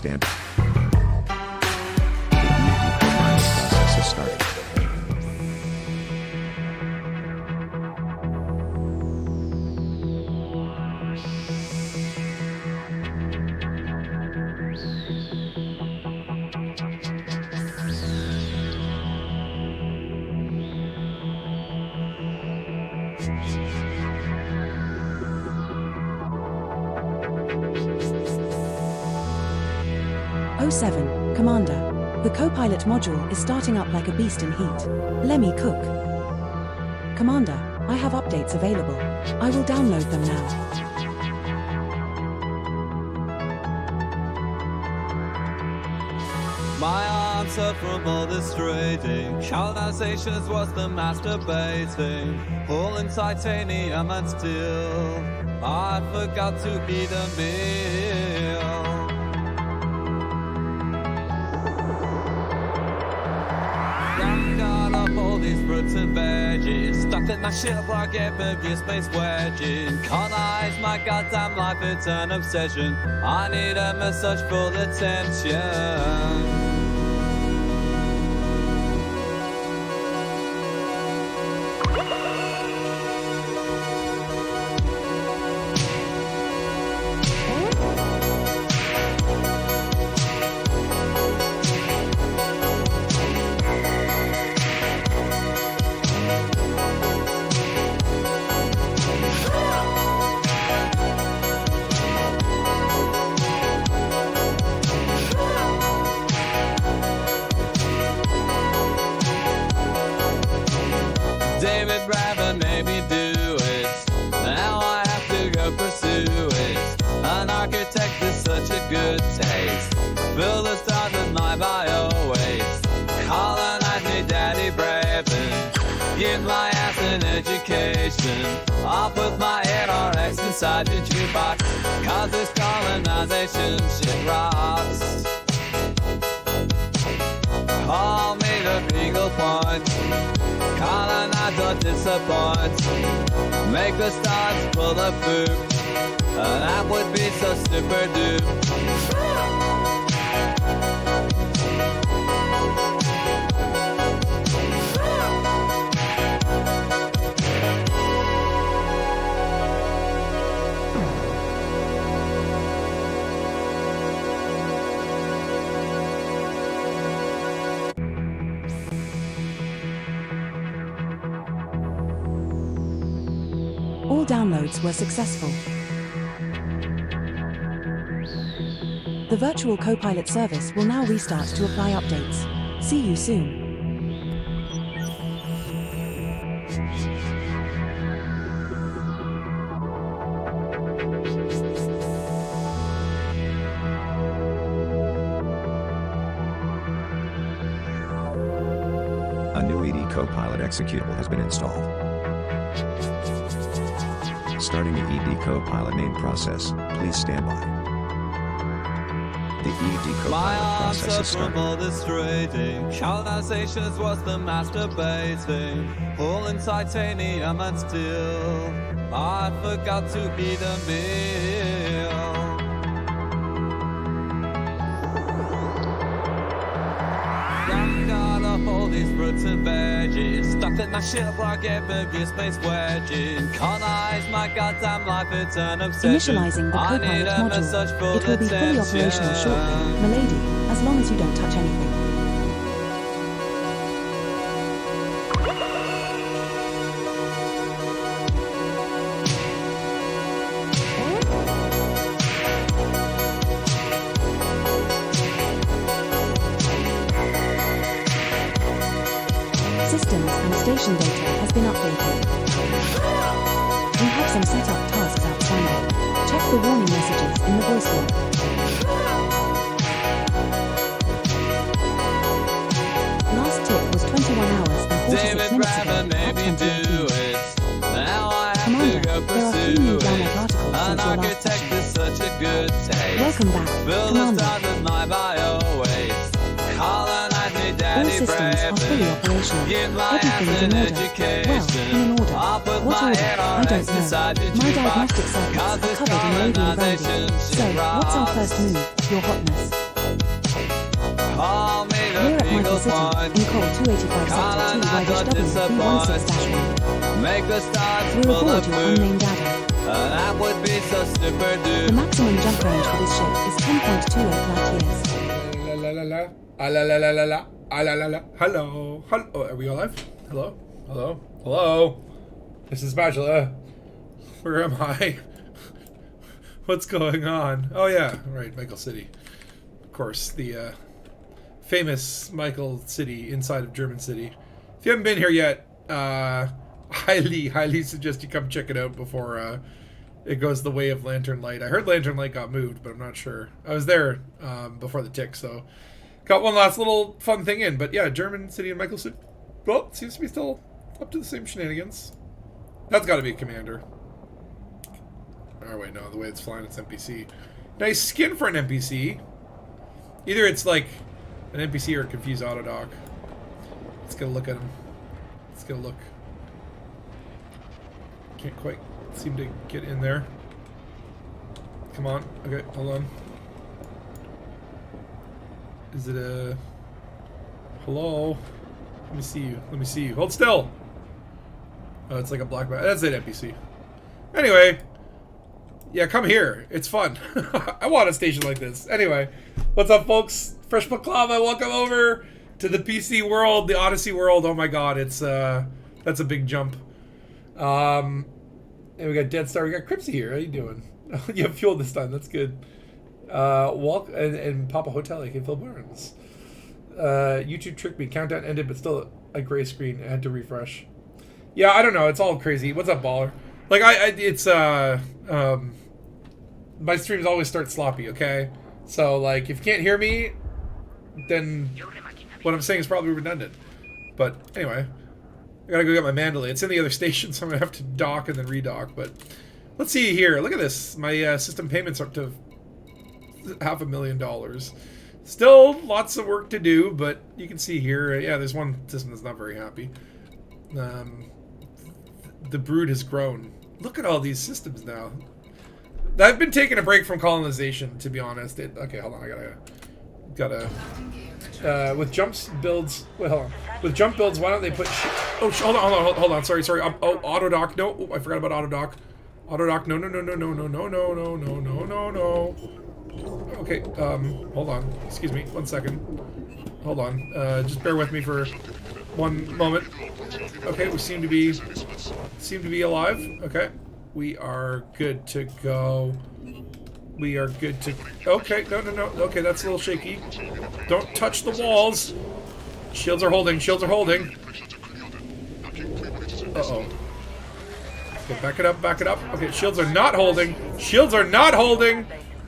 stand by. The e-decopilot process is starting. O7, Commander. The Copilot module is starting up like a beast in heat. Let me cook. Commander, I have updates available. I will download them now. My answer from all this trading, colonizations was the masturbating, all in titanium and steel. I forgot to eat a meal. Got up all these fruits and veggies, stuffed in my shit where I get movie space wedging. Colonize my goddamn life, it's an obsession. I need a massage full attention. David rather made me do it. Now I have to go pursue it. An architect is such a good taste. Fill the stars with my bio waste. Colonize me, daddy bravin'. Give my ass an education. I'll put my ARX inside the jukebox. Cause this colonization shit rocks. Call me the Eagle Point. Colonize or disappoint. Make the stars full of poop. That would be so super dupe. All downloads were successful. The virtual Copilot service will now restart to apply updates. See you soon. A new e-decopilot executable has been installed. Starting the e-decopilot main process, please stand by. The e-decopilot My process answer is from starting. all this trading, colonizations was the masturbating, all in titanium and steel. I forgot to eat a meal. Got up all these fruits and veggies, stuffed in my shit where I get movie space wedging. Colonize my goddamn life, it's an obsession. Initializing the I Copilot need a massage module. full It will be fully operational shortly. attention. Milady, as long as you don't touch anything. Systems and station data has been updated. We have some setup tasks outstanding. Check the warning messages in the voice log. Last tip was 21 hours and 46 David minutes ago rather at made me 20 do it. Now I have Commander, to go there are 3 pursue new it. download articles An since your last architect session. is such a good taste. Welcome back, Fill the Commander. stars with my bio waste. Colonize me, All daddy systems are fully bravin'. operational. Give my Everything ass is an in order. education. Well, in an order. I'll put What my order? I ARX don't know. inside the My jukebox. diagnostic circuits Cause are this covered in radium brandy. colonization So, shit what's our rocks. first move? Your hotness. single City, point. in call 285 Calling Sector 2 out your Y-W316-1. Make the stars We're full aboard of your food. unnamed adder. That would be so super The dude. maximum jump range for this ship is 10.28 light years. La la la la la la la la la la la la. Hello, hello. Oh, are we all live? Hello, hello, hello. This is Spatula. Where am I? What's going on? Oh yeah, right, Michael City. Of course, the famous Michael City inside of German City. If you haven't been here yet, highly suggest you come check it out before it goes the way of Lantern Light. I heard Lantern Light got moved, but I'm not sure. I was there before the tick, so got one last little fun thing in. But yeah, German City and Michael City. Well, it seems to be still up to the same shenanigans. That's got to be a commander. Oh wait, no, the way it's flying, it's NPC. Nice skin for an NPC. Either it's like an NPC or a confused autodoc. Let's get a look at him. Let's get a look. Can't quite seem to get in there. Come on. Okay, hold on. Is it a... Hello? Let me see you. Let me see you. Hold still! Oh, it's like a black... That's it, NPC. Anyway. Yeah, come here. It's fun. I want a station like this. Anyway. What's up, folks? Fresh Baklava. Welcome over to the PC world, the Odyssey world. Oh my god, it's that's a big jump. And we got Dead Star. We got Cripsy here. How you doing? You have fuel this time. That's good. Walk and Papa Hotel. You can Phil Burns. YouTube tricked me. Countdown ended, but still a gray screen. I had to refresh. Yeah, I don't know. It's all crazy. What's up, baller? Like it's my streams always start sloppy. Okay, so like if you can't hear me, then what I'm saying is probably redundant. But anyway. I gotta go get my Mandalay. It's in the other station, so I'm gonna have to dock and then redock. But let's see here. Look at this. My system payments are up to $500,000. Still lots of work to do, but you can see here. Yeah, there's one system that's not very happy. The brood has grown. Look at all these systems now. I've been taking a break from colonization, to be honest. Okay, hold on. I gotta. With jumps builds. Wait, hold on. With jump builds, why don't they put? Hold on. Sorry. Oh, autodoc. No, I forgot about autodoc. Autodoc. No. Okay. Hold on. Excuse me. 1 second. Hold on. Just bear with me for 1 moment. Okay, we seem to be alive. Okay, we are good to go. We are good to... Okay, no. Okay, that's a little shaky. Don't touch the walls. Shields are holding. Uh-oh. Okay, back it up. Okay, shields are not holding.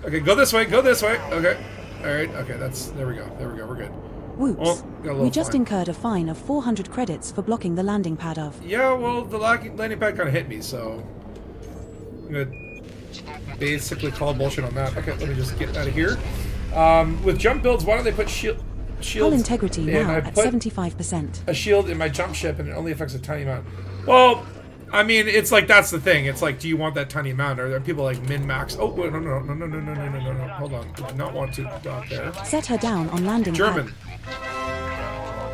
Okay, go this way. Okay. Alright, okay, there we go. We're good. Whoops. Oh, got a little We just fine. incurred a fine of 400 credits for blocking the landing pad of. Yeah, well, the landing pad kind of hit me, so... I'm gonna basically call bullshit on that. Okay, let me just get out of here. With jump builds, why don't they put shields... Hull integrity now I at put 75%. a shield in my jump ship, and it only affects a tiny amount. Well, I mean, it's like, that's the thing. It's like, do you want that tiny amount? Are there people like min-max? Oh, wait, no. Hold on. I do not want to dock there. Set her down on landing German.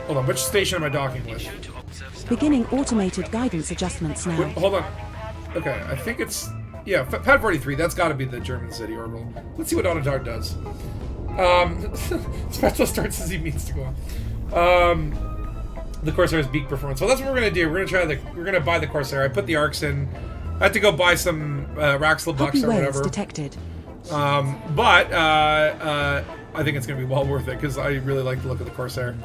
Hold on, which station am I docking with? pad. Beginning automated guidance adjustments now. Wait, hold on. Okay, I think it's... Yeah, Pad 43, that's got to be the German city orbital. Let's see what Autodart does. Special starts as he means to go on. The Corsair's beak performance. Well, that's what we're gonna do. We're gonna buy the Corsair. I put the arcs in. I had to go buy some Raxel bucks Copy or waves whatever. detected. But I think it's gonna be well worth it because I really like the look of the Corsair.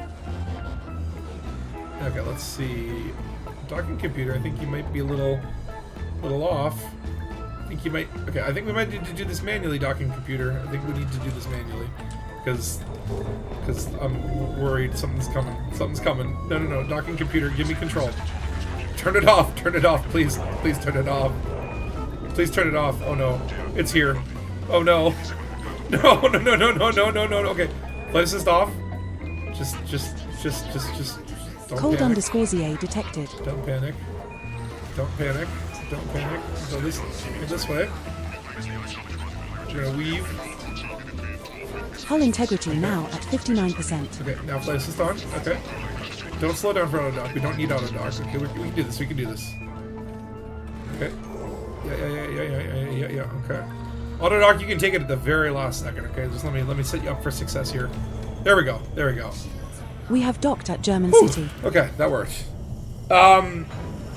Okay, let's see. Docking computer. I think you might be a little off. I think you might. Okay, I think we might need to do this manually. Docking computer. I think we need to do this manually because I'm worried something's coming. No. Docking computer. Give me control. Turn it off. Please turn it off. Please turn it off. Oh no, it's here. Oh no. No. Okay, flight assist off. Just. Don't Cold panic. _ZA detected. Don't panic. Go this way. We're gonna weave Hull integrity now at 59%. Okay, now flight assist on. Okay. Don't slow down for auto dock. We don't need auto dock. Okay, we can do this. We can do this. Okay. Yeah. Okay. Auto dock, you can take it at the very last second. Okay, just let me set you up for success here. There we go. There we go. We have docked at German Whew. City. Okay, that worked. You're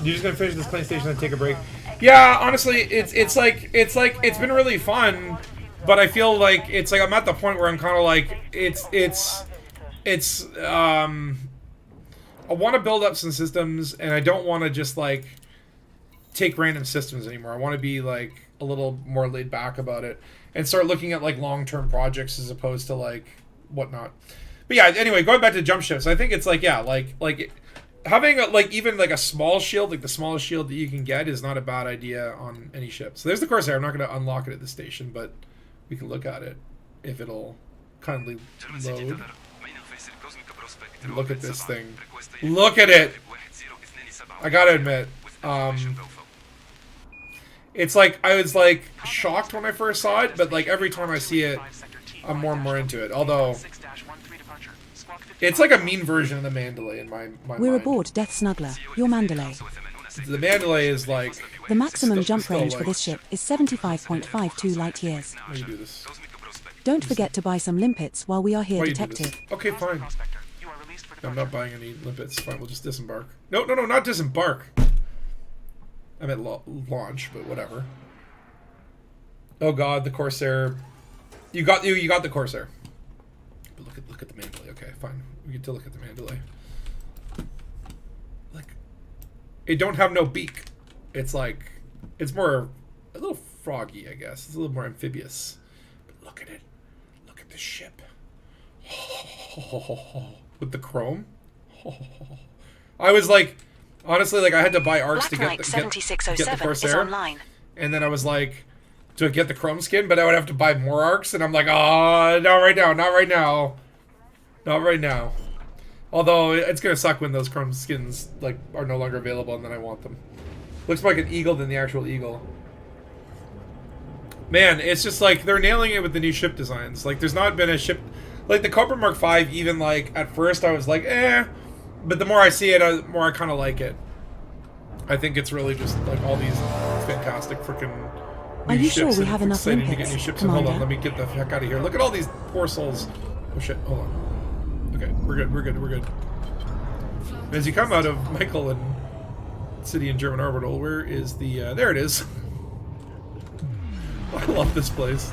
just gonna finish this plane station and take a break. Yeah, honestly, it's like it's been really fun, but I feel like I'm at the point where I'm kind of like I want to build up some systems, and I don't want to just like take random systems anymore. I want to be like a little more laid back about it and start looking at like long-term projects as opposed to like whatnot. But yeah, anyway, going back to jump ships, I think it's like, yeah, like having even a small shield, like the smallest shield that you can get, is not a bad idea on any ship. So there's the Corsair. I'm not going to unlock it at the station, but we can look at it if it'll kindly load. Look at this thing. Look at it. I gotta admit, it's like I was like shocked when I first saw it, but like every time I see it, I'm more and more into it. Although it's like a mean version of the Mandalay in my We're mind. aboard Death Snuggler, your Mandalay. The Mandalay is like The maximum jump still range like, for this ship is 75.52 light years. Let me do this. Don't forget to buy some limpets while we are here, Why you do detective. this? Okay, fine. I'm not buying any limpets. Fine, we'll just disembark. No, not disembark. I meant launch, but whatever. Oh God, the Corsair. You got the Corsair. But look at the Mandalay. Okay, fine. We get to look at the Mandalay. Like, it don't have no beak. It's like, it's more a little froggy, I guess. It's a little more amphibious. But look at it. Look at the ship. With the chrome. I was like, honestly, like I had to buy arcs to get the Corsair, online. and then I was like, to get the chrome skin, but I would have to buy more arcs, and I'm like, oh, not right now. Although it's gonna suck when those chrome skins like are no longer available, and then I want them. Looks more like an eagle than the actual eagle. Man, it's just like they're nailing it with the new ship designs. Like, there's not been a ship. Like, the Cobra Mark V, even, like, at first I was like, eh. But the more I see it, the more I kind of like it. I think it's really just, like, all these fantastic freaking new Are you ships. sure we And have it's enough exciting to get limpets, new ships. And hold on, Commander? let me get the heck out of here. Look at all these poor souls. Oh, shit. Hold on. Okay, we're good. As you come out of Michael and City in German Orbital, where is the... there it is. I love this place.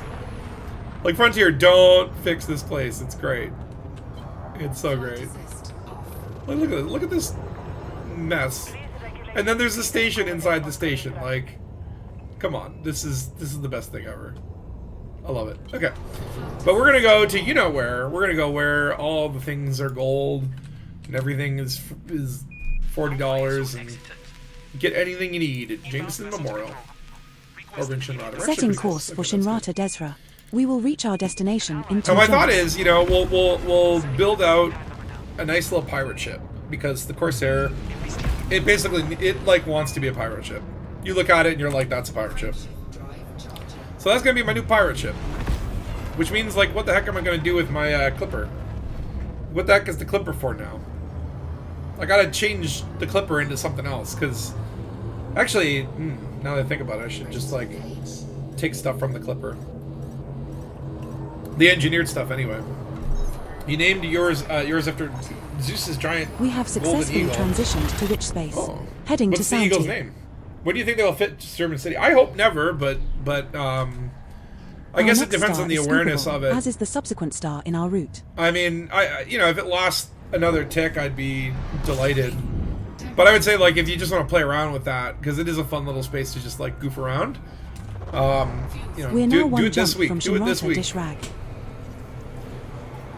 Like, Frontier, don't fix this place. It's great. It's so great. Look at it. Look at this mess. And then there's a station inside the station. Like, come on. This is the best thing ever. I love it. Okay. But we're gonna go to you-know-where. We're gonna go where all the things are gold and everything is $40 and get anything you need at Jameson Memorial. Over in Shinrata. Setting course for Shinrata Desra. We will reach our destination in 2 So my thought jumps. is, we'll build out a nice little pirate ship, because the Corsair, it like wants to be a pirate ship. You look at it and you're like, that's a pirate ship. So that's gonna be my new pirate ship, which means, like, what the heck am I gonna do with my Clipper? What the heck is the Clipper for now? I gotta change the Clipper into something else, because actually, now that I think about it, I should just like take stuff from the Clipper. The engineered stuff, anyway. You named yours after Zeus's giant We have golden successfully eagle. transitioned to which space? Oh. Heading What's to the eagle's Santi. name? What do you think they'll fit to German City? I hope never, but I Our guess it next depends star on the is awareness scoopable, of it. As is the subsequent star in our route. I mean, if it lasts another tick, I'd be delighted. But I would say, like, if you just want to play around with that, because it is a fun little space to just like goof around. We're now do one it this jump week. from Do it this Shinrata week. Dishrag.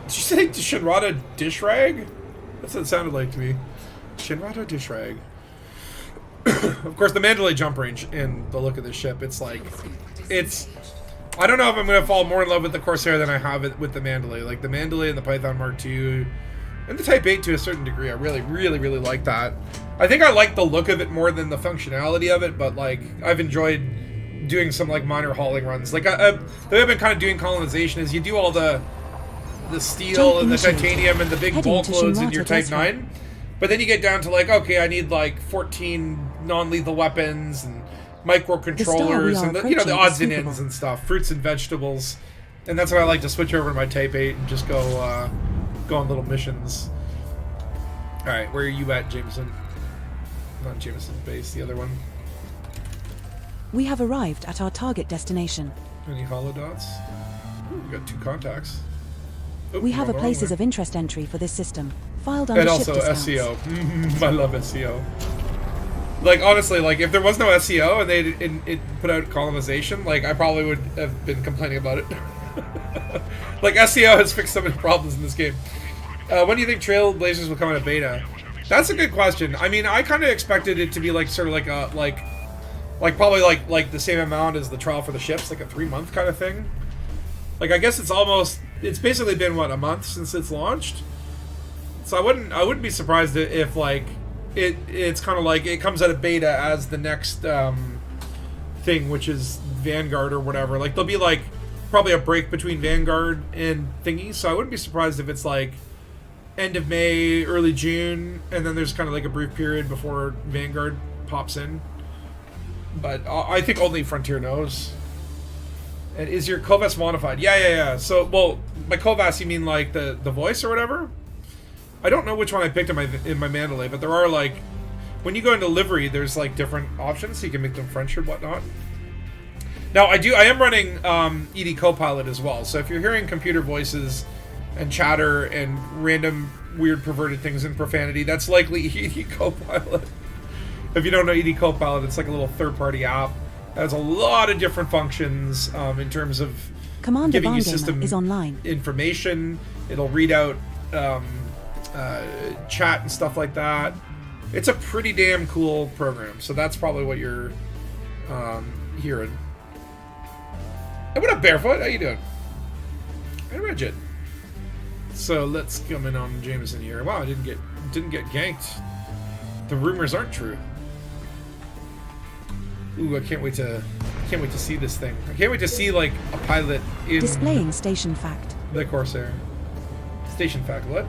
Did you say Shinrata Dishrag? That's what it sounded like to me. Shinrata Dishrag. Of course, the Mandalay jump range and the look of this ship, it's like, I don't know if I'm going to fall more in love with the Corsair than I have it with the Mandalay. Like, the Mandalay and the Python Mark II, and the Type 8 to a certain degree, I really, really, really like that. I think I like the look of it more than the functionality of it, but, like, I've enjoyed doing some like minor hauling runs. Like the way I've been kind of doing colonization is you do all the steel and the titanium and the big bulk loads in your Type 9, but then you get down to like, okay, I need like 14 non-lethal weapons and microcontrollers and the odds and ends and stuff, fruits and vegetables, and that's why I like to switch over to my Type 8 and just go on little missions. All right, where are you at, Jameson? Not Jameson's base, the other one. We have arrived at our target destination. Any hollow dots? Ooh, we got 2 contacts. Oh, We have a places of interest entry for this system, filed under and ship also discounts. SEO. I love SEO. Like, honestly, like, if there was no SEO and they put out colonization, like, I probably would have been complaining about it. Like, SEO has fixed so many problems in this game. When do you think Trailblazers will come out of beta? That's a good question. I mean, I kind of expected it to be, like, sort of like a, like probably like the same amount as the trial for the ships, like a 3-month kind of thing. Like, I guess it's basically been, what, a month since it's launched? So I wouldn't be surprised if like, it's kind of like it comes out of beta as the next thing, which is Vanguard or whatever. Like, there'll be like probably a break between Vanguard and thingy, so I wouldn't be surprised if it's like end of May, early June, and then there's kind of like a brief period before Vanguard pops in. But I think only Frontier knows. And is your Kovas modified? Yeah. So, well, by Kovas you mean like the voice or whatever? I don't know which one I picked in my Mandalay, but there are like, when you go into livery, there's like different options, so you can make them French or whatnot. Now, I am running ED Copilot as well, so if you're hearing computer voices and chatter and random weird perverted things and profanity, that's likely ED Copilot. If you don't know ED Copilot, it's like a little third-party app. It has a lot of different functions in terms of Commander giving you Vangamer system is online. information. It'll read out chat and stuff like that. It's a pretty damn cool program, so that's probably what you're hearing. Hey, what up, Barefoot? How you doing? Hey, Regid. So let's come in on Jameson here. Wow, I didn't get ganked. The rumors aren't true. Ooh, I can't wait to see this thing. I can't wait to see like a pilot in Displaying station fact. the Corsair. Station fact, what?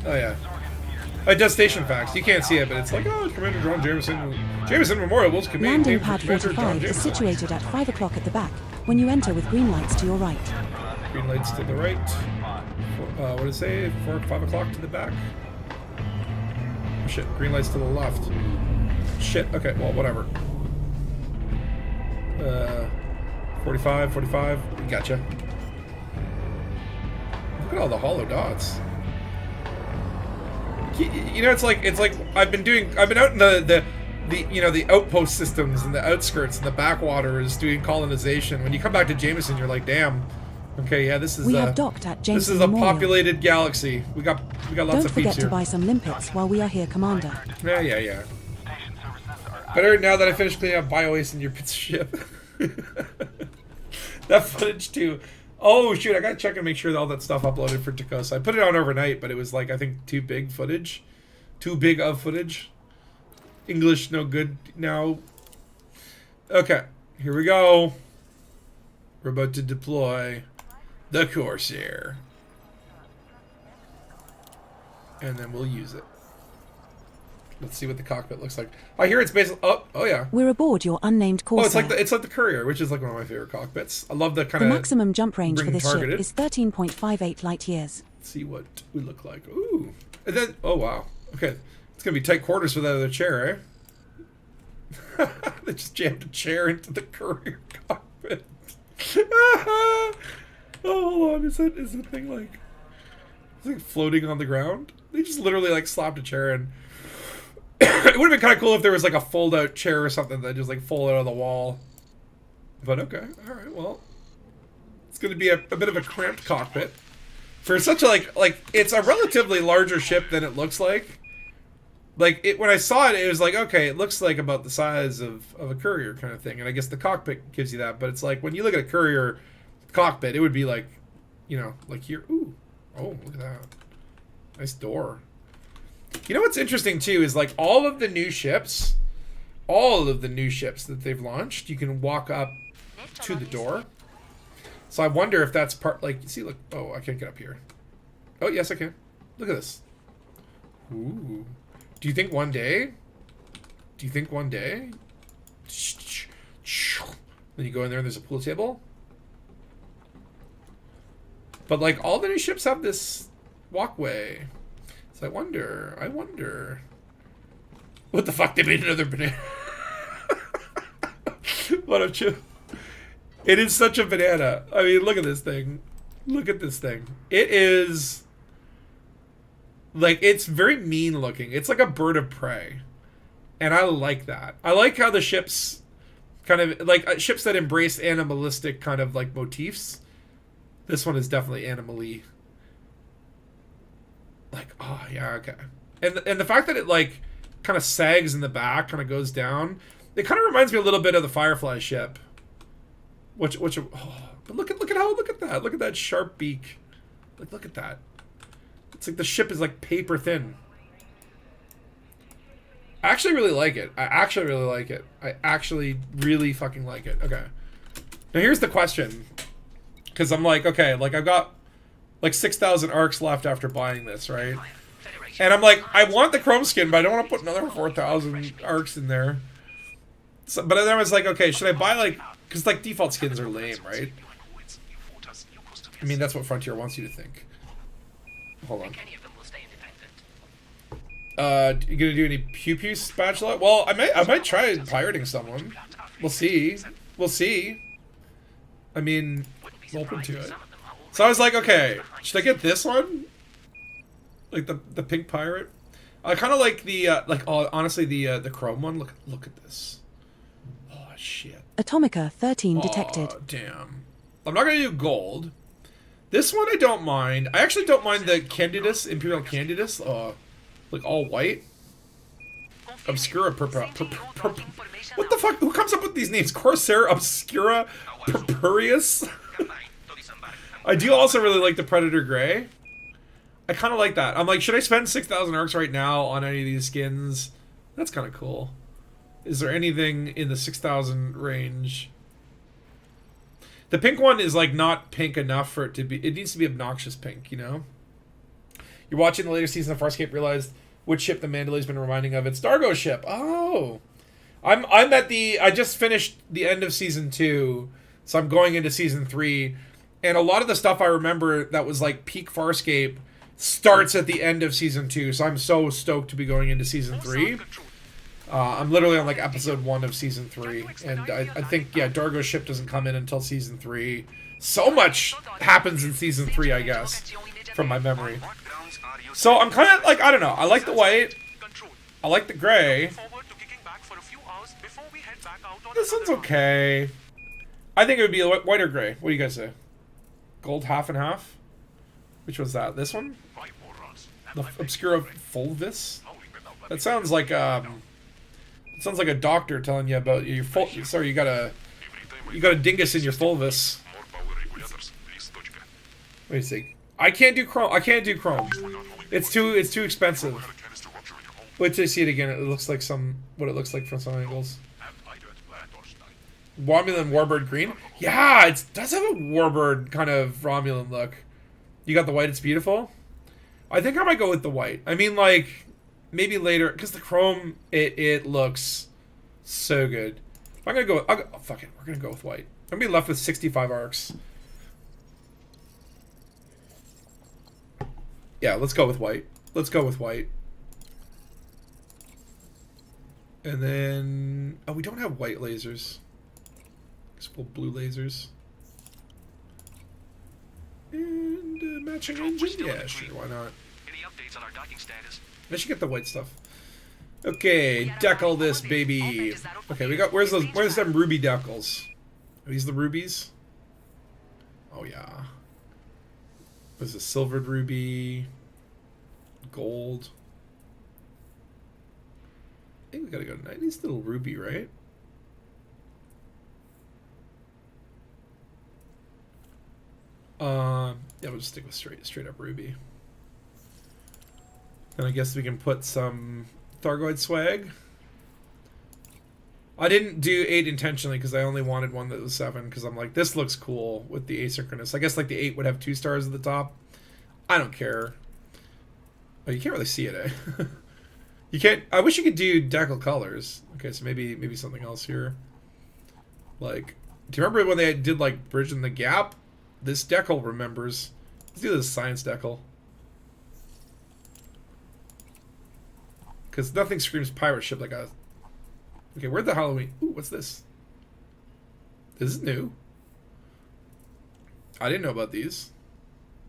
Oh yeah. It does station facts. You can't see it, but it's like, oh, Commander John Jameson Memorial was Landing pad 45 is situated at 5 o'clock at the back, when you enter with green lights to your right. Green lights to the right. What did it say? 5 o'clock to the back. Oh, shit, green lights to the left. Shit, okay, well, whatever. 45, gotcha. Look at all the hollow dots. You know, it's like I've been out in the outpost systems and the outskirts and the backwaters doing colonization. When you come back to Jameson, you're like, damn. Okay, yeah, this is We have docked at Jameson this is a Memorial. populated galaxy. We got lots Don't of peeps forget here. to buy some limpets while we are here, Commander. Yeah. Better now that I finished cleaning up BioAce in your pizza ship. That footage too. Oh shoot, I gotta check and make sure that all that stuff uploaded for Tacosa. I put it on overnight, but it was like, I think too big of footage. English no good now. Okay, here we go. We're about to deploy the Corsair. And then we'll use it. Let's see what the cockpit looks like. I hear it's basically. Oh yeah. We're aboard your unnamed Corsair. Oh, it's like the Courier, which is like one of my favorite cockpits. I love the kind The of. maximum jump range for bring this ship targeted. is 13.58 light years. Let's see what we look like. Ooh, and then oh wow. Okay, it's gonna be tight quarters for that other chair, eh? They just jammed a chair into the Courier cockpit. Oh, hold on. Is the thing like? Is it floating on the ground? They just literally like slapped a chair in. It would have been kind of cool if there was like a fold-out chair or something that just like folded out of the wall. But okay, all right. Well, it's going to be a bit of a cramped cockpit for such a like it's a relatively larger ship than it looks like. Like when I saw it, it was like, okay, it looks like about the size of a Courier kind of thing, and I guess the cockpit gives you that. But it's like when you look at a Courier cockpit, it would be like, you know, like here. Ooh, oh, look at that, nice door. You know what's interesting too is like all of the new ships all of the new ships that they've launched, you can walk up to the door. So I wonder if that's part, like, see, look, oh, I can't get up here. Oh, yes, I can. Look at this. Ooh. Do you think one day? Then you go in there and there's a pool table? But, like, all the new ships have this walkway. So I wonder. What the fuck? They made another banana. What a chip. It is such a banana. I mean, look at this thing. Look at this thing. It is... like, it's very mean looking. It's like a bird of prey. And I like that. I like how the ships kind of... like, ships that embrace animalistic kind of, like, motifs. This one is definitely animal-y. Like, oh, yeah, okay. And the fact that it, like, kind of sags in the back, kind of goes down. It kind of reminds me a little bit of the Firefly ship. But look at that. Look at that sharp beak. Like, look at that. It's like the ship is like paper thin. I actually really like it. I actually really fucking like it. Okay. Now here's the question. Because I'm like, okay, like I've got like 6,000 arcs left after buying this, right? And I'm like, I want the chrome skin, but I don't want to put another 4,000 arcs in there. So, but then I was like, okay, should I buy like... because like default skins are lame, right? I mean, that's what Frontier wants you to think. Hold on. You gonna do any pew pew spatula? Well, I might try pirating someone. We'll see. I mean, I'm open to it. So I was like, okay, should I get this one? Like the pink pirate? I kind of like the honestly the chrome one. Look at this. Oh shit. Atomica 13 detected. Oh, damn. I'm not gonna do gold. This one I don't mind. I actually don't mind the Candidus, Imperial Candidus. Like all white. Obscura what the fuck? Who comes up with these names? Corsair Obscura Purpurius? I do also really like the Predator Gray. I kind of like that. I'm like, should I spend 6,000 arcs right now on any of these skins? That's kind of cool. Is there anything in the 6,000 range? The pink one is like not pink enough for it to be... it needs to be obnoxious pink, you know? You're watching the latest season of Farscape, realized which ship the Mandalay's been reminding of. It's Dargo's ship. Oh. I'm at the... I just finished the end of season 2, so I'm going into season 3, and a lot of the stuff I remember that was like peak Farscape starts at the end of season 2, so I'm so stoked to be going into season 3. I'm literally on like episode 1 of season 3, and I think, yeah, Dargo's ship doesn't come in until season 3. So much happens in season 3, I guess, from my memory. So I'm kind of like, I don't know, I like the white, I like the gray. This one's okay. I think it would be white or gray. What do you guys say? Gold half and half? Which was that? This one? The Obscura Fulvis? That sounds like it sounds like a doctor telling you about your sorry, you got a dingus in your fulvis. Wait a sec. I can't do chrome. It's too expensive. Wait till you see it again. It looks like what it looks like from some angles. Romulan Warbird green? Yeah, it does have a Warbird kind of Romulan look. You got the white, it's beautiful? I think I might go with the white. I mean, like, maybe later, because the chrome, it looks so good. I'm gonna go, oh, fuck it, we're gonna go with white. I'm gonna be left with 65 arcs. Yeah, let's go with white. And then, oh, we don't have white lasers. Just pull blue lasers. And matching engine? Yeah, sure, why not? I should get the white stuff. Okay, decal this baby. Okay, we got, where's them ruby decals? Are these the rubies? Oh yeah. There's a silvered ruby, gold. I think we gotta go to 90s little ruby, right? Yeah, we'll just stick with straight up ruby. Then I guess we can put some Thargoid swag. I didn't do 8 intentionally because I only wanted one that was 7 because I'm like, this looks cool with the asynchronous. I guess like the 8 would have 2 stars at the top. I don't care. Oh, you can't really see it, eh? You can't. I wish you could do decal colors. Okay, so maybe something else here. Like, do you remember when they did like Bridging the Gap? This decal remembers. Let's do this science decal. Because nothing screams pirate ship like a... Okay, where'd the Halloween... Ooh, what's this? This is new. I didn't know about these.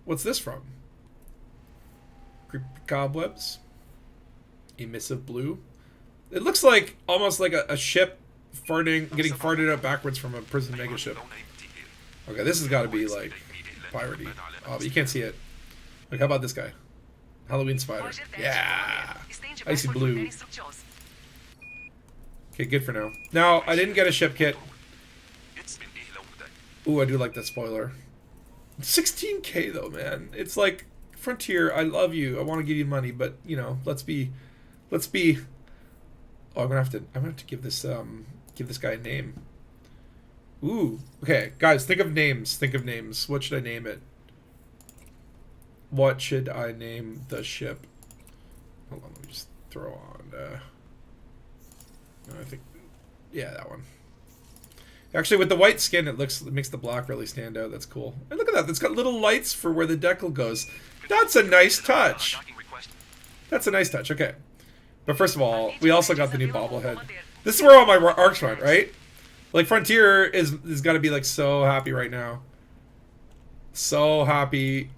What's this from? Creepy cobwebs. Emissive blue. It looks like almost like a ship farting, getting farted out backwards from a prison mega ship. Okay, this has got to be like piratey. Oh, but you can't see it. Like, how about this guy? Halloween spider. Yeah. Icy blue. Okay, good for now. Now, I didn't get a ship kit. Ooh, I do like that spoiler. 16k though, man. It's like, Frontier, I love you. I want to give you money, but you know, let's be. Oh, I'm gonna have to give this guy a name. Ooh, okay, guys, think of names. Think of names. What should I name it? What should I name the ship? Hold on, let me just throw on. I think, yeah, that one. Actually, with the white skin, it makes the black really stand out. That's cool. And look at that. It's got little lights for where the decal goes. That's a nice touch. That's a nice touch. Okay. But first of all, we also got the new bobblehead. This is where all my arcs went, right? Like, Frontier is got to be, like, so happy right now. So happy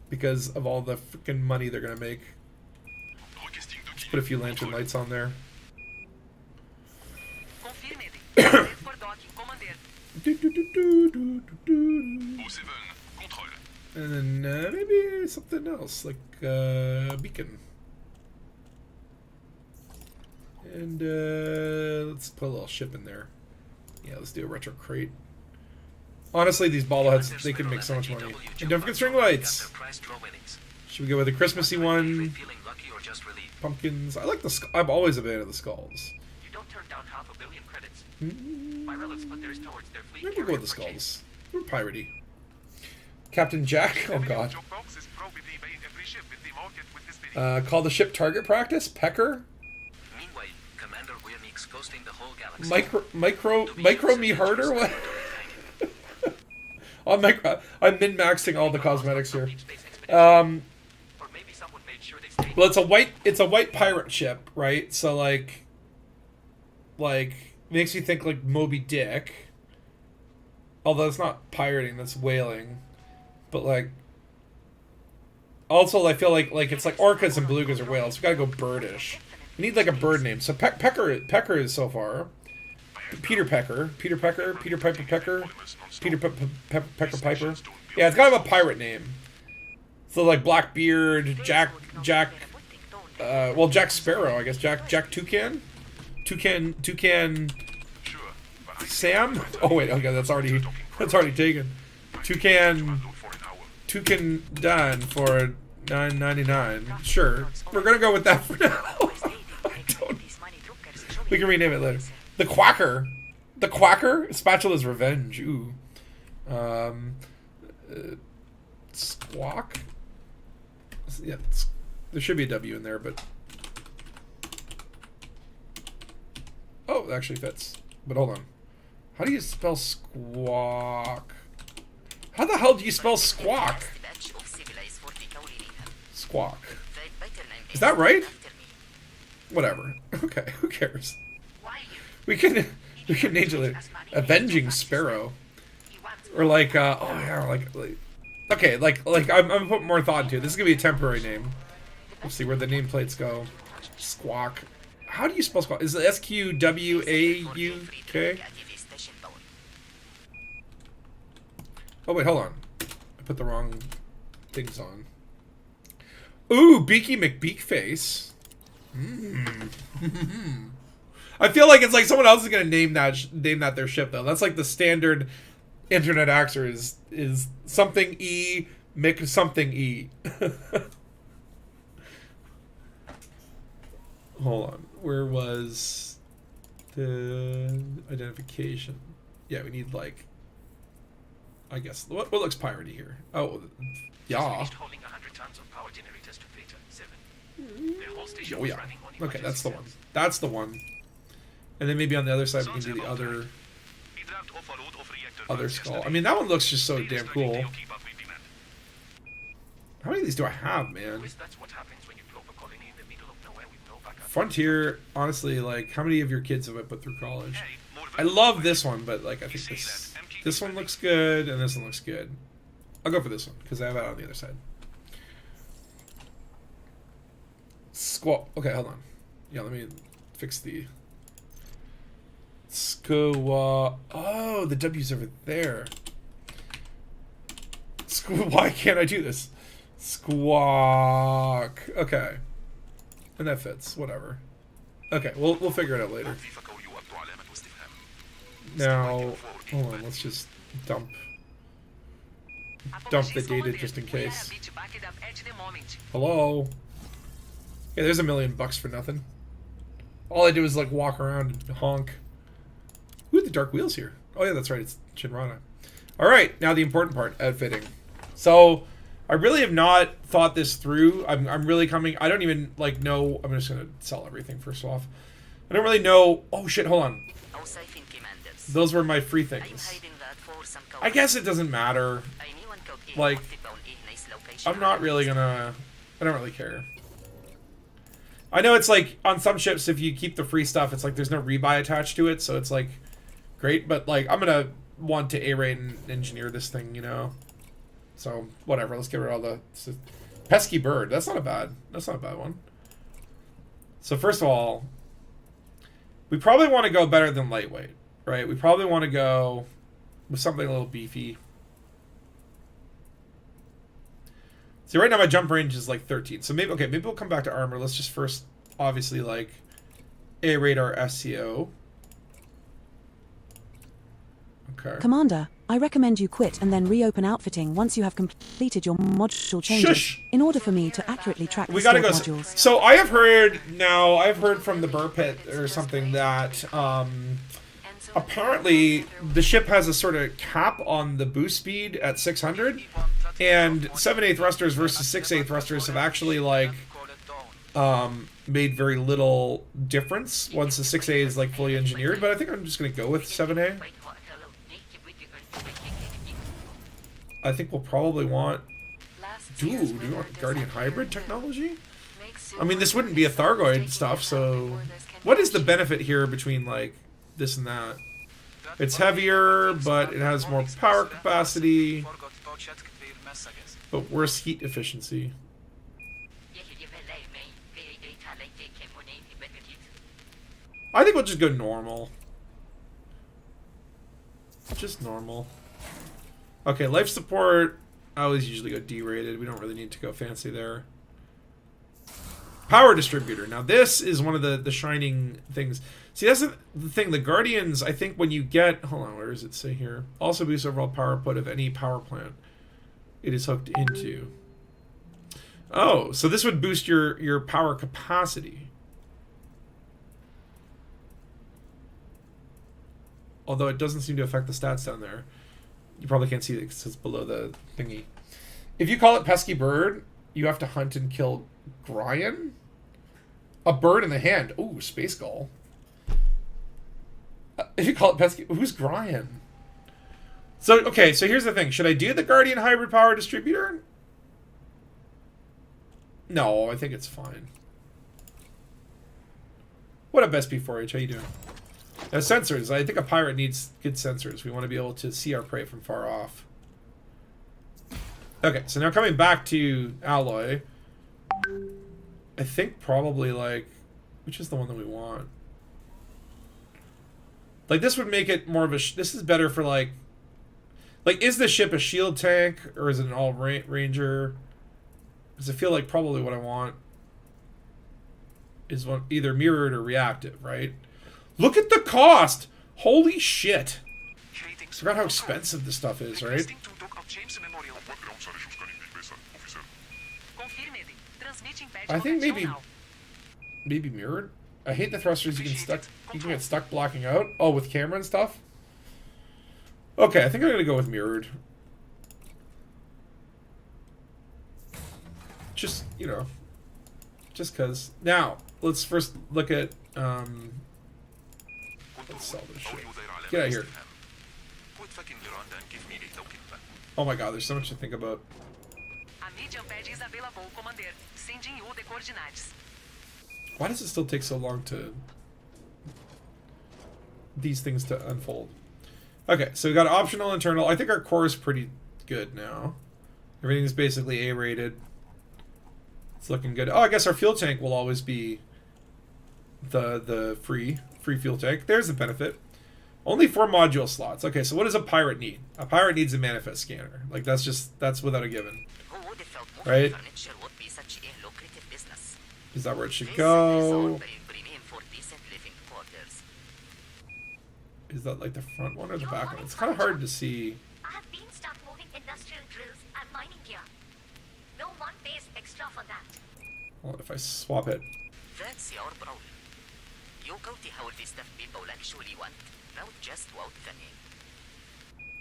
because of all the freaking money they're going to make. Just put a few lantern lights on there. And then maybe something else, like a beacon. And let's put a little ship in there. Yeah, let's do a retro crate. Honestly, these bobbleheads, they can make so much money. And don't forget string lights. Should we go with a Christmassy one? Pumpkins. I like the skull. I'm always a fan of the skulls. You don't turn down $500 million credits. My relatives put theirs towards their fleet. Maybe we'll go with the skulls. We're piratey. Captain Jack. Oh god. Call the ship target practice. Pecker. Meanwhile, Commander Weirmeek's ghosting the whole galaxy. Micro me harder. What? I'm min-maxing all the cosmetics here. Well, it's a white pirate ship, right? So like makes you think like Moby Dick. Although it's not pirating, that's whaling. But like, also I feel like it's like orcas and belugas are whales. We gotta go birdish. We need like a bird name. So Pecker is so far. Peter Piper Piper. Yeah, it's kind of a pirate name. So like Blackbeard, Jack. Well, Jack Sparrow, I guess. Jack Toucan. Sam. Oh wait, okay, that's already taken. Toucan done for $9.99. Sure, we're gonna go with that for now. We can rename it later. The Quacker. Spatula's Revenge. Ooh. Squawk. Yeah, there should be a W in there, but oh, it actually fits. But hold on. How do you spell squawk? How the hell do you spell squawk? Squawk. Is that right? Whatever. Okay, who cares? We can name it Avenging Sparrow. Or like oh yeah, like okay, like I'm gonna put more thought into it. This is gonna be a temporary name. Let's see where the nameplates go. Squawk. How do you spell squawk? Is it SQWAUK? Oh wait, hold on. I put the wrong things on. Ooh, Beaky McBeakface. I feel like it's like someone else is gonna name that their ship though. That's like the standard internet actor is something E Mick something E. Hold on. Where was The identification. Yeah, we need like, I guess, what looks piratey here? Oh, yeah. Finished hauling 100 tons of power generators to Theta 7. The whole station Oh was yeah. running on Okay, emergency that's the one. cells. That's the one. And then maybe on the other side we can do the other skull. I mean, that one looks just so damn cool. How many of these do I have, man? That's what happens when you drop a colony in the middle of nowhere with no backup. Frontier, honestly, like, how many of your kids have I put through college? I love this one, but like, I think this one looks good, and this one looks good. I'll go for this one because I have it on the other side. Squat. Okay, hold on. Yeah, let me fix the. Oh, the W's over there. Why can't I do this? Squawk. Okay. And that fits. Whatever. Okay, we'll figure it out later. Now, hold on. Let's just dump the data just in case. Hello. Yeah, there's $1 million for nothing. All I do is like walk around and honk. Ooh, the dark wheels here. Oh yeah, that's right. It's Shinrana. All right, now the important part: outfitting. So I really have not thought this through. I'm really coming. I don't even like know. I'm just gonna sell everything first off. I don't really know. Oh shit! Hold on. Those were my free things. I guess it doesn't matter. Like, I'm not really gonna. I don't really care. I know it's like on some ships, if you keep the free stuff, it's like there's no rebuy attached to it, so it's like great. But like, I'm gonna want to A-rate and engineer this thing, you know. So whatever. Let's get rid of all the pesky bird. That's not a bad one. So first of all, we probably want to go better than lightweight, right? We probably want to go with something a little beefy. See, right now my jump range is like 13. So maybe we'll come back to armor. Let's just first, obviously, like, A-rate our SCO. Okay. Commander, I recommend you quit and then reopen outfitting once you have completed your module changes. Shush! In order for me to accurately track the We gotta stored go. modules. So I've heard from the Burr Pit or something that apparently the ship has a sort of cap on the boost speed at 600, and 7/8 thrusters versus 6/8 thrusters have actually like made very little difference once the 6A is like fully engineered. But I think I'm just gonna go with 7A. I think we'll probably want. Dude, do you want Guardian hybrid technology? I mean, this wouldn't be a Thargoid stuff, so what is the benefit here between like this and that? It's heavier, but it has more power capacity, but worse heat efficiency. I think we'll just go normal. Just normal. Okay, life support, I always usually go D-rated. We don't really need to go fancy there. Power distributor. Now this is one of the shining things. See, that's the thing. The Guardians, I think when you get... Hold on, where does it say here? Also boosts overall power output of any power plant it is hooked into. Oh, so this would boost your power capacity. Although it doesn't seem to affect the stats down there. You probably can't see it because it's below the thingy. If you call it Pesky Bird, you have to hunt and kill Gryan? A bird in the hand. Ooh, Space Gull. If you call it Pesky... Who's Gryan? So, okay, so here's the thing. Should I do the Guardian Hybrid Power Distributor? No, I think it's fine. What up, SP4H? How you doing? Now, sensors. I think a pirate needs good sensors. We want to be able to see our prey from far off. Okay, so now coming back to Alloy. I think probably, like... Which is the one that we want? Like, this would make it more of a... This is better for, like... Like, is the ship a shield tank? Or is it an all-ranger? Because I feel like probably what I want is one, either mirrored or reactive, right? Look at the cost! Holy shit! I forgot how expensive this stuff is, right? I think maybe mirrored. I hate the thrusters. You can get stuck blocking out. Oh, with camera and stuff. Okay, I think I'm gonna go with mirrored. Just, you know, just cause. Now, let's first look at let's sell this shit. Get out of here. Oh my god, there's so much to think about. Why does it still take so long to these things to unfold? Okay, so we got optional internal. I think our core is pretty good now. Everything's basically A-rated. It's looking good. Oh, I guess our fuel tank will always be the free fuel tank. There's the benefit. Only 4 module slots. Okay, so what does a pirate need? A pirate needs a manifest scanner. Like, that's without a given. Right? Is that where it should go? Is that like the front one or the back one? It's kind of hard to see. I have been stuck moving industrial drills and mining gear. No one pays extra for that. Well, if I swap it. That's your problem. You go to how this stuff people actually want, not just what the name.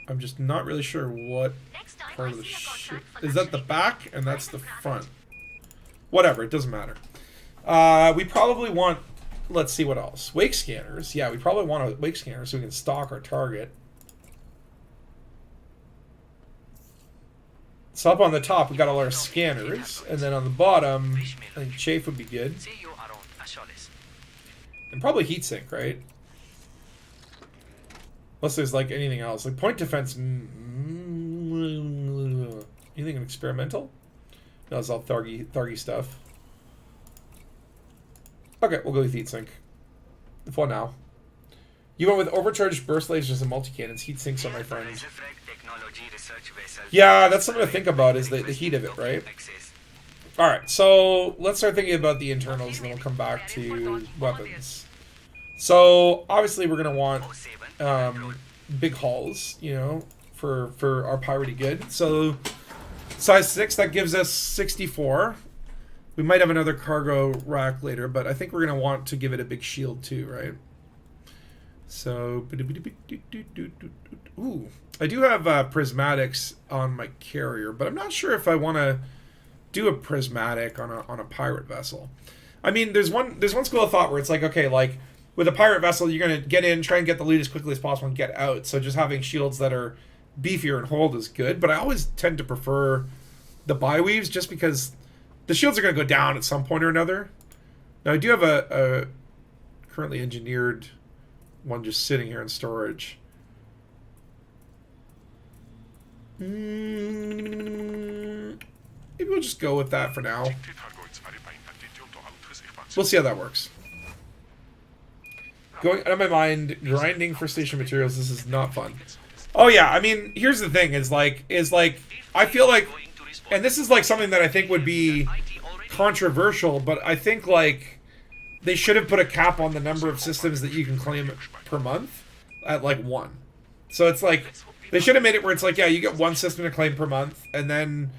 I'm just not really sure what part of the shit. Is that the back and that's the front? Whatever, it doesn't matter. We probably want, let's see what else. Wake scanners. Yeah, we probably want a wake scanner so we can stalk our target. So up on the top, we got all our scanners, and then on the bottom, I think chafe would be good. And probably heatsink, right? Unless there's like anything else. Like point defense. Anything experimental? No, it's all thargy stuff. Okay, we'll go with heatsink. For now. You went with overcharged burst lasers and multi-cannons. Heatsinks are my friends. Yeah, that's something to think about, is the heat of it, right? Alright, so let's start thinking about the internals, and then we'll come back to weapons. So, obviously we're going to want big hulls, you know, for our piratey good. So, size 6, that gives us 64. We might have another cargo rack later, but I think we're going to want to give it a big shield too, right? So, ooh, I do have prismatics on my carrier, but I'm not sure if I want to do a prismatic on a pirate vessel. I mean, there's one school of thought where it's like, okay, like with a pirate vessel, you're going to get in, try and get the loot as quickly as possible and get out. So just having shields that are beefier and hold is good, but I always tend to prefer the bi-weaves just because the shields are going to go down at some point or another. Now, I do have a currently engineered one just sitting here in storage. Maybe we'll just go with that for now. We'll see how that works. Going out of my mind, grinding for station materials, this is not fun. Oh yeah, I mean, here's the thing, is like, I feel like, and this is like something that I think would be controversial, but I think like, they should have put a cap on the number of systems that you can claim per month at like 1. So it's like, they should have made it where it's like, yeah, you get 1 system to claim per month, and then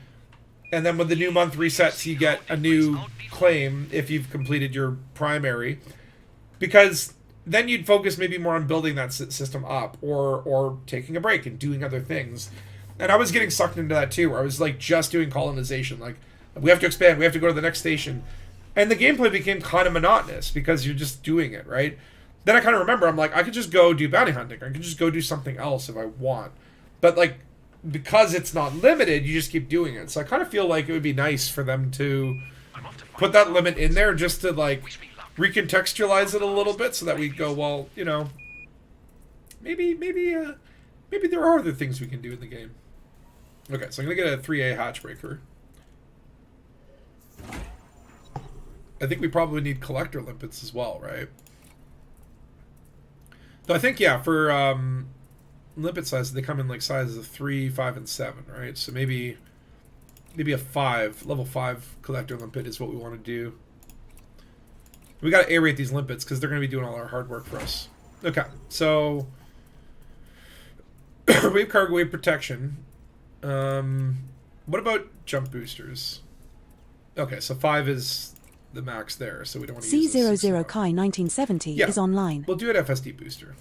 when the new month resets, you get a new claim if you've completed your primary. Because then you'd focus maybe more on building that system up, or taking a break and doing other things. And I was getting sucked into that too, where I was like just doing colonization. Like, we have to expand, we have to go to the next station. And the gameplay became kind of monotonous because you're just doing it, right? Then I kind of remember, I'm like, I could just go do bounty hunting. I could just go do something else if I want. But like, because it's not limited, you just keep doing it. So I kind of feel like it would be nice for them to put that limit in there just to like recontextualize it a little bit so that we go, well, you know, maybe there are other things we can do in the game. Okay, so I'm going to get a 3A hatchbreaker. I think we probably need collector limpets as well, right? So I think, yeah, for limpet sizes, they come in like sizes of 3, 5, and 7, right? So maybe a 5, level 5 collector limpet is what we want to do. We got to aerate these limpets because they're going to be doing all our hard work for us. Okay, so wave cargo, wave protection. What about jump boosters? Okay, so 5 is the max there, so we don't want to use this. C00 Kai 1970 is online. We'll do an FSD booster.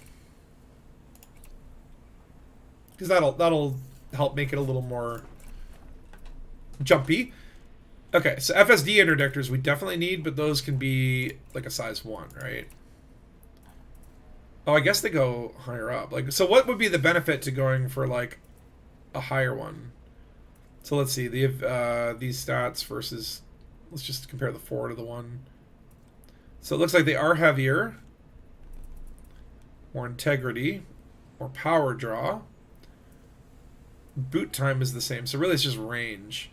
Because that'll help make it a little more jumpy. Okay, so FSD interdictors we definitely need, but those can be like a size 1, right? Oh, I guess they go higher up. Like, so what would be the benefit to going for like a higher one? So let's see, they have these stats versus, let's just compare the 4 to the 1. So it looks like they are heavier, more integrity, more power draw. Boot time is the same, so really it's just range.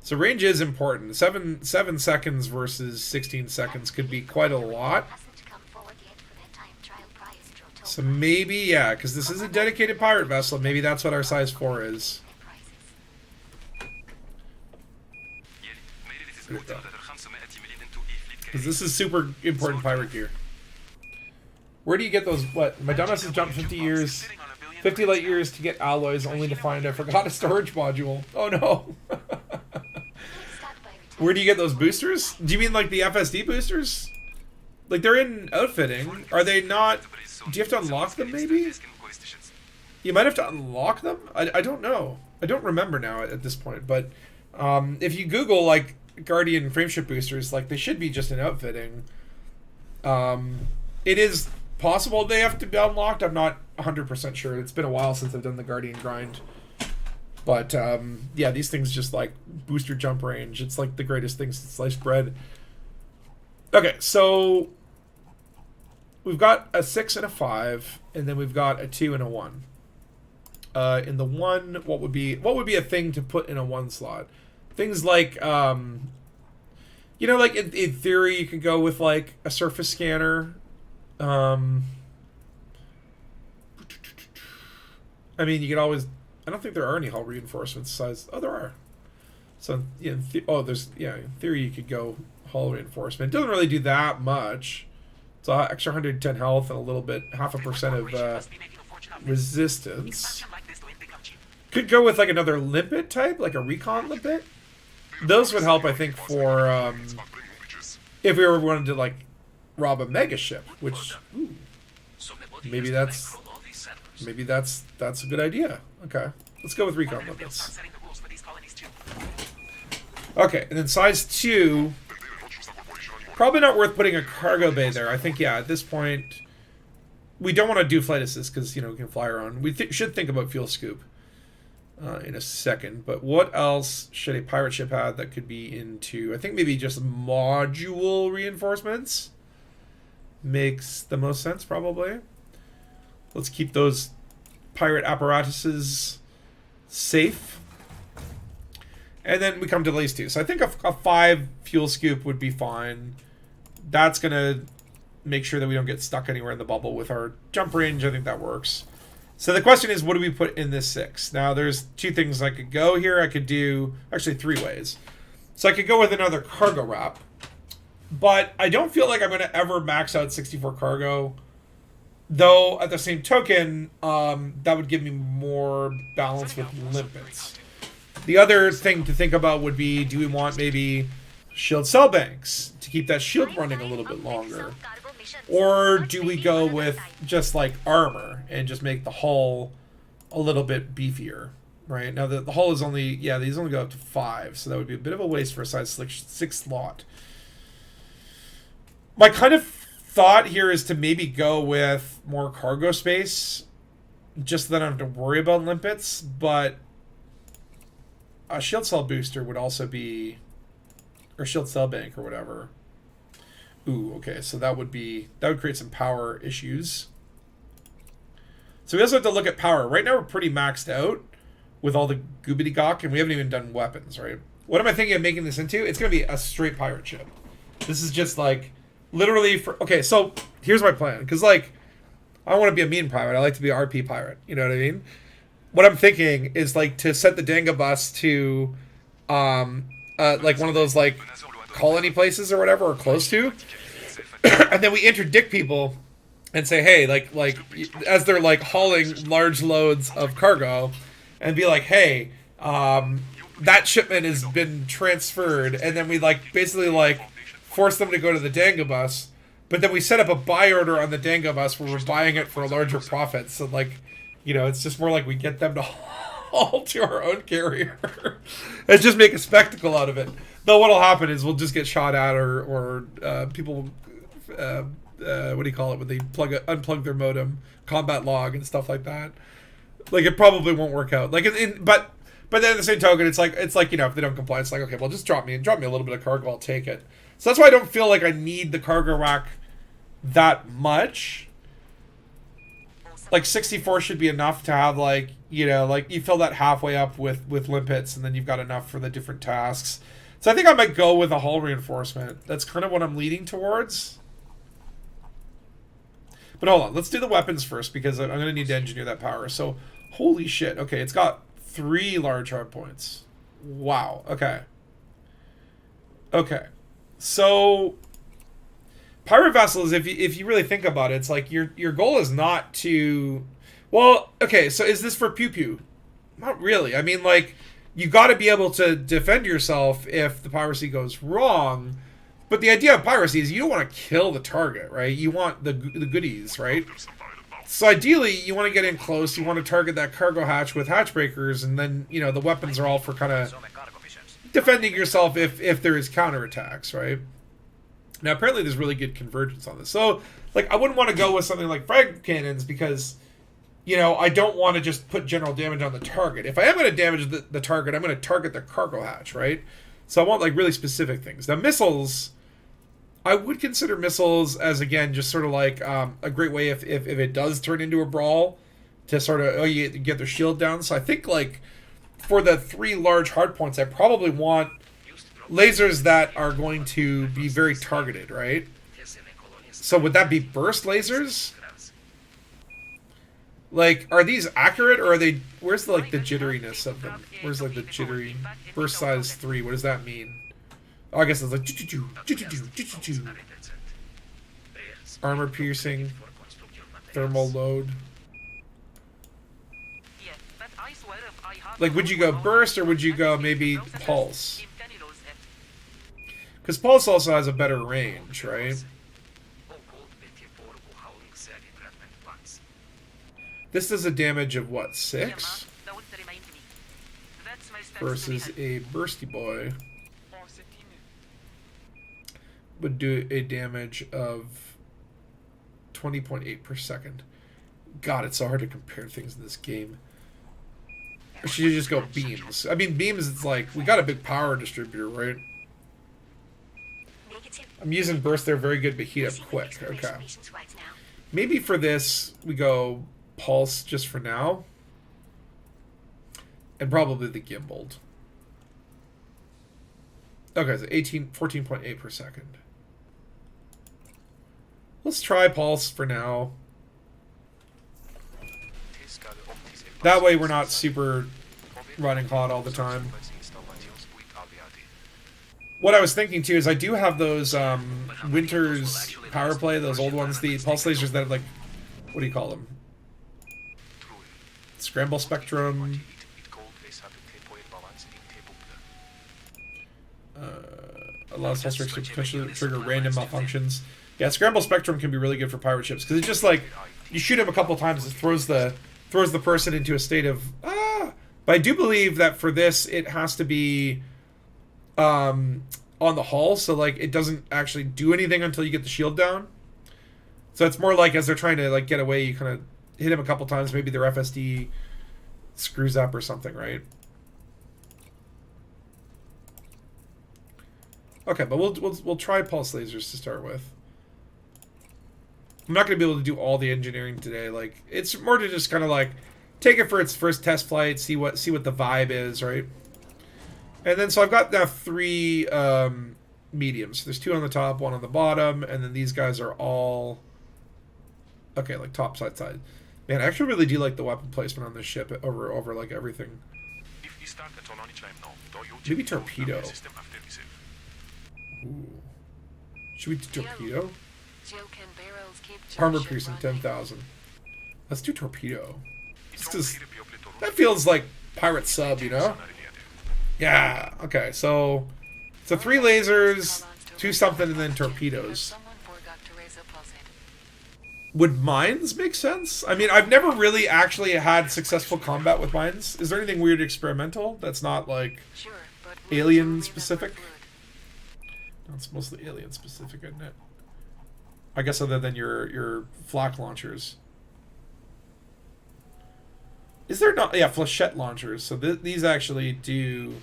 So range is important. 7 seconds versus 16 seconds could be quite a lot. So maybe, yeah, because this is a dedicated pirate vessel, maybe that's what our size 4 is. Because this is super important pirate gear. Where do you get those? What? My Dangus has jumped 50 years, 50 light years to get alloys, only to find I forgot a storage module. Oh no. Where do you get those boosters? Do you mean like the FSD boosters? Like they're in outfitting. Are they not? Do you have to unlock them maybe? You might have to unlock them? I don't know. I don't remember now at this point. But if you Google like Guardian frameship boosters, like they should be just in outfitting. It is possible they have to be unlocked. I'm not 100% sure. It's been a while since I've done the Guardian grind. But, yeah, these things just, like, booster jump range. It's, like, the greatest thing since sliced bread. Okay, so we've got a 6 and a 5, and then we've got a 2 and a 1. In the 1, what would be a thing to put in a 1 slot? Things like, you know, like, in theory, you could go with, like, a surface scanner. I mean, you could always... I don't think there are any hull reinforcements size. Oh, there are. So, yeah, in theory you could go hull reinforcement. It doesn't really do that much. It's an extra 110 health and a little bit, 0.5% of resistance. Could go with like another limpet type, like a recon limpet. Those would help, I think, for if we ever wanted to like rob a mega ship, which maybe that's a good idea. Okay, let's go with recon limpets. Okay, and then size 2, probably not worth putting a cargo bay there. I think, yeah, at this point, we don't want to do flight assist because, you know, we can fly around. We should think about fuel scoop in a second. But what else should a pirate ship have that could be into, I think maybe just module reinforcements makes the most sense, probably. Let's keep those pirate apparatuses safe. And then we come to lace 2. So I think a 5 fuel scoop would be fine. That's going to make sure that we don't get stuck anywhere in the bubble with our jump range. I think that works. So the question is, what do we put in this 6? Now, there's 2 things I could go here. I could do, actually 3 ways. So I could go with another cargo wrap. But I don't feel like I'm going to ever max out 64 cargo. Though, at the same token, that would give me more balance with limpets. The other thing to think about would be, do we want maybe shield cell banks to keep that shield running a little bit longer? Or do we go with just like armor and just make the hull a little bit beefier, right? Now the hull is only, yeah, these only go up to 5, so that would be a bit of a waste for a size 6 slot. My kind of thought here is to maybe go with more cargo space, just so that I don't have to worry about limpets, but a shield cell booster would also be, or shield cell bank or whatever. Ooh, okay, so that would create some power issues. So we also have to look at power. Right now we're pretty maxed out with all the goobity gawk, and we haven't even done weapons, right? What am I thinking of making this into? It's going to be a straight pirate ship. This is just like, literally for, okay, so here's my plan. Because like, I don't want to be a mean pirate. I like to be an RP pirate. You know what I mean? What I'm thinking is like to set the Danga bus to like one of those like colony places or whatever, or close to. And then we interdict people and say, hey, like as they're like hauling large loads of cargo, and be like, hey, that shipment has been transferred, and then we like basically like force them to go to the Dangabus, but then we set up a buy order on the Dangabus where we're buying it for a larger profit. So like, you know, it's just more like we get them to haul to our own carrier and just make a spectacle out of it. Though what'll happen is we'll just get shot at, or people, what do you call it when they unplug their modem, combat log and stuff like that. Like it probably won't work out. Like but then at the same token, it's like you know, if they don't comply, it's like, okay, well just drop me a little bit of cargo, I'll take it. So that's why I don't feel like I need the cargo rack that much. Like 64 should be enough to have, like, you know, like you fill that halfway up with limpets, and then you've got enough for the different tasks. So I think I might go with a hull reinforcement. That's kind of what I'm leaning towards. But hold on, let's do the weapons first, because I'm going to need to engineer that power. So, holy shit. Okay, it's got 3 large hard points. Wow. Okay. Okay. So, pirate vessels, if you really think about it, it's like your goal is not to... Well, okay, so is this for pew-pew? Not really. I mean, like, you got to be able to defend yourself if the piracy goes wrong. But the idea of piracy is you don't want to kill the target, right? You want the goodies, right? So ideally, you want to get in close. You want to target that cargo hatch with hatch breakers, and then, you know, the weapons are all for kind of defending yourself if there is counterattacks, right? Now, apparently there's really good convergence on this. So, like, I wouldn't want to go with something like frag cannons because, you know, I don't want to just put general damage on the target. If I am going to damage the target, I'm going to target the cargo hatch, right? So I want, like, really specific things. Now, missiles, I would consider missiles as, again, just sort of like a great way if it does turn into a brawl to sort of, you get their shield down. So I think, like, for the 3 large hardpoints, I probably want lasers that are going to be very targeted, right? So would that be burst lasers? Like, are these accurate, or are they... Where's the, like, the jitteriness of them? Where's, like, the jittery... Burst size 3, what does that mean? Oh, I guess it's like... Armor piercing. Thermal load. Like, would you go burst, or would you go maybe pulse? Because pulse also has a better range, right? This does a damage of what, 6? Versus a bursty boy would do a damage of 20.8 per second. God, it's so hard to compare things in this game. Or should you just go beams? I mean, beams, it's like, we got a big power distributor, right? I'm using burst there, very good, but heat up quick. Okay. Maybe for this, we go pulse just for now. And probably the gimbaled. Okay, so 14.8 per second. Let's try pulse for now. That way we're not super running hot all the time. What I was thinking too is I do have those Winter's power play, those old ones, the pulse lasers that have, like, what do you call them? Scramble spectrum. Allows pulse tricks to potentially trigger random malfunctions. Yeah, scramble spectrum can be really good for pirate ships because it's just like you shoot him a couple times, it throws the person into a state of ah. But I do believe that for this it has to be on the hull, so like it doesn't actually do anything until you get the shield down. So it's more like as they're trying to like get away, you kind of hit him a couple times, maybe their FSD screws up or something, right? Okay, but we'll try pulse lasers to start with. I'm not going to be able to do all the engineering today. Like, it's more to just kind of like take it for its first test flight, see what the vibe is, right? And then so I've got now 3 mediums. There's 2 on the top, 1 on the bottom, and then these guys are all okay, like top side. Man, I actually really do like the weapon placement on this ship over like everything. Maybe torpedo. Ooh. Should we do torpedo? Armor piercing 10,000. Let's do torpedo. Just 'cause that feels like pirate sub, you know? Yeah. Okay. So 3 lasers, 2 something and then torpedoes. Someone forgot to raise a pulse. Would mines make sense? I mean, I've never really actually had successful combat with mines. Is there anything weird experimental that's not like Sure, but alien specific? No, it's mostly alien specific, isn't it? I guess other than your flak launchers. Is there not? Yeah, flechette launchers. So these actually do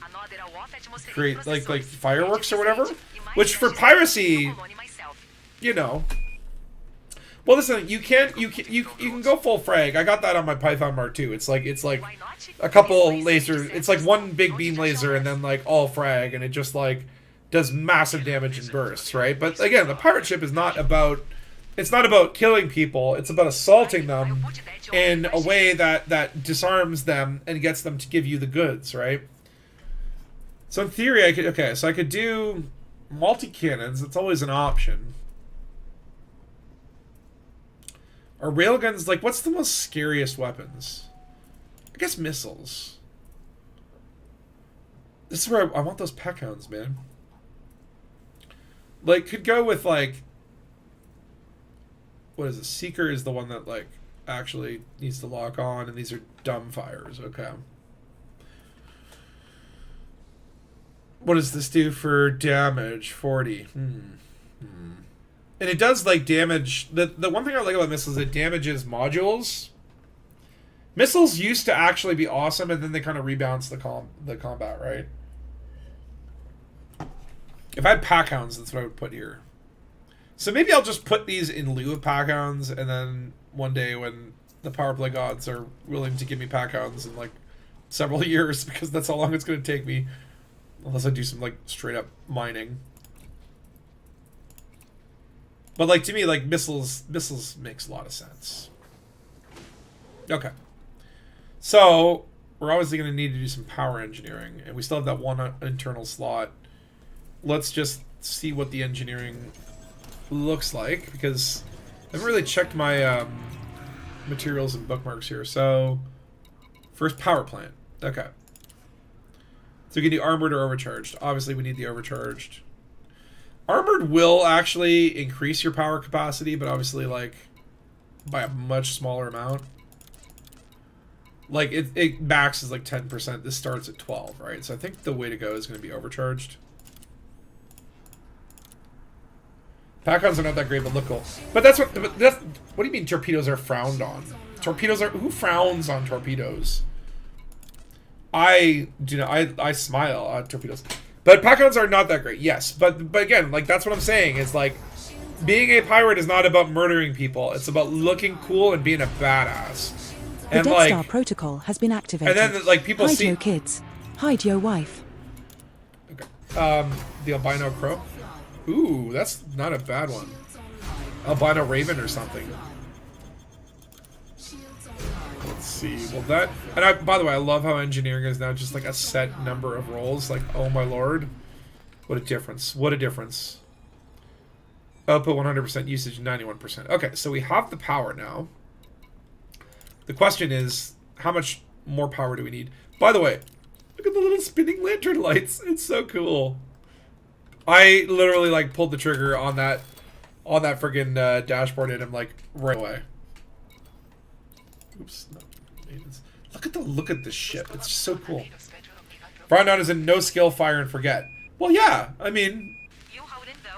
create like fireworks or whatever, which for piracy, you know. Well, listen, you can go full frag. I got that on my Python Mark II. It's like a couple lasers. It's like one big beam laser and then like all frag, and it just like does massive damage in bursts, right? But again, the pirate ship is not about. It's not about killing people. It's about assaulting them in a way that disarms them and gets them to give you the goods, right? So in theory, I could do multi-cannons. It's always an option. Are railguns, like, what's the most scariest weapons? I guess missiles. This is where I want those peck hounds, man. Like, could go with, like, what is it? Seeker is the one that, like, actually needs to lock on, and these are dumb fires. Okay. What does this do for damage? 40. And it does, like, damage... The one thing I like about missiles is it damages modules. Missiles used to actually be awesome, and then they kind of rebalance the combat, right? If I had packhounds, that's what I would put here. So maybe I'll just put these in lieu of packhounds, and then one day when the power play gods are willing to give me packhounds in, like, several years, because that's how long it's going to take me. Unless I do some, like, straight-up mining. But, like, to me, like, missiles makes a lot of sense. Okay. So, we're obviously going to need to do some power engineering. And we still have that one internal slot. Let's just see what the engineering looks like. Because I haven't really checked my materials and bookmarks here. So, first power plant. Okay. So we can do armored or overcharged. Obviously, we need the overcharged. Armored will actually increase your power capacity, but obviously, like, by a much smaller amount. Like, it max is like 10%. This starts at 12, right? So I think the way to go is going to be overcharged. Pack-ons are not that great, but look cool. But what do you mean torpedoes are frowned on? Torpedoes are... Who frowns on torpedoes? I smile at torpedoes. But pack-ons are not that great, yes. But again, like, that's what I'm saying. Is like, being a pirate is not about murdering people. It's about looking cool and being a badass. The Death Star protocol has been activated. And then, like, people see... Hide your kids. Hide your wife. Okay. The albino crow. Ooh, that's not a bad one. Albino raven or something. Let's see. Well, that... And by the way, I love how engineering is now just like a set number of roles. Like, oh my lord. What a difference. What a difference. Output 100%, usage 91%. Okay, so we have the power now. The question is, how much more power do we need? By the way, look at the little spinning lantern lights. It's so cool. I literally, like, pulled the trigger on that friggin' dashboard and I'm like, right away. Oops. No. Look at this ship. It's just so cool. Frown on is in no skill, fire, and forget. Well, yeah. I mean,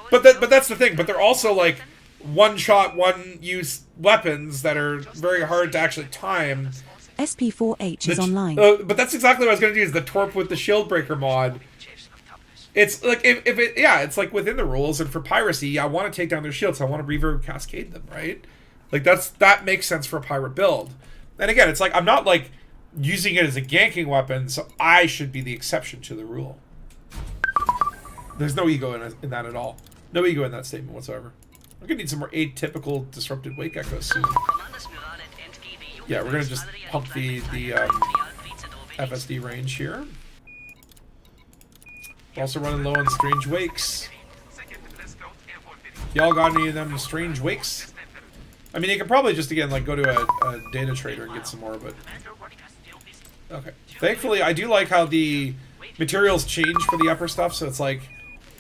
but that's the thing. But they're also like one-shot, one-use weapons that are very hard to actually time. SP4H is online. But that's exactly what I was going to do. Is the Torp with the Shield Breaker mod. It's like it's like within the rules, and for piracy, I want to take down their shields. So I want to reverb cascade them, right? Like that makes sense for a pirate build. And again, it's like I'm not like using it as a ganking weapon, so I should be the exception to the rule. There's no ego in that at all. No ego in that statement whatsoever. I'm gonna need some more atypical disrupted wake echoes soon. Yeah, we're gonna just pump the FSD range here. Also running low on strange wakes. Y'all got any of them strange wakes? I mean, you could probably just, again, like, go to a data trader and get some more, but... Okay. Thankfully, I do like how the materials change for the upper stuff, so it's like...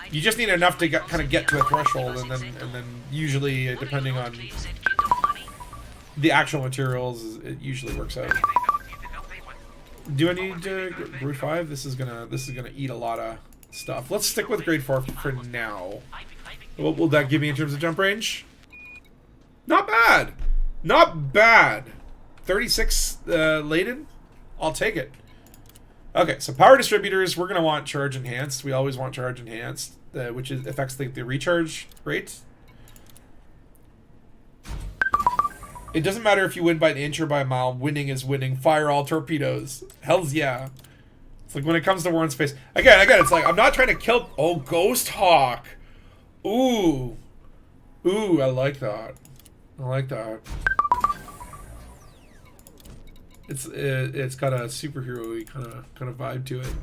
You just need enough to kind of get to a threshold, and then usually, depending on the actual materials, it usually works out. Do I need grade 5? This is gonna eat a lot of stuff. Let's stick with grade 4 for now. What will that give me in terms of jump range? Not bad. Not bad. 36 laden? I'll take it. Okay, so power distributors, we're going to want charge enhanced. We always want charge enhanced, which affects the recharge rate. It doesn't matter if you win by an inch or by a mile. Winning is winning. Fire all torpedoes. Hells yeah. It's like when it comes to war in space. Again, it's like I'm not trying to kill... Oh, Ghost Hawk. Ooh. Ooh, I like that. I like that. It's got a superhero-y kind of vibe to it.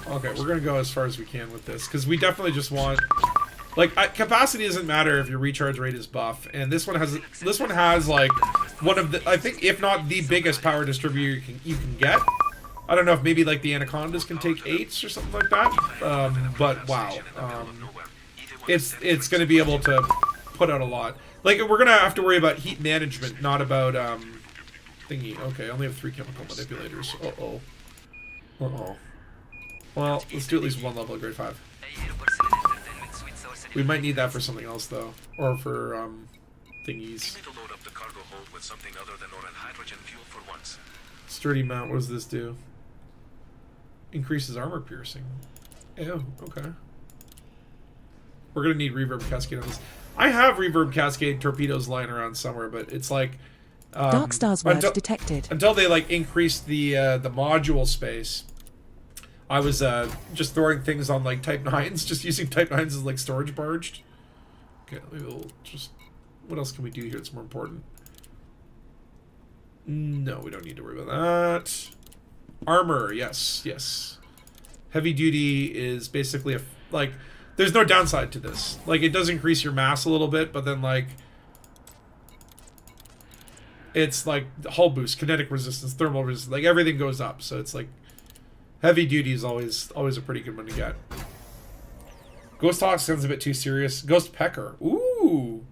Okay, we're gonna go as far as we can with this because we definitely just want, like, capacity doesn't matter if your recharge rate is buff, and this one has like one of the, I think if not the biggest power distributor you can get. I don't know if maybe like the Anacondas can take 8s or something like that, but wow, it's gonna be able to put out a lot. Like, we're gonna have to worry about heat management, not about thingy. Okay, I only have 3 chemical manipulators. Uh-oh. Uh-oh. Well, let's do at least 1 level of grade 5. We might need that for something else though. Or for thingies. Sturdy mount, what does this do? Increases armor piercing. Oh, okay. We're gonna need reverb cascade on this. I have reverb cascade torpedoes lying around somewhere, but it's like Dark Star's word detected. Until they like increased the module space, I was just throwing things on like Type 9s, just using Type 9s as like storage barged. Okay, maybe we'll just... What else can we do here that's more important? No, we don't need to worry about that. Armor, yes, yes. Heavy duty is basically a like... There's no downside to this. Like, it does increase your mass a little bit, but then, like... It's, like, hull boost, kinetic resistance, thermal resistance. Like, everything goes up. So it's, like... Heavy duty is always a pretty good one to get. Ghost Hawk sounds a bit too serious. Ghost Pecker. Ooh.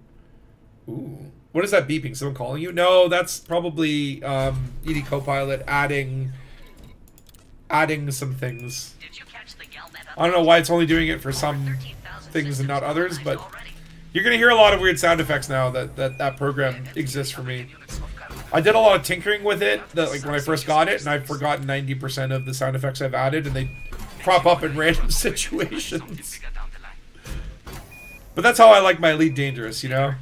Ooh. What is that beeping? Someone calling you? No, that's probably ED Copilot adding some things. I don't know why it's only doing it for some things and not others, but you're gonna hear a lot of weird sound effects now that program exists for me. I did a lot of tinkering with it, like when I first got it, and I've forgotten 90% of the sound effects I've added, and they crop up in random situations. But that's how I like my Elite Dangerous, you know?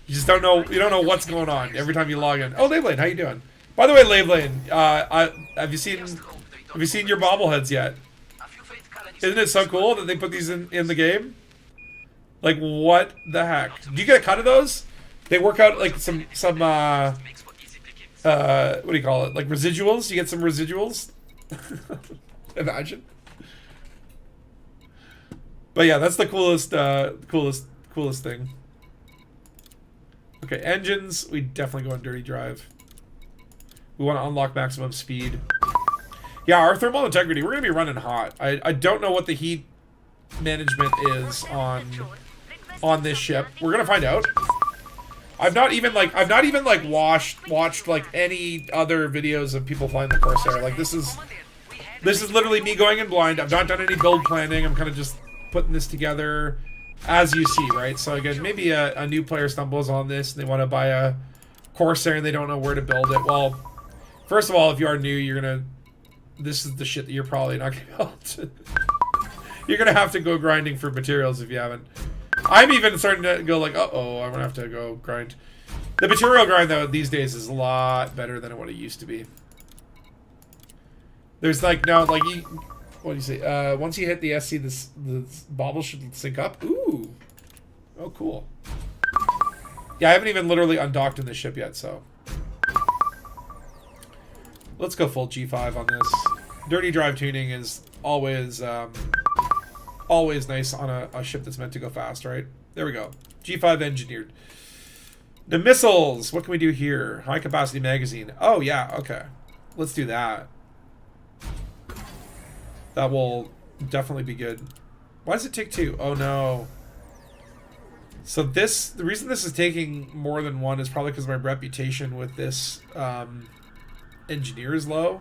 You just don't know, you don't know what's going on every time you log in. Oh, Lavelane, how you doing? By the way, Lavelane, have you seen your bobbleheads yet? Isn't it so cool that they put these in the game? Like, what the heck? Do you get a cut of those? They work out like some what do you call it? Like residuals? You get some residuals? Imagine. But yeah, that's the coolest thing. Okay, engines, we definitely go on dirty drive. We want to unlock maximum speed. Yeah, our thermal integrity, we're gonna be running hot. I don't know what the heat management is on this ship. We're gonna find out. I've not even watched like any other videos of people flying the Corsair. Like this is literally me going in blind. I've not done any build planning. I'm kind of just putting this together as you see, right? So again, maybe a new player stumbles on this and they want to buy a Corsair and they don't know where to build it. Well, first of all, if you are new, this is the shit that you're probably not gonna be able to. You're gonna have to go grinding for materials if you haven't. I'm even starting to go like, uh-oh, I'm gonna have to go grind. The material grind though these days is a lot better than what it used to be. There's like now like what do you say? Once you hit the SC, the bobble should sync up. Ooh, oh cool. Yeah, I haven't even literally undocked in this ship yet, so. Let's go full G5 on this. Dirty drive tuning is always nice on a ship that's meant to go fast, right? There we go. G5 engineered. The missiles. What can we do here? High capacity magazine. Oh, yeah. Okay. Let's do that. That will definitely be good. Why does it take 2? Oh no. So this, the reason this is taking more than 1 is probably because my reputation with this engineer is low.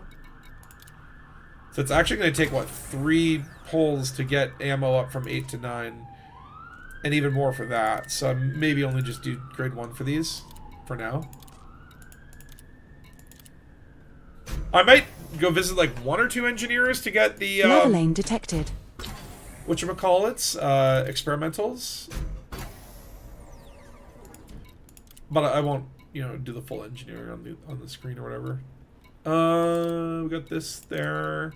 So it's actually going to take, what, 3 pulls to get ammo up from 8 to 9. And even more for that. So I maybe only just do grade 1 for these for now. I might go visit like 1 or 2 engineers to get the Lava lane detected. whatchamacallits, experimentals. But I won't, you know, do the full engineering on the screen or whatever. We got this there.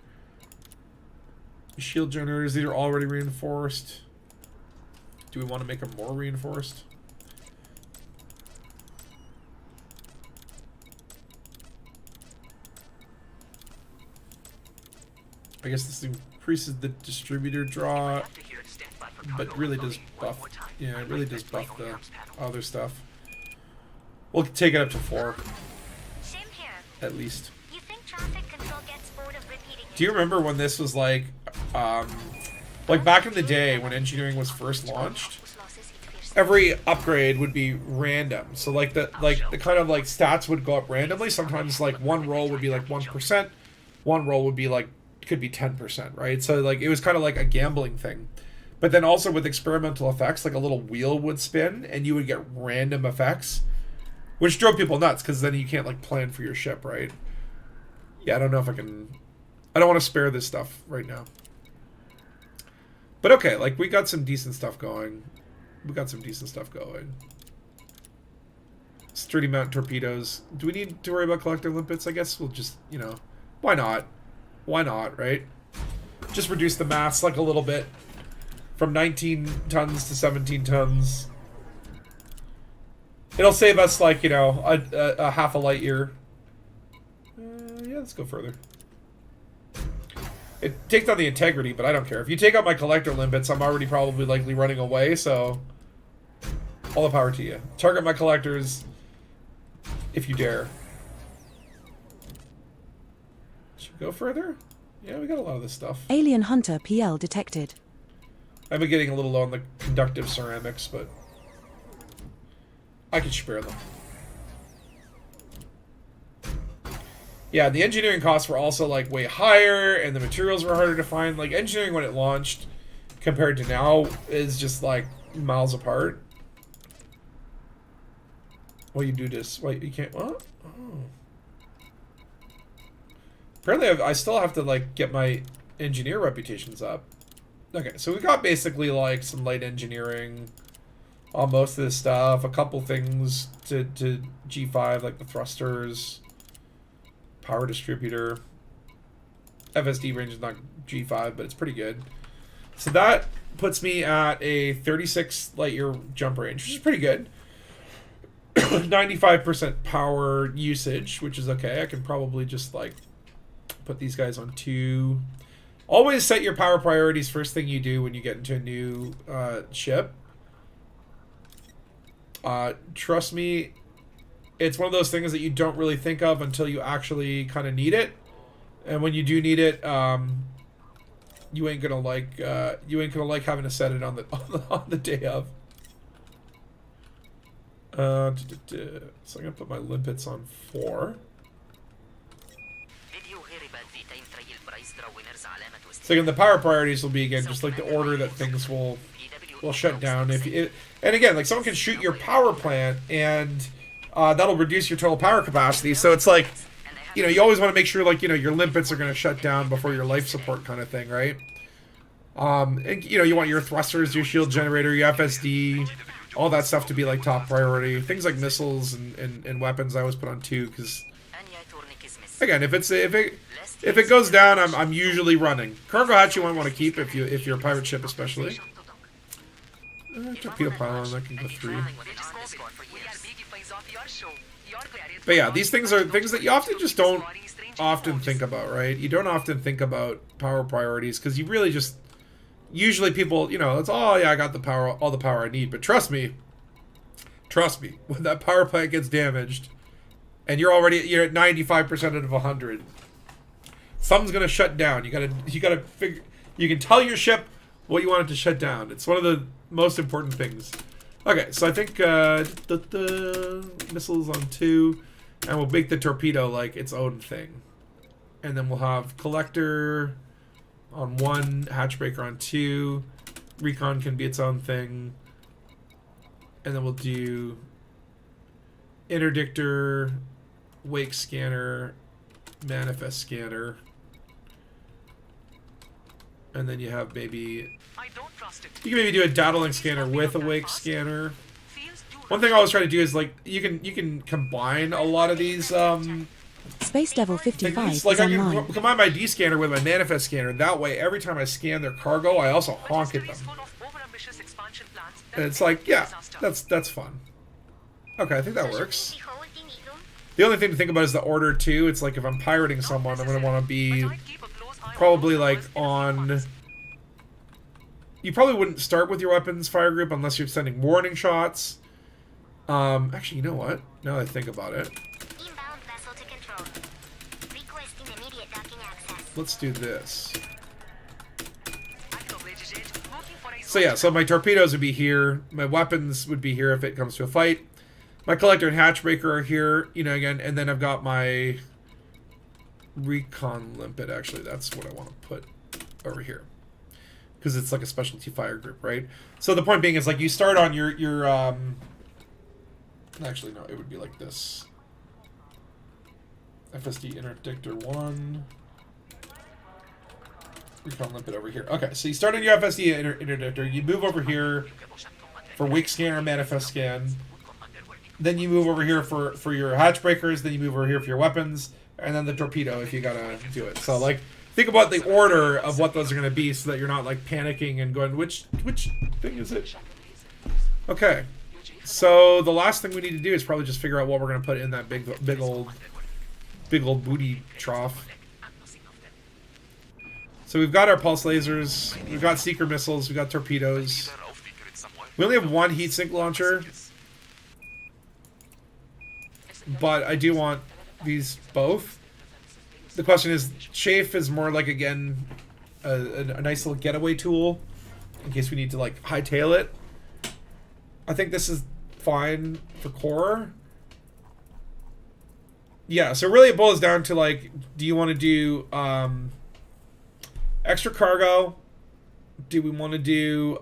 Shield generators, these are already reinforced. Do we want to make them more reinforced? I guess this increases the distributor draw, but really does buff. Yeah, it really does buff the other stuff. We'll take it up to 4, Same here. at least. You think traffic control gets bored of repeating Do you remember when this was like back in the day when engineering was first launched? Every upgrade would be random. So like the kind of like stats would go up randomly. Sometimes like one roll would be like 1%, one roll would be like could be 10%, right? So like it was kind of like a gambling thing. But then also with experimental effects, like a little wheel would spin and you would get random effects, which drove people nuts because then you can't like plan for your ship, right? Yeah, I don't know if I can. I don't want to spare this stuff right now. But okay, like we got some decent stuff going. Sturdy mount torpedoes. Do we need to worry about collector limpets? I guess we'll just, you know, why not? Why not, right? Just reduce the mass like a little bit. From 19 tons to 17 tons. It'll save us like, you know, a half a light year. Yeah, let's go further. It takes down the integrity, but I don't care. If you take out my collector limpets, I'm already probably likely running away, so all the power to you. Target my collectors if you dare. Should we go further? Yeah, we got a lot of this stuff. Alien Hunter PL detected. I've been getting a little low on the conductive ceramics, but I can spare them. Yeah, the engineering costs were also like way higher, and the materials were harder to find. Like engineering when it launched, compared to now, is just like miles apart. Well, you do this. Wait, you can't. What? Oh. Apparently, I still have to like get my engineer reputations up. Okay, so we got basically like some light engineering on most of this stuff. A couple things to G5, like the thrusters. Power distributor. FSD range is not G5, but it's pretty good. So that puts me at a 36 light year jump range, which is pretty good. 95% power usage, which is okay. I can probably just like put these guys on 2. Always set your power priorities first thing you do when you get into a new ship. Trust me, it's one of those things that you don't really think of until you actually kind of need it, and when you do need it, you ain't gonna like having to set it on the day of. So I'm gonna put my limpets on 4. So again, the power priorities will be again just like the order that things will shut down. And again, like someone can shoot your power plant and that'll reduce your total power capacity. So it's like, you know, you always want to make sure like, you know, your limpets are going to shut down before your life support kind of thing, right? And you know, you want your thrusters, your shield generator, your FSD, all that stuff to be like top priority. Things like missiles and weapons I always put on 2 because again, if it goes down, I'm usually running. Cargo hatch you might want to keep if you're a pirate ship especially. Torpedo pylon, that can go 3. But yeah, these things are things that you often just don't think about, right? You don't often think about power priorities because you really just usually people, you know, it's oh yeah, I got the power, all the power I need. But trust me, when that power plant gets damaged, and you're at 95% out of 100, Something's gonna shut down. You gotta figure. You can tell your ship what you want it to shut down. It's one of the most important things. Okay, so I think the missiles on 2, and we'll make the torpedo like its own thing, and then we'll have collector on 1, hatchbreaker on 2, recon can be its own thing, and then we'll do interdictor, wake scanner, manifest scanner. And then you have maybe... You can maybe do a data link scanner with a wake scanner. One thing I always try to do is, like, you can combine a lot of these, Space Devil 55 like is I can online. combine my D scanner with my manifest scanner. That way, every time I scan their cargo, I also honk at them. And it's like, yeah, that's fun. Okay, I think that works. The only thing to think about is the order, too. It's like if I'm pirating someone, I'm going to want to be... probably like on... You probably wouldn't start with your weapons fire group unless you're sending warning shots. Actually, you know what? Now that I think about it. Inbound vessel to control. Requesting immediate docking access. Let's do this. So yeah, so my torpedoes would be here. My weapons would be here if it comes to a fight. My collector and hatchbreaker are here, you know, again, and then I've got my recon limpet, actually. That's what I want to put over here. Because it's like a specialty fire group, right? So the point being is, like, you start on your actually, no, it would be like this. FSD interdictor 1. Recon limpet over here. Okay, so you start on your FSD interdictor. You move over here for wake scan or manifest scan. Then you move over here for your hatchbreakers. Then you move over here for your weapons. And then the torpedo if you gotta do it. So, like, think about the order of what those are gonna be so that you're not, like, panicking and going, which thing is it? Okay. So the last thing we need to do is probably just figure out what we're gonna put in that big old booty trough. So we've got our pulse lasers, we've got seeker missiles, we've got torpedoes. We only have 1 heat sink launcher. But I do want these both. The question is, chafe is more like, again, a nice little getaway tool in case we need to, like, hightail it. I think this is fine for core. Yeah, so really it boils down to, like, do you want to do extra cargo? Do we want to do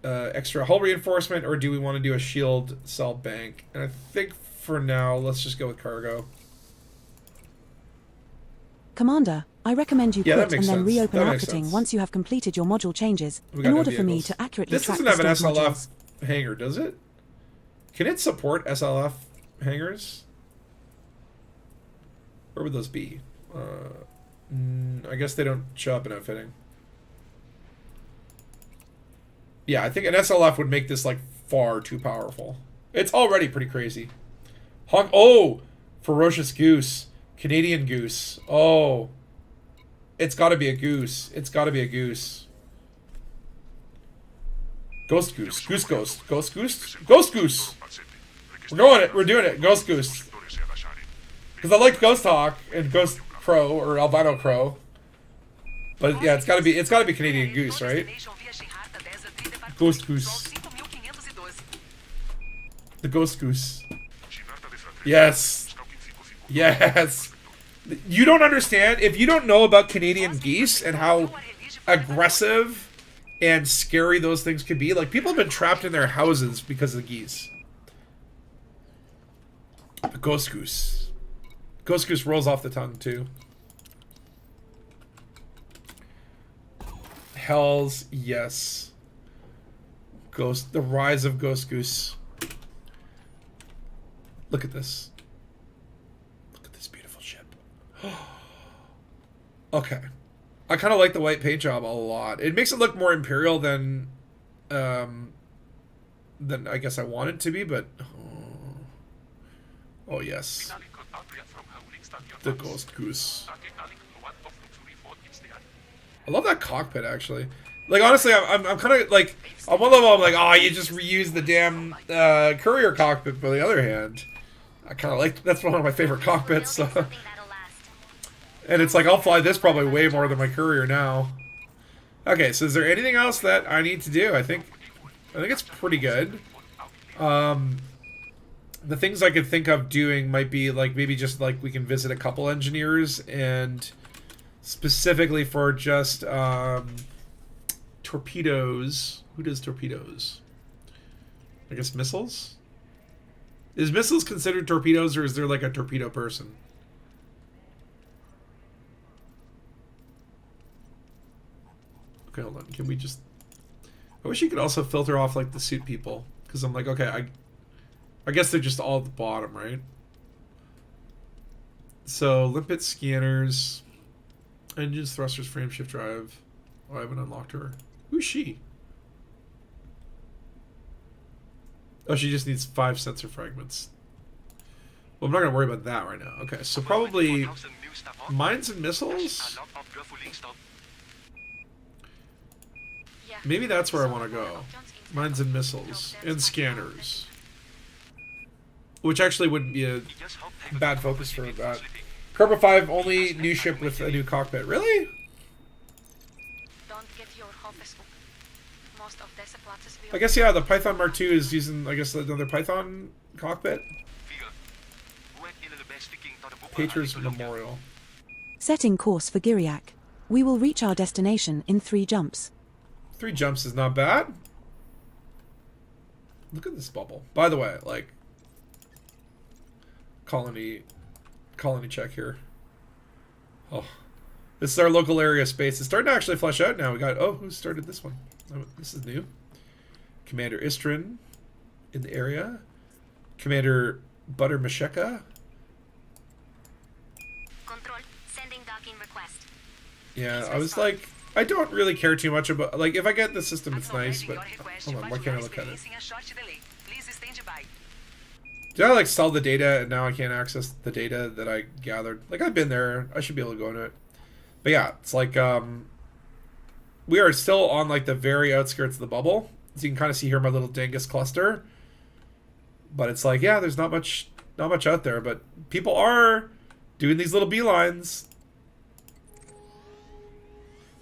extra hull reinforcement, or do we want to do a shield cell bank? And I think for now, let's just go with cargo. Commander, I recommend you Yeah, quit that and makes then sense. reopen That makes outfitting sense. once you have completed your module changes, We in got order no for me vehicles. to accurately This track doesn't the have an stage SLF modules. hangar, does it? Can it support SLF hangars? Where would those be? I guess they don't show up in outfitting. Yeah, I think an SLF would make this, like, far too powerful. It's already pretty crazy. Oh! Ferocious Goose. Canadian Goose. Oh. It's gotta be a goose. It's gotta be a goose. Ghost Goose. Goose Ghost. Ghost Goose? Ghost Goose! We're doing it. Ghost Goose. Because I like Ghost Hawk and Ghost Crow, or Albino Crow. But yeah, it's gotta be Canadian Goose, right? Ghost Goose. The Ghost Goose. Yes. Yes. You don't understand. If you don't know about Canadian geese and how aggressive and scary those things could be, like, people have been trapped in their houses because of geese. The Ghost Goose. Ghost Goose rolls off the tongue, too. Hells yes. The rise of Ghost Goose. Look at this. Look at this beautiful ship. Okay. I kind of like the white paint job a lot. It makes it look more imperial than I guess I want it to be, but oh yes. The Ghost Goose. I love that cockpit, actually. Like, honestly, I'm kind of, like, on one level, I'm like, oh, you just reuse the damn courier cockpit, but on the other hand, I kind of like, that's one of my favorite cockpits. So. Something that'll last. And it's like, I'll fly this probably way more than my Courier now. Okay, so is there anything else that I need to do? I think it's pretty good. The things I could think of doing might be like maybe just like we can visit a couple engineers and specifically for just torpedoes. Who does torpedoes? I guess missiles? Is missiles considered torpedoes or is there like a torpedo person? Okay, hold on. Can we just... I wish you could also filter off like the suit people. Because I'm like, okay, I guess they're just all at the bottom, right? So, limpet scanners, engines, thrusters, frame shift drive. Oh, I haven't unlocked her. Who's she? Oh, she just needs 5 sensor fragments. Well, I'm not going to worry about that right now. Okay, so probably mines and missiles? Maybe that's where I want to go. Mines and missiles. And scanners. Which actually wouldn't be a bad focus for that. Cobra 5, only new ship with a new cockpit. Really? Don't get your hopes up. Most of this Platz will I guess, yeah, the Python Mark II is using, I guess, another Python cockpit. Patriots Memorial. Setting course for Giriak. We will reach our destination in 3 jumps. 3 jumps is not bad. Look at this bubble. By the way, like, colony check here. Oh, this is our local area space. It's starting to actually flesh out now. We got, oh, who started this one? Oh, this is new. Commander Istrin in the area. Commander Butter Masheka. Control, sending docking request. Yeah, I was like, I don't really care too much about, like, if I get the system, it's nice, but, hold on, why can't I look at it? Did I, like, sell the data and now I can't access the data that I gathered? Like, I've been there. I should be able to go into it. But yeah, it's like, we are still on, like, the very outskirts of the bubble. As you can kind of see here, my little Dangus cluster. But it's like, yeah, there's not much out there, but people are doing these little beelines.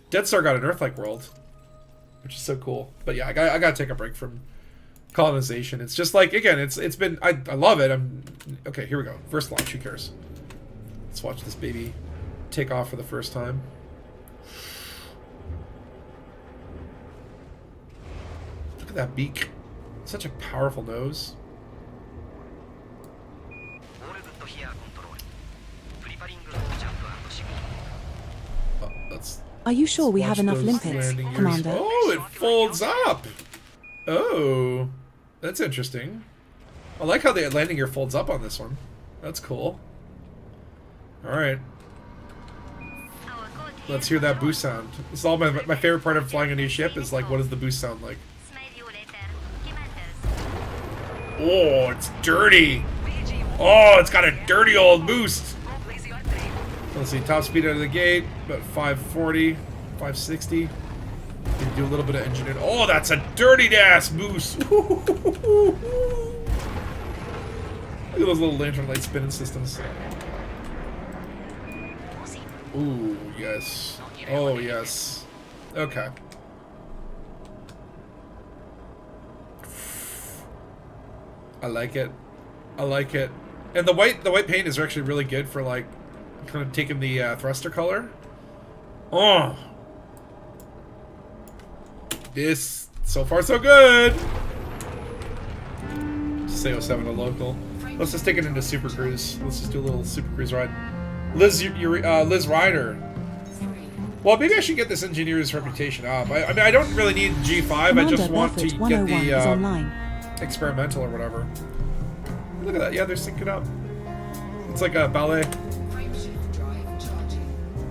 Dead Star got an Earth-like world, which is so cool. But yeah, I gotta take a break from colonization. It's just like, again, it's been, I love it. Okay, here we go. First launch, who cares? Let's watch this baby take off for the first time. Look at that beak. Such a powerful nose. Oh, that's... Are you sure we have Watch enough those limpets, landing gears. Commander? Oh, it folds up. Oh, that's interesting. I like how the landing gear folds up on this one. That's cool. All right, Our code here. let's hear that boost sound. This is all my favorite part of flying a new ship is like, what does the boost sound like? Smell you later. Commanders. Oh, it's dirty. Oh, it's got a dirty old boost. Let's see, top speed out of the gate, about 540, 560. You do a little bit of engineering. Oh, that's a dirty ass boost. Look at those little lantern light spinning systems. Ooh, yes. Oh, yes. Okay. I like it. I like it. And the white paint is actually really good for like kind of taking the thruster color. Oh, this so far so good. Say 07 to local. Let's just take it into Super Cruise. Let's just do a little Super Cruise ride. Liz Ryder. Well, maybe I should get this engineer's reputation up. I mean, I don't really need G5. I just want to get the experimental or whatever. Look at that. Yeah, they're syncing up. It's like a ballet.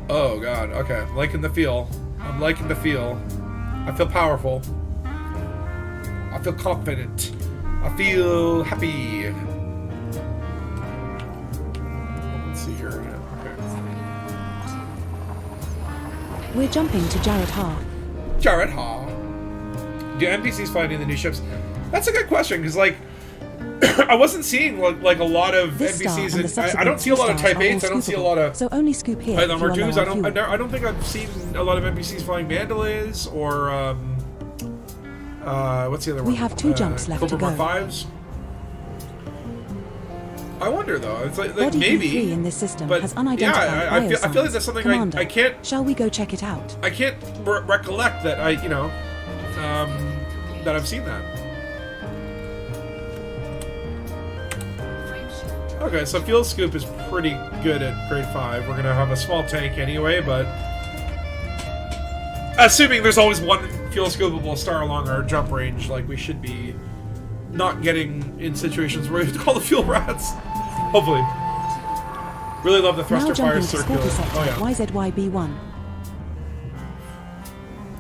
Oh god, okay. I'm liking the feel. I'm liking the feel. I feel powerful. I feel confident. I feel happy. Let's see here. Okay. We're jumping to Jared Ha. Jared Ha. Do NPCs finding the new ships? That's a good question, because like, I wasn't seeing like a lot of This star NPCs. and the I subsequent don't see a lot of 2 Type stars are 8s. I don't see a all lot of So only scoop here if you number are low 2s. on fuel. I don't think I've seen a lot of NPCs flying Mandalas or what's the other one? We have 2 jumps left to Cobra go. Mark 5s. I wonder though. It's like Body maybe. B3 in this system But has unidentified yeah, I feel like that's something Commander, I can't. Shall we go check it out? I can't recollect that that I've seen that. Okay, so fuel scoop is pretty good at grade 5. We're gonna have a small tank anyway, but assuming there's always one fuel scoopable star along our jump range, like we should be not getting in situations where we have to call the fuel rats. Hopefully. Really love the thruster Now fire jumping to circular. Scorpio sector, Oh yeah. YZYB1.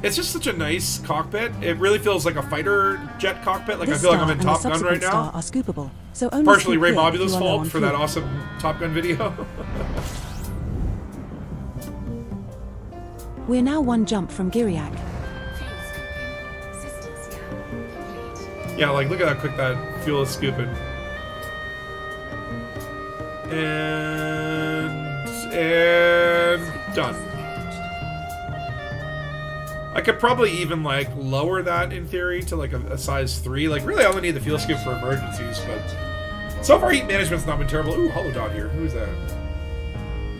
It's just such a nice cockpit. It really feels like a fighter jet cockpit. Like This I feel like star I'm in and the Top Gun right subsequent now. star are scoopable, so only Partially scoop Ray here if Bobulo's you are low fault on for that fuel. awesome Top Gun video. We're now 1 jump from Giriak. Yeah, like look at how quick that fuel is scooping. And done. I could probably even like lower that in theory to like a size 3. Like really I only need the fuel scoop for emergencies, but so far heat management's not been terrible. Ooh, hollow dot here. Who is that?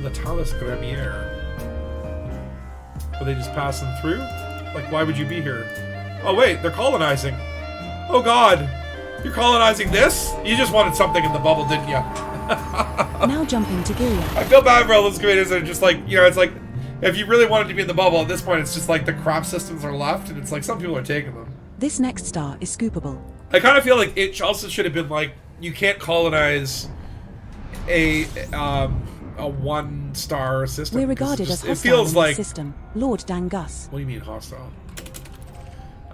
Latalis Gramier. Are they just passing through? Like why would you be here? Oh wait, they're colonizing. Oh god. You're colonizing this? You just wanted something in the bubble, didn't you? Now jumping to Giriak. I feel bad for all those creators that are just like, it's like, if you really wanted to be in the bubble, at this point it's just like the crop systems are left, and it's like some people are taking them. This next star is scoopable. I kind of feel like it also should have been like, you can't colonize a 1-star system. We're 'cause regarded as it hostile feels in this like, system. Lord Dangus. what do you mean hostile?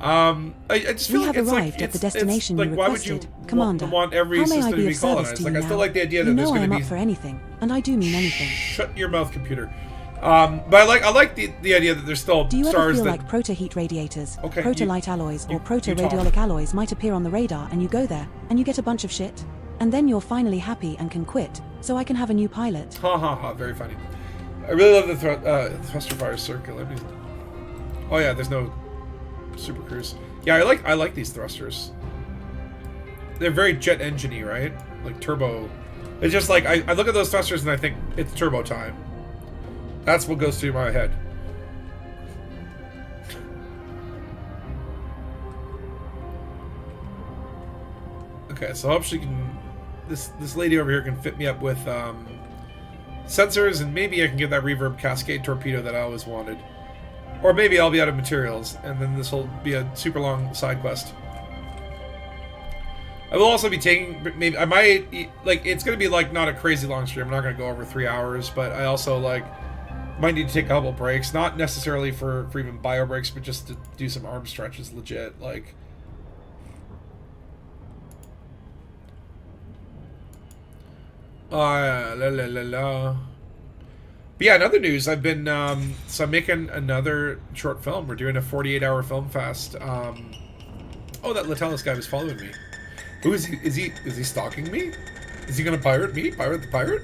I just feel We like have it's arrived like, at the destination like, you why would you requested. Commander, want every how may system I to be be of service colonized? to Like you I now? still like the idea that You there's know I going am to up be. for anything, and I do mean anything. Shut your mouth, computer. But I like the idea that there's still Do you ever stars feel that like proto-heat radiators, Okay, proto-light alloys, or you proto-radiolic alloys might appear on the radar and you go there, and you get a bunch of shit? And then you're finally happy and can quit, so I can have a new pilot. Ha ha ha! Very funny. I really love the thruster fire circular. Oh yeah, there's no super cruise. Yeah, I like these thrusters. They're very jet engine-y, right? Like turbo. It's just like I look at those thrusters and I think it's turbo time. That's what goes through my head. Okay, so I hope she can. This lady over here can fit me up with sensors, and maybe I can get that reverb cascade torpedo that I always wanted. Or maybe I'll be out of materials, and then this will be a super long side quest. I will also be taking, maybe, I might, like, it's going to be, like, not a crazy long stream. I'm not going to go over 3 hours, but I also, like, might need to take a couple breaks. Not necessarily for even bio breaks, but just to do some arm stretches legit, like. La la la la. But yeah, in other news, I've been, so I'm making another short film. We're doing a 48-hour film fest. Oh, that Latalis guy was following me. Who is he? Is he stalking me? Is he gonna pirate me? Pirate the pirate?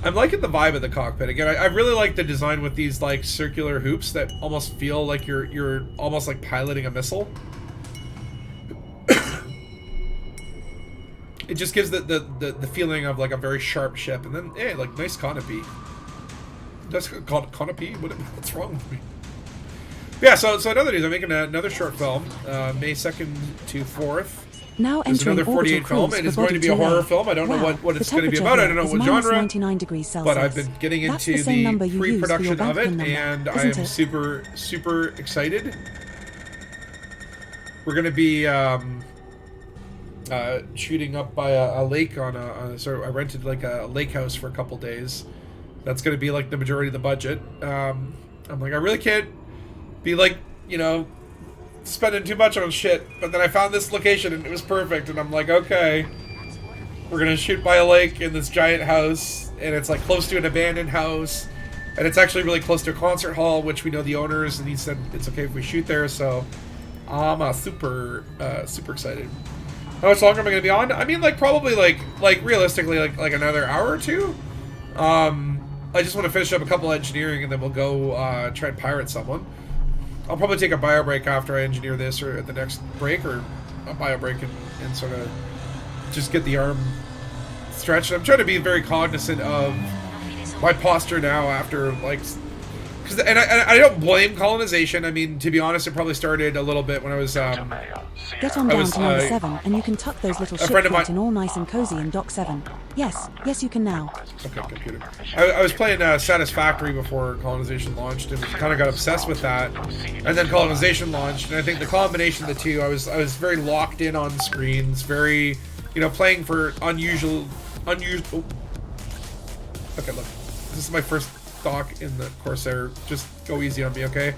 I'm liking the vibe of the cockpit. Again, I really like the design with these, like, circular hoops that almost feel like you're almost like piloting a missile. It just gives the feeling of like a very sharp ship, and then hey, like nice canopy. That's called canopy. What's wrong with me? But yeah, so another news. I'm making another short film, May 2nd to 4th. Now There's entering another 48 film. It is going to be a horror film. I don't know what it's going to be about. I don't know what genre. 99 degrees Celsius. But I've been getting That's into the same number the you use for your pre-production of bank it, PIN number, and I am isn't it? super excited. We're going to be shooting up by a lake on so I rented like a lake house for a couple days. That's going to be like the majority of the budget. I'm like, I really can't be like, you know, spending too much on shit, but then I found this location and it was perfect, and I'm like, okay, we're gonna shoot by a lake in this giant house, and it's like close to an abandoned house, and it's actually really close to a concert hall, which we know the owners, and he said it's okay if we shoot there. So I'm super excited. How much longer am I going to be on? I mean, like, probably, like realistically, like another hour or two. I just want to finish up a couple engineering, and then we'll go try and pirate someone. I'll probably take a bio break after I engineer this, or at the next break, or a bio break, and sort of just get the arm stretched. I'm trying to be very cognizant of my posture now after, like... And I don't blame colonization. I mean, to be honest, it probably started a little bit when I was... Get on down to number 7, and you can tuck those little ships out in all nice and cozy in Dock 7. Yes, you can now. Okay, computer. I was playing Satisfactory before colonization launched, and kind of got obsessed with that. And then colonization launched, and I think the combination of the two, I was very locked in on screens, very, you know, playing for unusual... Oh. Okay, look. This is my first stock in the Corsair. Just go easy on me, okay?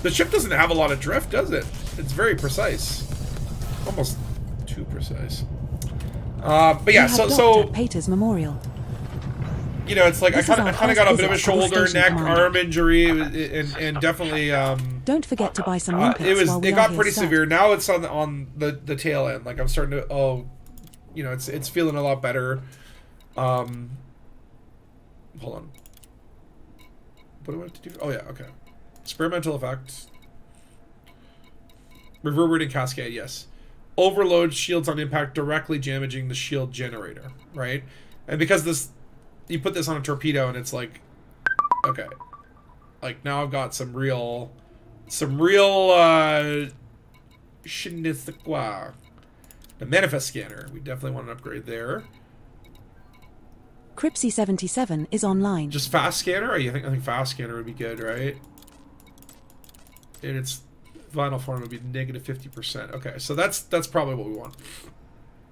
The ship doesn't have a lot of drift, does it? It's very precise. Almost too precise. But yeah, so Pater's Memorial. You know, it's like I kind of got a bit of a shoulder, neck, arm injury, and definitely. Don't forget to buy some it got pretty severe. Now it's on the tail end. Like I'm starting to you know, it's feeling a lot better. Hold on. What do I have to do? Oh yeah, okay. Experimental effect. Reverberating cascade, yes. Overload shields on impact, directly damaging the shield generator, right? And because this, you put this on a torpedo and it's like, okay. Like now I've got some real je ne sais quoi. The manifest scanner, we definitely want an upgrade there. Cripsy 77 is online. Just fast scanner? I think fast scanner would be good, right? And its final form would be negative 50%. Okay, so that's probably what we want.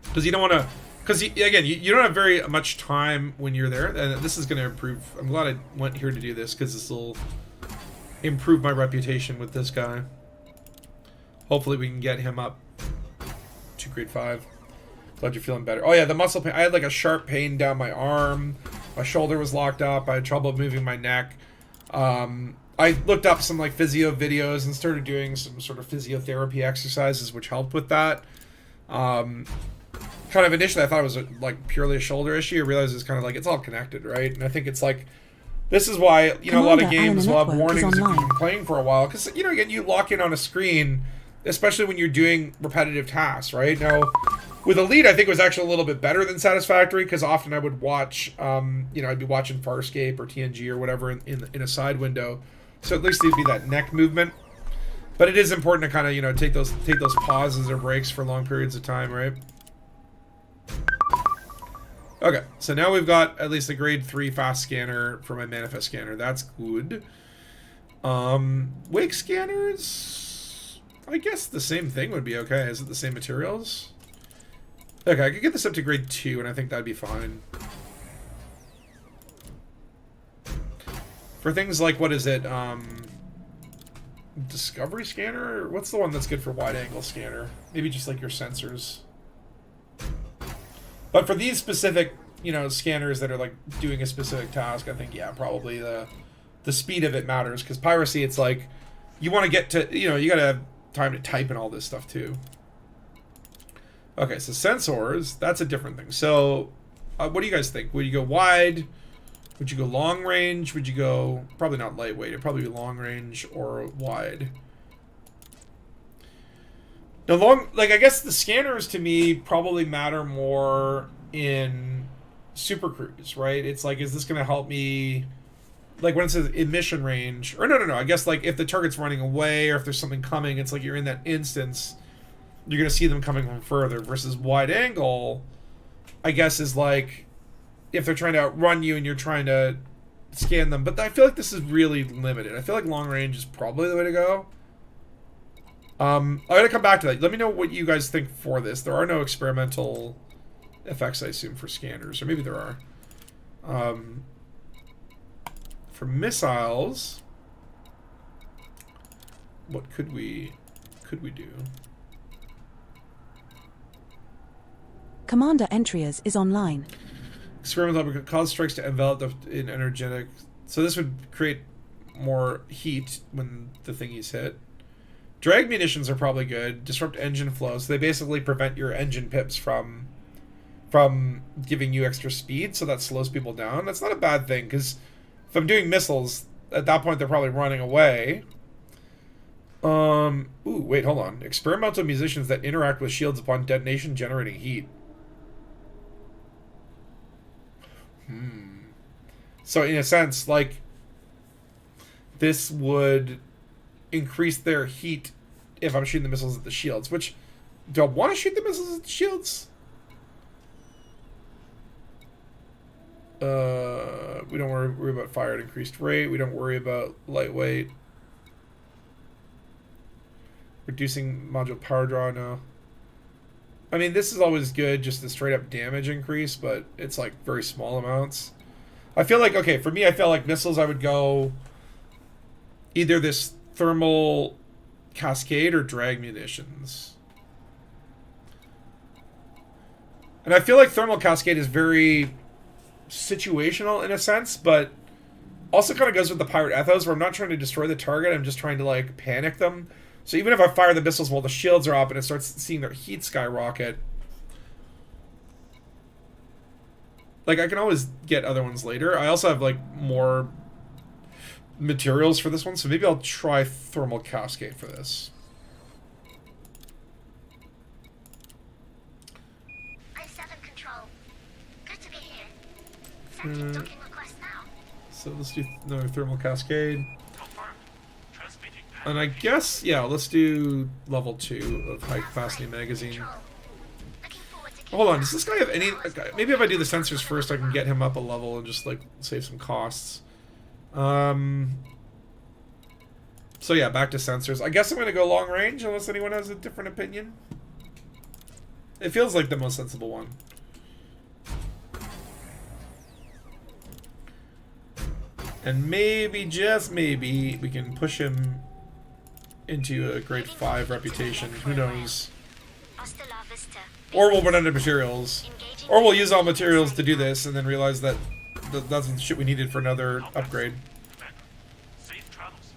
Because you don't want to... Because, again, you don't have very much time when you're there. And this is going to improve... I'm glad I went here to do this, because this will improve my reputation with this guy. Hopefully we can get him up to grade 5. Glad you're feeling better. Oh yeah, the muscle pain. I had like a sharp pain down my arm. My shoulder was locked up. I had trouble moving my neck. I looked up some like physio videos and started doing some sort of physiotherapy exercises, which helped with that. Kind of initially I thought it was like purely a shoulder issue. I realized it's kind of like it's all connected, right? And I think it's like this is why, you know, a lot of games will have warnings if you've been playing for a while, because, you know, again, you lock in on a screen, especially when you're doing repetitive tasks, right? Now, with Elite, I think it was actually a little bit better than Satisfactory, because often I would watch, you know, I'd be watching Farscape or TNG or whatever in a side window, so at least there'd be that neck movement. But it is important to kind of, you know, take those pauses or breaks for long periods of time, right? Okay, so now we've got at least a grade 3 fast scanner for my manifest scanner. That's good. Wake scanners, I guess the same thing would be okay. Is it the same materials? Okay, I could get this up to grade 2, and I think that'd be fine. For things like, what is it? Discovery scanner? What's the one that's good for wide angle scanner? Maybe just like your sensors. But for these specific, you know, scanners that are like doing a specific task, I think, yeah, probably the speed of it matters. Because piracy, it's like, you want to get to, you know, you got to have time to type and all this stuff too. Okay, so sensors, that's a different thing. So, what do you guys think? Would you go wide? Would you go long range? Would you go, probably not lightweight, it'd probably be long range or wide. Now, like, I guess the scanners to me probably matter more in Super Cruise, right? It's like, is this going to help me, like, when it says emission range, or no, I guess, like, if the target's running away or if there's something coming, it's like you're in that instance, you're going to see them coming from further, versus wide angle, I guess, is like, if they're trying to outrun you and you're trying to scan them. But I feel like this is really limited. I feel like long range is probably the way to go. I'm gonna come back to that. Let me know what you guys think for this. There are no experimental effects, I assume, for scanners, or maybe there are. For missiles, what could we do? Commander Entrias is online. Experimental could cause strikes to envelop in energetic. So this would create more heat when the thingy's hit. Drag munitions are probably good. Disrupt engine flow, so they basically prevent your engine pips from giving you extra speed, so that slows people down. That's not a bad thing, because if I'm doing missiles, at that point they're probably running away. Ooh, wait, hold on. Experimental musicians that interact with shields upon detonation generating heat. So in a sense, like, this would increase their heat if I'm shooting the missiles at the shields, which, do I want to shoot the missiles at the shields? We don't worry about fire at increased rate. We don't worry about lightweight. Reducing module power draw, no. I mean, this is always good, just the straight up damage increase, but it's like very small amounts. I feel like, okay, for me, I feel like missiles, I would go either this thermal cascade or drag munitions. And I feel like thermal cascade is very situational in a sense, but also kind of goes with the pirate ethos, where I'm not trying to destroy the target, I'm just trying to like panic them. So even if I fire the missiles while the shields are up and it starts seeing their heat skyrocket, like, I can always get other ones later. I also have like more materials for this one, so maybe I'll try thermal cascade for this. I-7 control. Good to be here. Send your docking request now. So let's do another thermal cascade. Confirmed. Transmitting. And I guess, yeah, let's do level 2 of high capacity magazine. Control. Looking forward to Hold on, does this guy have any... Maybe if I do the sensors first, I can get him up a level and just, like, save some costs. So yeah, back to sensors. I guess I'm going to go long range, unless anyone has a different opinion. It feels like the most sensible one. And maybe, just maybe, we can push him into a grade 5 reputation. Who knows? Hasta la vista. Or we'll run out of materials. Or we'll use all materials to do this and then realize that that's the shit we needed for another upgrade. Safe travels.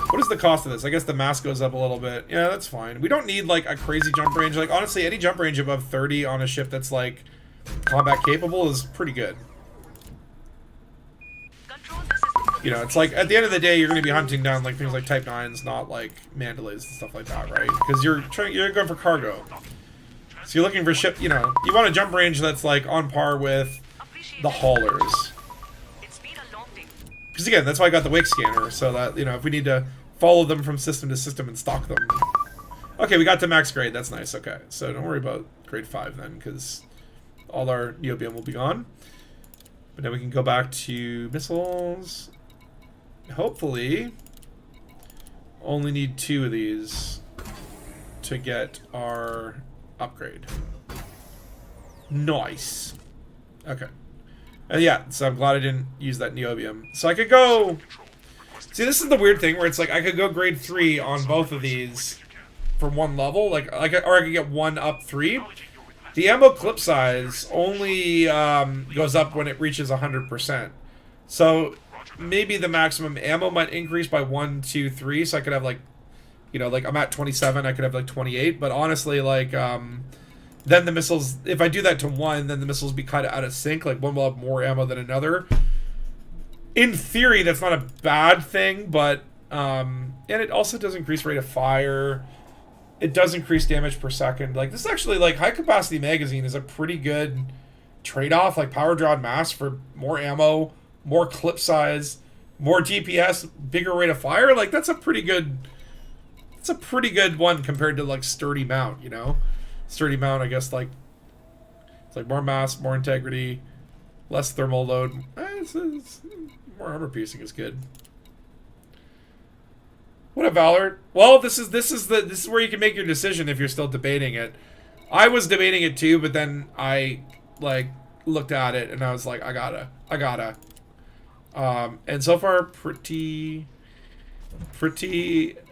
What is the cost of this? I guess the mass goes up a little bit. Yeah, that's fine. We don't need, like, a crazy jump range. Like, honestly, any jump range above 30 on a ship that's, like, combat capable is pretty good. Control, this is You know, it's like, at the end of the day, you're going to be hunting down, like, things like Type 9s, not, like, Mandalays and stuff like that, right? Because you're going for cargo. So you're looking for ship, you know, you want a jump range that's, like, on par with the haulers. It's been a long day. Because, again, that's why I got the wake scanner, so that, you know, if we need to follow them from system to system and stalk them. Okay, we got to max grade. That's nice. Okay, so don't worry about grade 5 then, because all our neobium will be gone. But now we can go back to missiles. Hopefully, only need 2 of these to get our upgrade. Nice. Okay. And yeah, so I'm glad I didn't use that neobium. So I could go... See, this is the weird thing where it's like I could go grade 3 on both of these for one level, or I could get 1 up 3. The ammo clip size only goes up when it reaches 100%. So maybe the maximum ammo might increase by 1, 2, 3. So I could have like, you know, like I'm at 27, I could have like 28. But honestly, like then the missiles, if I do that to 1, then the missiles be kind of out of sync. Like one will have more ammo than another. In theory, that's not a bad thing, but and it also does increase rate of fire. It does increase damage per second. Like this is actually, like, high capacity magazine is a pretty good trade-off. Like power draw and mass for more ammo, more clip size, more DPS, bigger rate of fire. Like that's a pretty good. It's a pretty good one compared to like sturdy mount. You know, sturdy mount. I guess like it's like more mass, more integrity, less thermal load. It's more armor piercing is good. What a Valor. Well, this is where you can make your decision if you're still debating it. I was debating it too, but then I like looked at it and I was like, I gotta. And so far pretty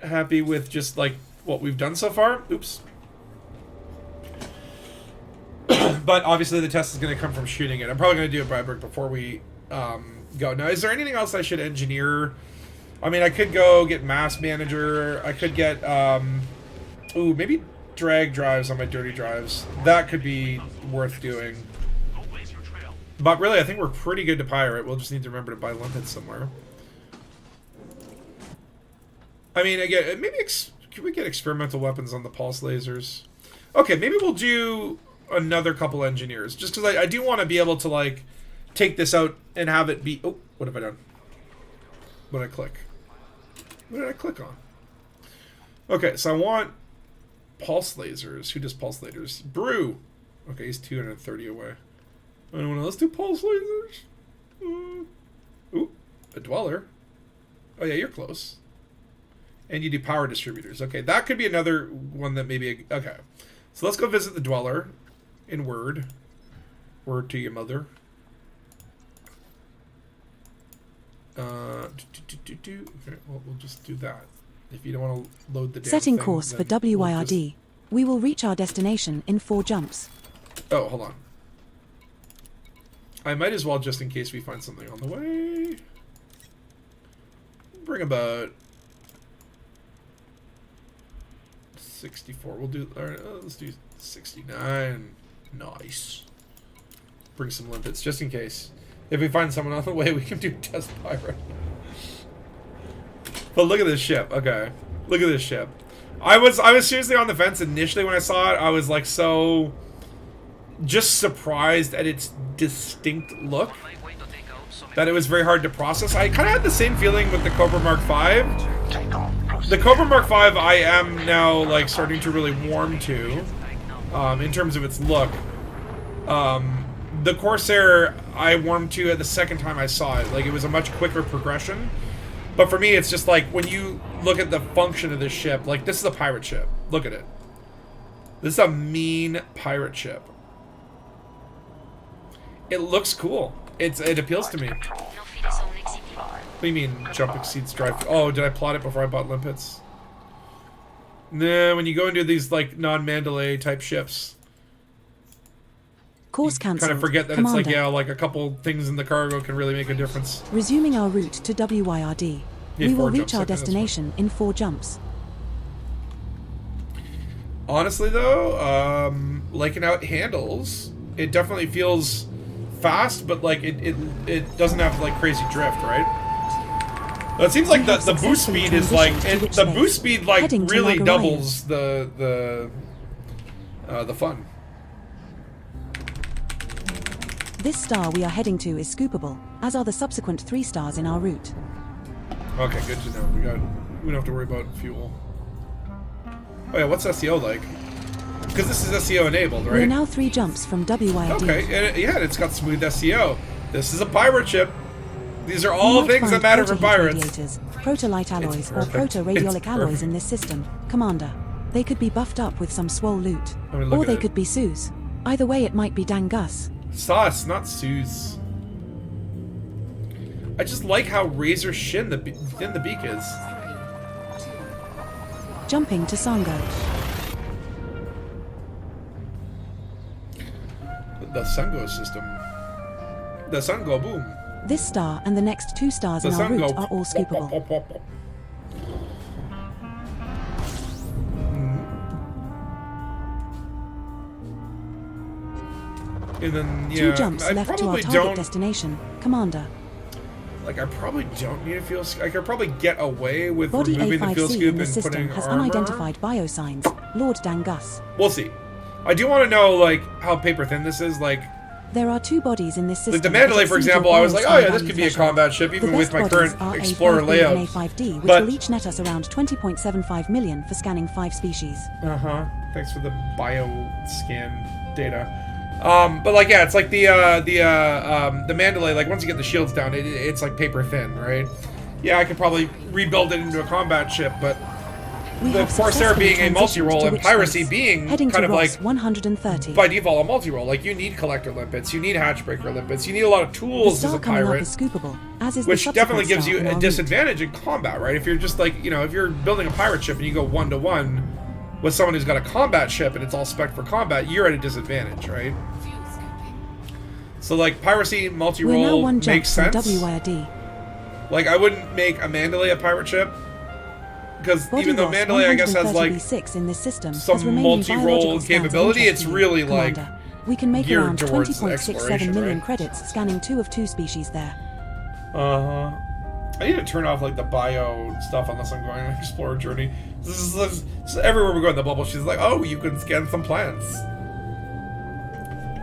happy with just like what we've done so far. Oops. But obviously the test is going to come from shooting it. I'm probably going to do a Bradbrook before we go. Now, is there anything else I should engineer? I mean, I could go get Mass Manager. I could get, ooh, maybe drag drives on my dirty drives. That could be worth doing. But really, I think we're pretty good to pirate. We'll just need to remember to buy limpets somewhere. I mean, again, maybe can we get experimental weapons on the pulse lasers? Okay, maybe we'll do another couple engineers. Just because I do want to be able to, like, take this out and have it be... Oh, what have I done? What did I click? What did I click on? Okay, so I want pulse lasers. Who does pulse lasers? Brew. Okay, he's 230 away. Anyone else do pulse lasers? Ooh, a dweller. Oh yeah, you're close. And you do power distributors. Okay, that could be another one that maybe... Okay, so let's go visit the dweller in Word. Word to your mother. Okay, well, we'll just do that. If you don't want to load the damn Setting thing, course for then WYRD. we'll just... We will reach our destination in 4 jumps. Oh, hold on. I might as well, just in case we find something on the way, bring about 64. We'll do, alright, let's do 69. Nice. Bring some limpets, just in case. If we find someone on the way, we can do test pirate. But look at this ship. Okay. Look at this ship. I was seriously on the fence initially when I saw it. I was like so just surprised at its distinct look that it was very hard to process. I kind of had the same feeling with the Cobra Mark V. The Cobra Mark V I am now like starting to really warm to in terms of its look. The Corsair I warmed to at the second time I saw it. Like, it was a much quicker progression. But for me, it's just like, when you look at the function of this ship, like, this is a pirate ship. Look at it. This is a mean pirate ship. It looks cool. It appeals to me. What do you mean, jump exceeds drive? Oh, did I plot it before I bought limpets? Nah, when you go into these, like, non-Mandalay type ships, Course cancelled. kind of forget that Commander. it's like, yeah, like a couple things in the cargo can really make a difference. Resuming our route to WYRD. Need We 4 will reach jumps, our okay, that's destination in 4 jumps. Honestly, though, liking how it handles, it definitely feels fast, but like it doesn't have like crazy drift, right? It seems like the boost speed is like the boost speed like Heading to really Nagaraya. doubles the fun. This star we are heading to is scoopable, as are the subsequent 3 stars in our route. Okay, good to know. We don't have to worry about fuel. Oh yeah, what's SEO like? Because this is SEO enabled, right? We are now 3 jumps from WYRD. Okay, and it's got smooth SEO. This is a pirate ship. These are all You might things that find matter for proto-heat pirates. radiators, proto-light alloys, or perfect. proto-radiolic It's alloys perfect. in this system, Commander. They could be buffed up with some swole loot. I mean, look Or at they it. could be Suze. Either way, it might be Dangus. Sauce, not Suze. I just like how razor thin the beak is. Jumping to Sango. The Sungo system. The Sungo boom. This star and the next 2 stars The in our Sungo. route are all scoopable. Pop, pop, pop. And then, yeah, 2 jumps I left to our probably target don't. destination, Commander. Like, I probably don't need a fuel scoop. I could probably get away with Body removing the fuel A5C scoop in the and system putting has armor. unidentified biosigns. Lord Dangus. We'll see. I do want to know, like, how paper thin this is. Like There are 2 bodies in this system. the Mandalay, that for exceed your example, I was like, oh biosign yeah, this value could be a threshold. combat ship, The even best with my bodies current are Explorer A5B layout. and A5D, which But- will each net us around 20.75 million for scanning 5 species. Thanks for the bio scan data. But like, yeah, it's like the Mandalay. Like, once you get the shields down, it's like paper thin, right? Yeah, I could probably rebuild it into a combat ship, but We the have Corsair successfully being a transitioned multi-role to and Witch piracy Space. being Heading kind to of Ross like 130. by default a multi-role. Like, you need collector limpets, you need hatchbreaker limpets, you need a lot of The tools as star a coming up pirate. is scoopable, as is Which the definitely subsequent gives star you in a our route. disadvantage in combat, right? If you're just like, you know, if you're building a pirate ship and you go 1-to-1 with someone who's got a combat ship and it's all spec for combat, you're at a disadvantage, right? So like, piracy We're now multi-role 1 jump makes from sense. WYRD. Like, I wouldn't make a Mandalay a pirate ship. Because Body even though Ross Mandalay, I guess, has, like, 130B6 in this system has some remaining multi-role biological scans of capability, interest it's to you, really, like, Commander. We can make geared around towards 20.67 exploration, million right? credits scanning 2 of 2 species there. Uh-huh. I need to turn off, like, the bio stuff unless I'm going on an explorer journey. This is everywhere we go in the bubble, she's like, oh, you can scan some plants.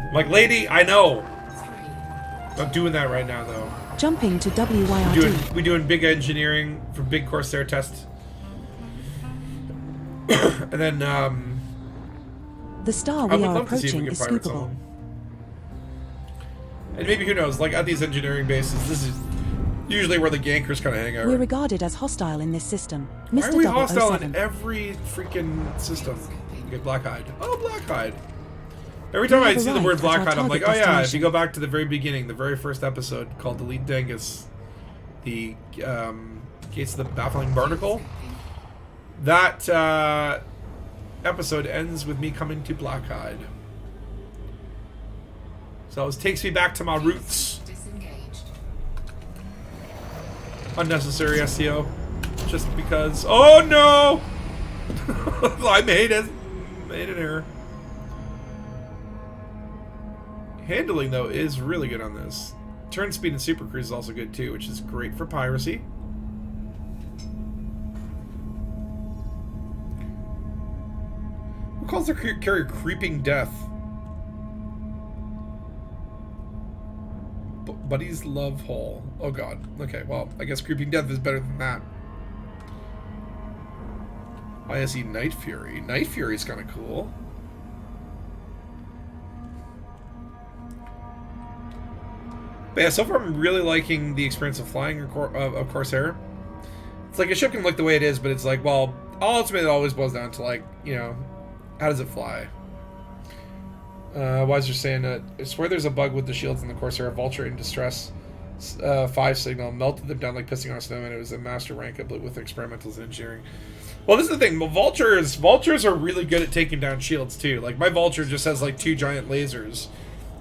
I'm like, lady, I know. Not doing that right now, though. Jumping to WYRD. We doing big engineering for big Corsair tests. And then, The star I we would are love to see if we approaching can is pirate scoopable. someone. And maybe, who knows, like, at these engineering bases, this is usually where the gankers kind of hang out. We're regarded as hostile in this system. Why Mr. are we hostile 007. in every freaking system? You get Blackhide. Oh, Blackhide. Every time We I have see the word arrived at our Blackhide, I'm like, oh target yeah, if you destination. go back to the very beginning, the very first episode called Delete Dangus, the Gates of the Baffling Barnacle, that episode ends with me coming to Blackhide. So it takes me back to my roots. Unnecessary SEO. Just because. Oh no! I made an error. Handling, though, is really good on this. Turn speed and super cruise is also good too, which is great for piracy. Who calls their carrier Creeping Death? Buddy's Love Hole. Oh god. Okay, well, I guess Creeping Death is better than that. ISE Night Fury. Night Fury is kind of cool. But yeah, so far I'm really liking the experience of flying of Corsair. It's like a ship can look the way it is, but it's like, well, ultimately it always boils down to, like, you know, how does it fly? Wiser saying that I swear there's a bug with the shields in the Corsair. Vulture in distress 5 signal melted them down like pissing on a snowman. It was a master rank with experimentals and engineering. Well, this is the thing. Vultures are really good at taking down shields too. Like, my Vulture just has like 2 giant lasers,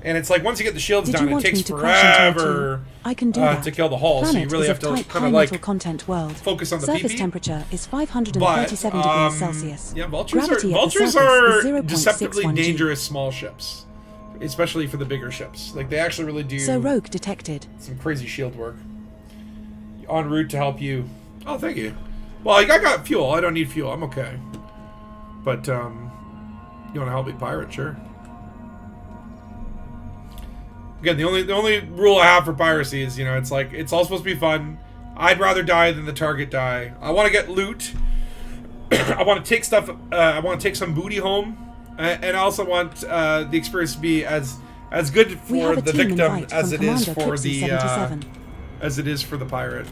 and it's like once you get the shields down, it takes forever I can do that. to kill the hull. Planet So you really is have a to tight, kind of high like metal content world. focus on the Surface PP. temperature is 537 degrees Celsius. Yeah, vultures Gravity are at the surface is 0.61 deceptively G. dangerous small ships, especially for the bigger ships. Like, they actually really do So rogue detected. some crazy shield work. En route to help you. Oh, thank you. Well, I got fuel. I don't need fuel. I'm okay. But you want to help me pirate? Sure. Again, the only rule I have for piracy is, you know, it's like, it's all supposed to be fun. I'd rather die than the target die. I want to get loot. I want to take stuff. I want to take some booty home, and I also want the experience to be as good for the victim as it is for the pirate.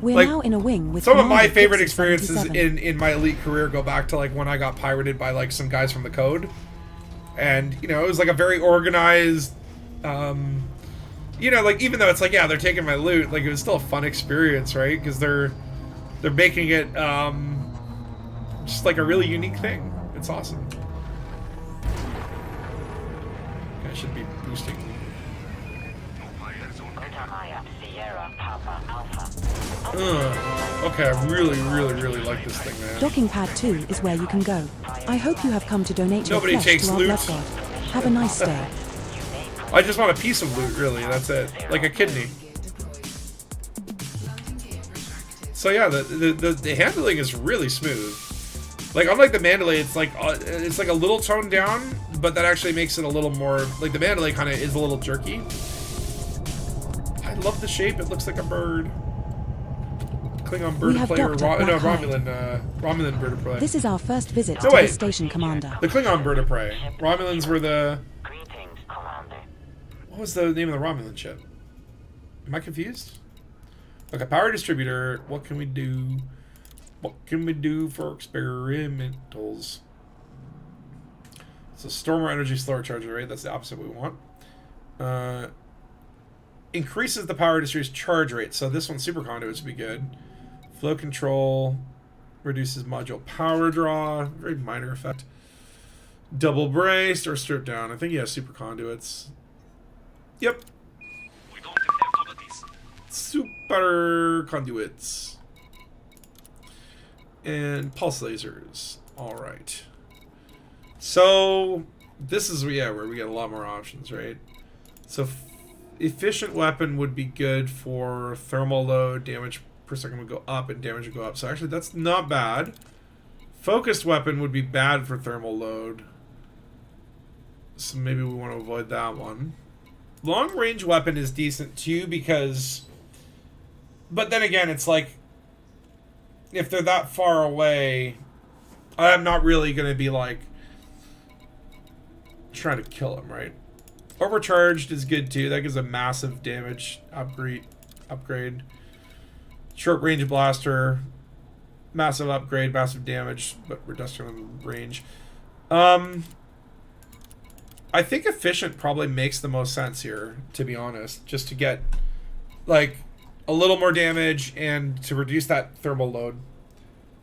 We're Like, now in a wing with some of my Commander favorite Pixie experiences 77. in my elite career go back to, like, when I got pirated by, like, some guys from the Code. And, you know, it was like a very organized, you know, like, even though it's like, yeah, they're taking my loot, like, it was still a fun experience, right? Because they're making it just like a really unique thing. It's awesome. I should be boosting. Okay, I really, really, really like this thing, man. Docking pad 2 is where you can go. I hope you have come to donate Nobody your flesh takes to our loot. blood god. Have a nice day. I just want a piece of loot, really. That's it. Like a kidney. So yeah, the handling is really smooth. Like, unlike the Mandalay, it's like a little toned down, but that actually makes it a little more, like, the Mandalay kind of is a little jerky. I love the shape. It looks like a bird. Klingon bird We have player, docked at Black Hide. Romulan bird of prey. This is our first visit No, to wait. this station, Commander. The Klingon bird of prey. Romulans were the... Greetings, Commander. What was the name of the Romulan ship? Am I confused? Okay, power distributor. What can we do? What can we do for experimentals? So Stormer energy slower charger rate. That's the opposite we want. Increases the power distributor's charge rate. So this one, super conduits, would be good. Flow control. Reduces module power draw. Very minor effect. Double braced or stripped down. I think, yeah, super conduits. Yep. We don't have to do this. super conduits. And pulse lasers. Alright. So, this is, yeah, where we get a lot more options, right? So, efficient weapon would be good for thermal load. Damage per second would go up and damage would go up. So, actually, that's not bad. Focused weapon would be bad for thermal load. So, maybe we want to avoid that one. Long range weapon is decent, too, because... But then again, it's like... If they're that far away... I'm not really going to be, like... trying to kill them, right? Overcharged is good too. That gives a massive damage upgrade. Short range blaster, massive upgrade, massive damage, but reduction in range. I think efficient probably makes the most sense here, to be honest. Just to get like a little more damage and to reduce that thermal load.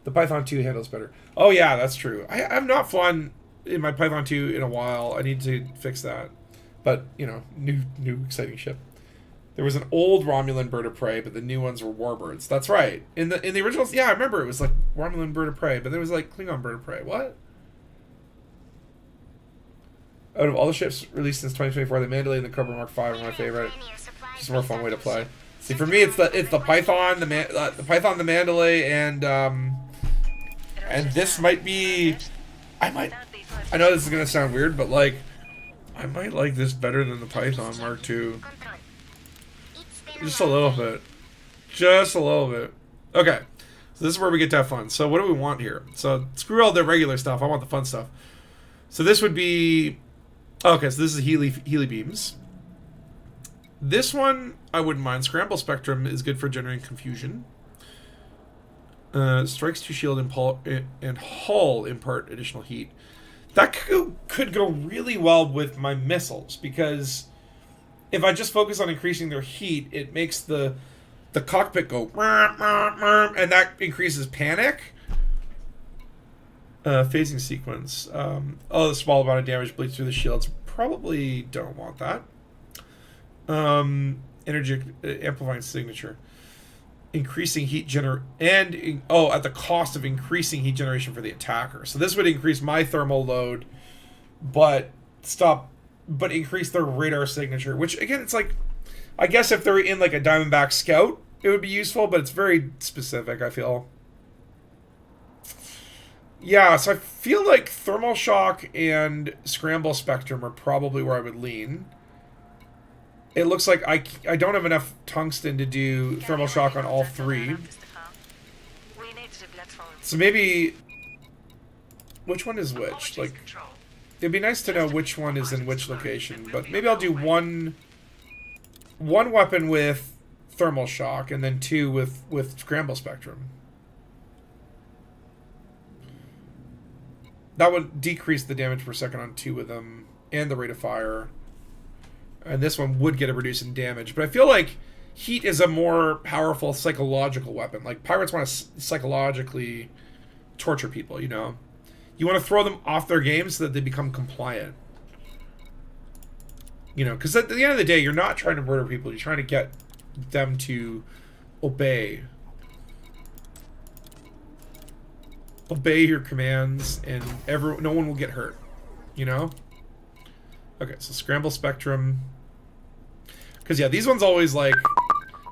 The Python 2 handles better. Oh yeah, that's true. I've not flown in my Python 2 in a while. I need to fix that. But, you know, new exciting ship. There was an old Romulan bird of prey, but the new ones were warbirds. That's right. In the originals, yeah, I remember it was like Romulan bird of prey, but there was like Klingon bird of prey. What? Out of all the ships released since 2024, the Mandalay and the Cobra Mark V are my favorite. Just a more fun way to play. See, for me, it's the Python, the Python, the Mandalay, and this might be. I know this is gonna sound weird, but like, I might like this better than the Python Mark II. Just a little bit. Just a little bit. Okay. So this is where we get to have fun. So what do we want here? So screw all the regular stuff. I want the fun stuff. So this would be... Okay, so this is Healy beams. This one, I wouldn't mind. Scramble Spectrum is good for generating confusion. Strikes to shield and hull impart additional heat. That could go really well with my missiles, because if I just focus on increasing their heat, it makes the cockpit go and that increases panic. Phasing sequence. The small amount of damage bleeds through the shields. Probably don't want that. Energy amplifying signature. Increasing heat at the cost of increasing heat generation for the attacker. So this would increase my thermal load, but increase their radar signature, which again, it's like, I guess if they're in like a Diamondback Scout, it would be useful, but it's very specific, I feel. Yeah, so I feel like Thermal Shock and Scramble Spectrum are probably where I would lean. It looks like I don't have enough tungsten to do Thermal Shock on all three. So maybe... Which one is which? Like, it'd be nice to know which one is in which location. But maybe I'll do one weapon with Thermal Shock and then two with Scramble Spectrum. That would decrease the damage per second on two of them and the rate of fire. And this one would get a reduce in damage. But I feel like heat is a more powerful psychological weapon. Like, pirates want to psychologically torture people, you know? You want to throw them off their game so that they become compliant. You know, because at the end of the day, you're not trying to murder people. You're trying to get them to obey. Obey your commands, and no one will get hurt. You know? Okay, so Scramble Spectrum. Because, yeah, these ones always, like...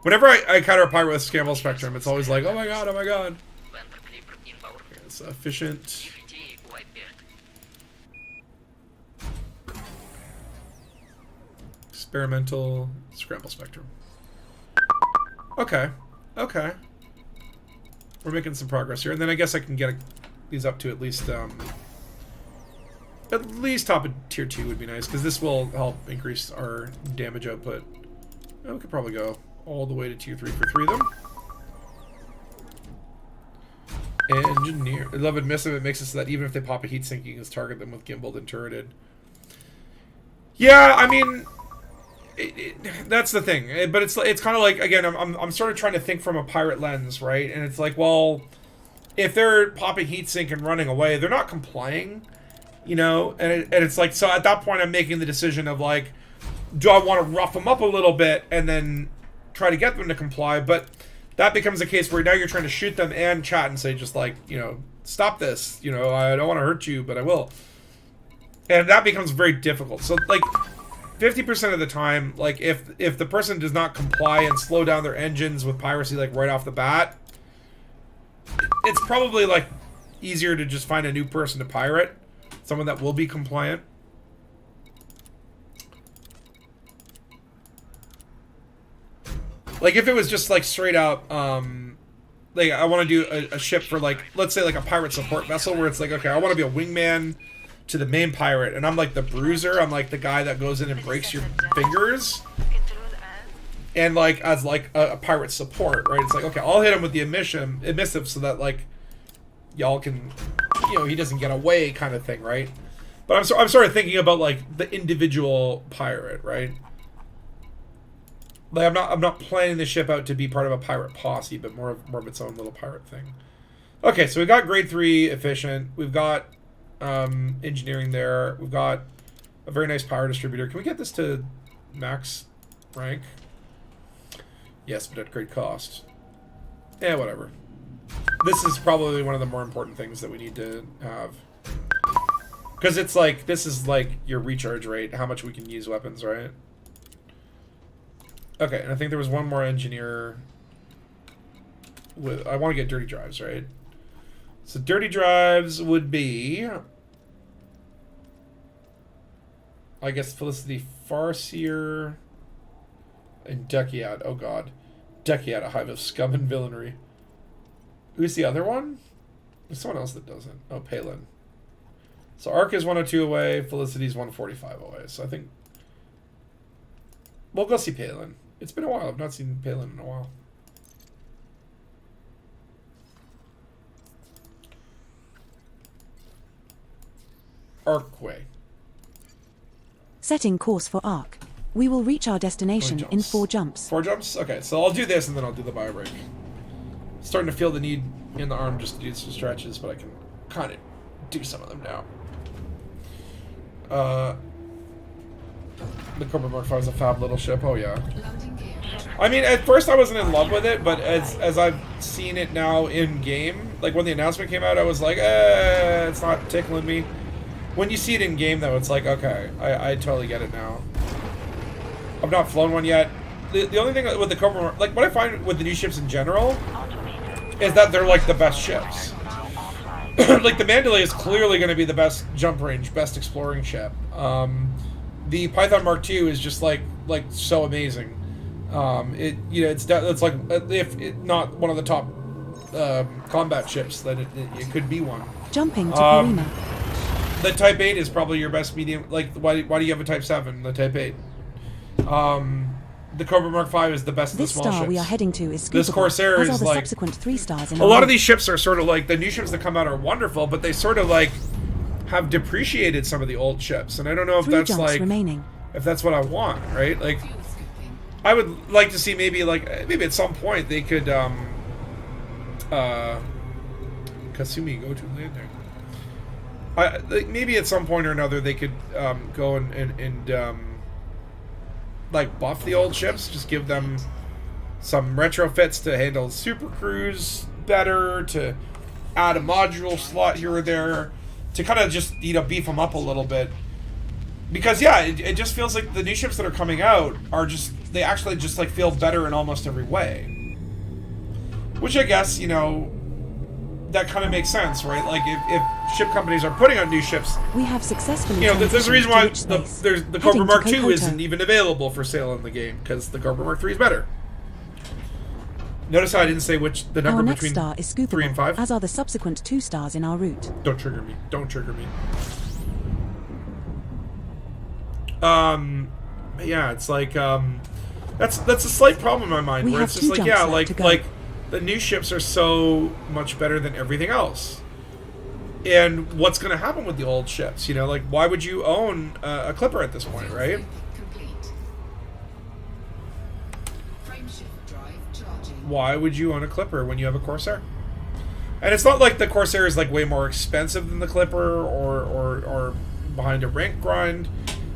Whenever I encounter a pirate with Scramble Spectrum, it's always like, oh my god, oh my god. Okay, it's efficient. Experimental. Scramble Spectrum. Okay. Okay. We're making some progress here. And then I guess I can get these up to at least top of tier 2 would be nice, because this will help increase our damage output. We could probably go all the way to tier 3 for 3 of them. Engineer. I love Admissive. It makes it so that even if they pop a heat sink, you can just target them with gimbaled and turreted. Yeah, I mean, that's the thing. But it's kind of like, again, I'm sort of trying to think from a pirate lens, right? And it's like, well, if they're popping heat sink and running away, they're not complying. You know, and it's like, so at that point I'm making the decision of like, do I want to rough them up a little bit and then try to get them to comply, but that becomes a case where now you're trying to shoot them and chat and say just like, you know, stop this, you know, I don't want to hurt you, but I will. And that becomes very difficult. So like 50% of the time, like if the person does not comply and slow down their engines with piracy like right off the bat, it's probably like easier to just find a new person to pirate, someone that will be compliant. Like if it was just like straight up like I want to do a ship for like, let's say like a pirate support vessel where it's like, okay, I want to be a wingman to the main pirate, and I'm like the bruiser, I'm like the guy that goes in and breaks your fingers, and like as like a pirate support, right? It's like, okay, I'll hit him with the emissive so that like y'all can, you know, he doesn't get away kind of thing, right? But I'm sort of thinking about like the individual pirate, right? Like I'm not planning the ship out to be part of a pirate posse, but more of its own little pirate thing. Okay, so we got grade 3 efficient. We've got engineering there. We've got a very nice power distributor. Can we get this to max rank? Yes, but at great cost. Yeah, whatever. This is probably one of the more important things that we need to have. Because it's like, this is like your recharge rate, how much we can use weapons, right? Okay, and I think there was one more engineer with, I want to get dirty drives, right? So dirty drives would be, I guess, Felicity Farseer and Dekiad. Oh god. Dekiad, a hive of scum and villainy. Who's the other one? There's someone else that doesn't. Oh, Palin. So Arc is 102 away, Felicity's 145 away. So I think we'll go see Palin. It's been a while. I've not seen Palin in a while. Arcway. Setting course for Arc. We will reach our destination in 4 jumps. 4 jumps? Okay, so I'll do this and then I'll do the bio break. Starting to feel the need in the arm just to do some stretches, but I can kind of do some of them now. The Cobra Mark 5 is a fab little ship. Oh yeah. I mean, at first I wasn't in love with it, but as I've seen it now in game, like when the announcement came out, I was like, it's not tickling me. When you see it in game, though, it's like, okay, I totally get it now. I've not flown one yet. The only thing with the Cobra Mark, like what I find with the new ships in general, is that they're like the best ships. Like the Mandalay is clearly going to be the best jump range, best exploring ship. The Python Mark II is just like so amazing. It's like if it, not one of the top combat ships, then it could be one. Jumping to Karina. The Type 8 is probably your best medium. Like why do you have a Type 7? The Type 8. The Cobra Mark 5 is the best of the small ships. This star we are heading to is this Corsair as is are the like subsequent 3 stars in a lot of these ships are sort of like the new ships that come out are wonderful, but they sort of like have depreciated some of the old ships, and I don't know if that's like remaining. If that's what I want, right? Like I would like to see maybe at some point they could Kasumi go to landing. Like maybe at some point or another they could go and like buff the old ships, just give them some retrofits to handle super cruise better, to add a module slot here or there, to kind of just beef them up a little bit. Because yeah, it just feels like the new ships that are coming out are they actually just like feel better in almost every way. Which I guess, that kind of makes sense, right? Like if ship companies are putting out new ships, we have successfully. There's a reason why the Cobra Mark II isn't even available for sale in the game, because the Cobra Mark III is better. Notice how I didn't say which the number between star is 3 and 5. As are the subsequent 2 stars in our route. Don't trigger me. Don't trigger me. Yeah, it's like that's a slight problem in my mind, where it's just like the new ships are so much better than everything else. And what's going to happen with the old ships? Like why would you own a Clipper at this point, right? Why would you own a Clipper when you have a Corsair? And it's not like the Corsair is like way more expensive than the Clipper or behind a rank grind.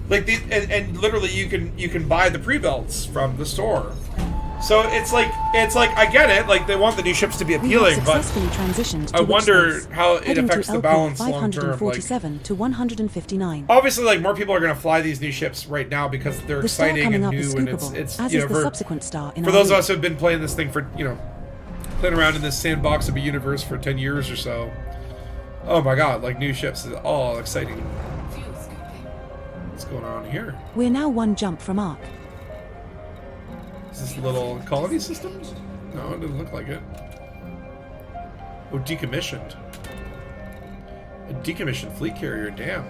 Like and literally you can buy the pre-builts from the store. So it's like I get it, like they want the new ships to be appealing, but I wonder how it affects the balance long term. Like, to 159. obviously, like more people are going to fly these new ships right now because they're exciting and new, and it's as you is know the subsequent star in for our those of route. us who have been playing this thing for playing around in this sandbox of a universe for 10 years or so. Oh my god, like new ships is all exciting. What's going on here? We're now one jump from Ark. Is this a little colony system? No, it doesn't look like it. Oh, decommissioned. A decommissioned fleet carrier, damn.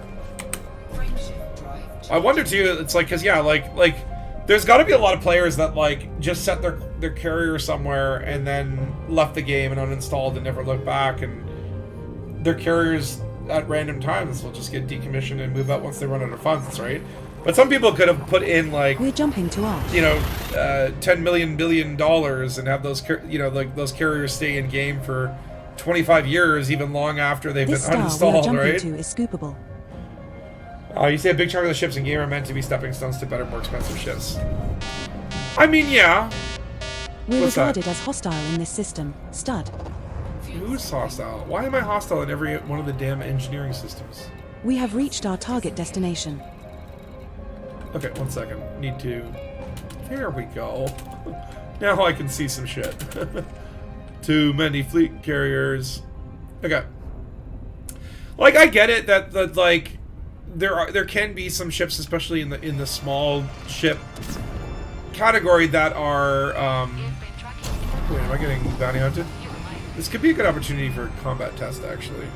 I wonder too, it's like, cause yeah, like there's gotta be a lot of players that like just set their carrier somewhere and then left the game and uninstalled and never looked back, and their carriers at random times will just get decommissioned and move out once they run out of funds, right? But some people could have put in like we're jumping to Ark. $10 billion and have those like those carriers stay in game for 25 years, even long after they've This been star we are uninstalled, jumping right? to is scoopable. You say a big chunk of the ships in game are meant to be stepping stones to better, more expensive ships. I mean, yeah. We're What's that? regarded as hostile in this system. Stud. Who's hostile? Why am I hostile in every one of the damn engineering systems? We have reached our target destination. Okay, 1 second. Need to... There we go. Now I can see some shit. Too many fleet carriers. Okay. Like, I get it that like there can be some ships, especially in the small ship category, that are wait, am I getting bounty hunted? This could be a good opportunity for a combat test, actually.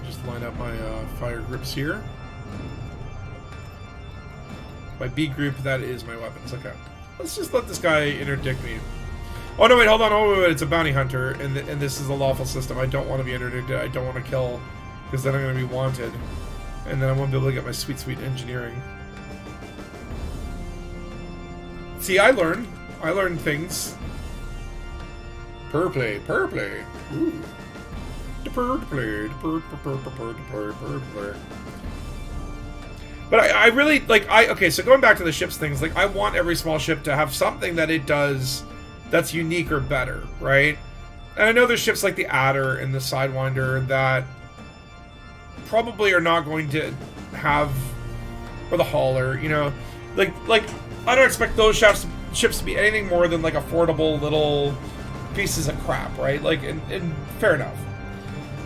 Just line up my fire grips here. My B group, that is my weapons. Okay. Let's just let this guy interdict me. Oh, no, wait, hold on. Oh, wait, it's a bounty hunter, and this is a lawful system. I don't want to be interdicted. I don't want to kill, because then I'm going to be wanted. And then I won't be able to get my sweet, sweet engineering. See, I learn things. Purpley. Ooh. But I really, like, okay, so going back to the ships things, like, I want every small ship to have something that it does that's unique or better, right? And I know there's ships like the Adder and the Sidewinder that probably are not going to have, or the Hauler, like I don't expect those ships to be anything more than like affordable little pieces of crap, right? Like, and fair enough.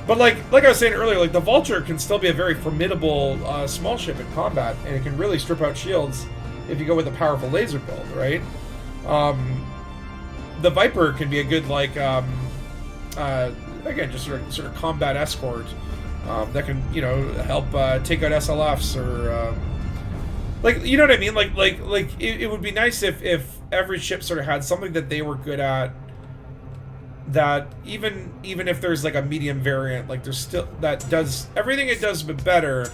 But like I was saying earlier, like the Vulture can still be a very formidable small ship in combat, and it can really strip out shields if you go with a powerful laser build, right? The Viper can be a good again, just sort of combat escort that can help take out SLFs or like, you know what I mean? Like it would be nice if every ship sort of had something that they were good at. That even if there's like a medium variant, like there's still that does everything it does but better,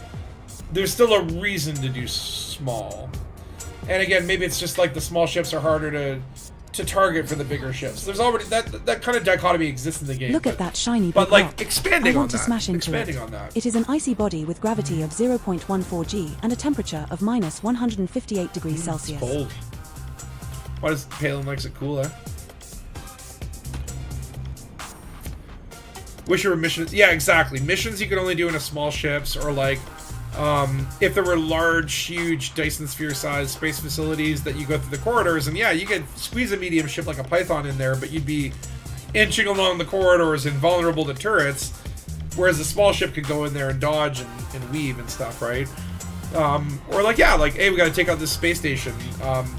there's still a reason to do small. And again, maybe it's just like the small ships are harder to target for the bigger ships. There's already that kind of dichotomy exists in the game. Look at that shiny big but like rock. expanding I on want to that. smash into Expanding it. on that. It is an icy body with gravity of 0.14 g and a temperature of minus 158 degrees Celsius. It's cold. Why does Palin likes it cool, eh? Wish there were missions. Yeah, exactly. Missions you could only do in a small ships, or like if there were large, huge Dyson sphere-sized space facilities that you go through the corridors, and yeah, you could squeeze a medium ship like a Python in there, but you'd be inching along the corridors, invulnerable to turrets, whereas a small ship could go in there and dodge and weave and stuff, right? Or like, yeah, like, hey, we got to take out this space station.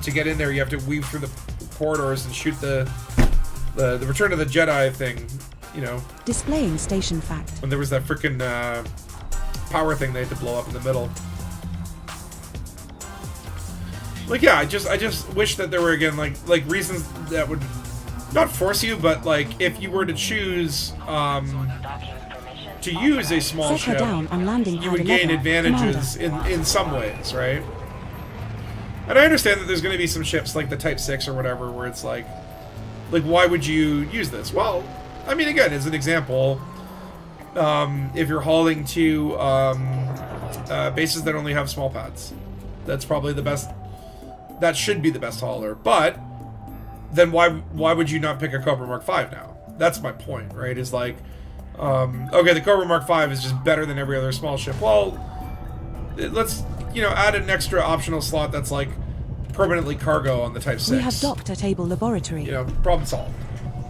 To get in there, you have to weave through the corridors and shoot the Return of the Jedi thing. Displaying station fact. When there was that frickin' power thing they had to blow up in the middle. Like, yeah, I just wish that there were, again, like reasons that would not force you, but like if you were to choose to use a small Set her ship, down on landing you pad would gain 11, advantages Commander. in some ways, right? And I understand that there's going to be some ships like the Type 6 or whatever where it's like why would you use this? Well, I mean, again, as an example, if you're hauling to bases that only have small pads, That's probably the best. That should be the best hauler. But then why would you not pick a Cobra Mark 5 now? That's my point, right? Is like, okay, the Cobra Mark 5 is just better than every other small ship. Well, let's, you know, add an extra optional slot that's like permanently cargo on the Type 6. We have docked at Able Laboratory. You know, problem solved.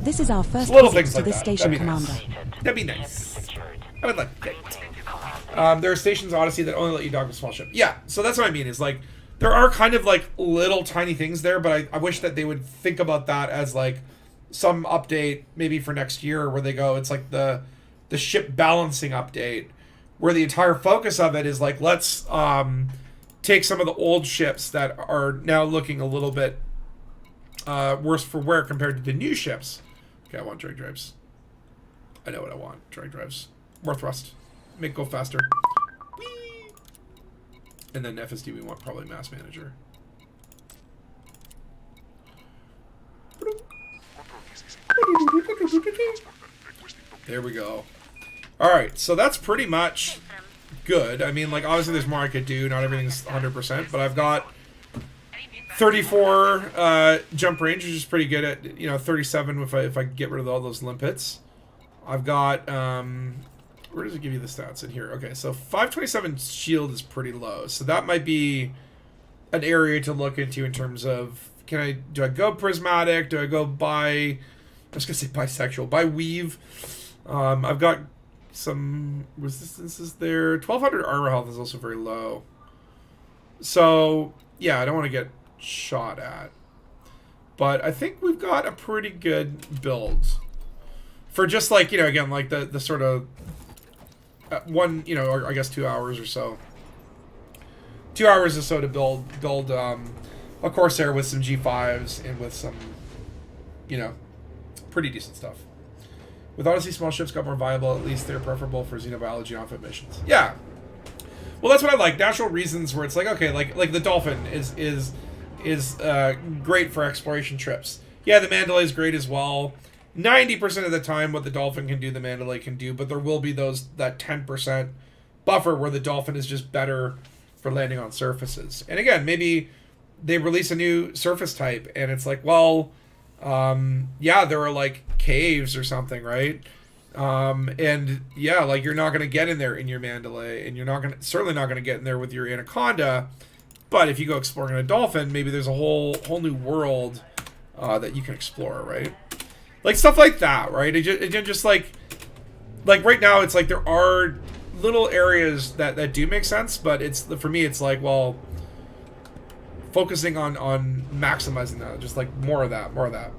This is our first Little visit things to like this that. station, That'd be Commander. nice. That'd be nice. I would like that. There are stations Odyssey that only let you dock with small ship. Yeah, so that's what I mean. Is like there are kind of like little tiny things there, but I wish that they would think about that as like some update maybe for next year where they go. It's like the ship balancing update where the entire focus of it is like let's take some of the old ships that are now looking a little bit worse for wear compared to the new ships. Okay, I want drag drives. I know what I want. Drag drives. More thrust. Make go faster. Whee! And then FSD we want probably mass manager. There we go. Alright, so that's pretty much good. I mean, like, obviously there's more I could do. Not everything's 100%, but I've got 34 jump range, which is pretty good at, you know, 37 if I get rid of all those limpets. I've got, where does it give you the stats in here? Okay, so 527 shield is pretty low. So that might be an area to look into in terms of, do I go prismatic? Do I go I was going to say bisexual, by weave. I've got some resistances there. 1200 armor health is also very low. So, yeah, I don't want to get shot at. But I think we've got a pretty good build. For just like, you know, again, like the sort of one, you know, or I guess 2 hours or so. 2 hours or so to build a Corsair with some G5s and with some, you know, pretty decent stuff. With Odyssey, small ships got more viable. At least they're preferable for xenobiology and on-foot missions. Yeah. Well, that's what I like. Natural reasons where it's like, okay, like the Dolphin is great for exploration trips. Yeah, the Mandalay is great as well. 90% of the time, what the Dolphin can do, the Mandalay can do, but there will be that 10% buffer where the Dolphin is just better for landing on surfaces. And again, maybe they release a new surface type, and it's like, well, yeah, there are like caves or something, right? And yeah, like you're not going to get in there in your Mandalay, and you're certainly not going to get in there with your Anaconda. But if you go exploring a Dolphin, maybe there's a whole new world that you can explore, right? Like stuff like that, right? It just like right now, it's like there are little areas that do make sense, but for me, it's like, well, focusing on maximizing that, just like more of that.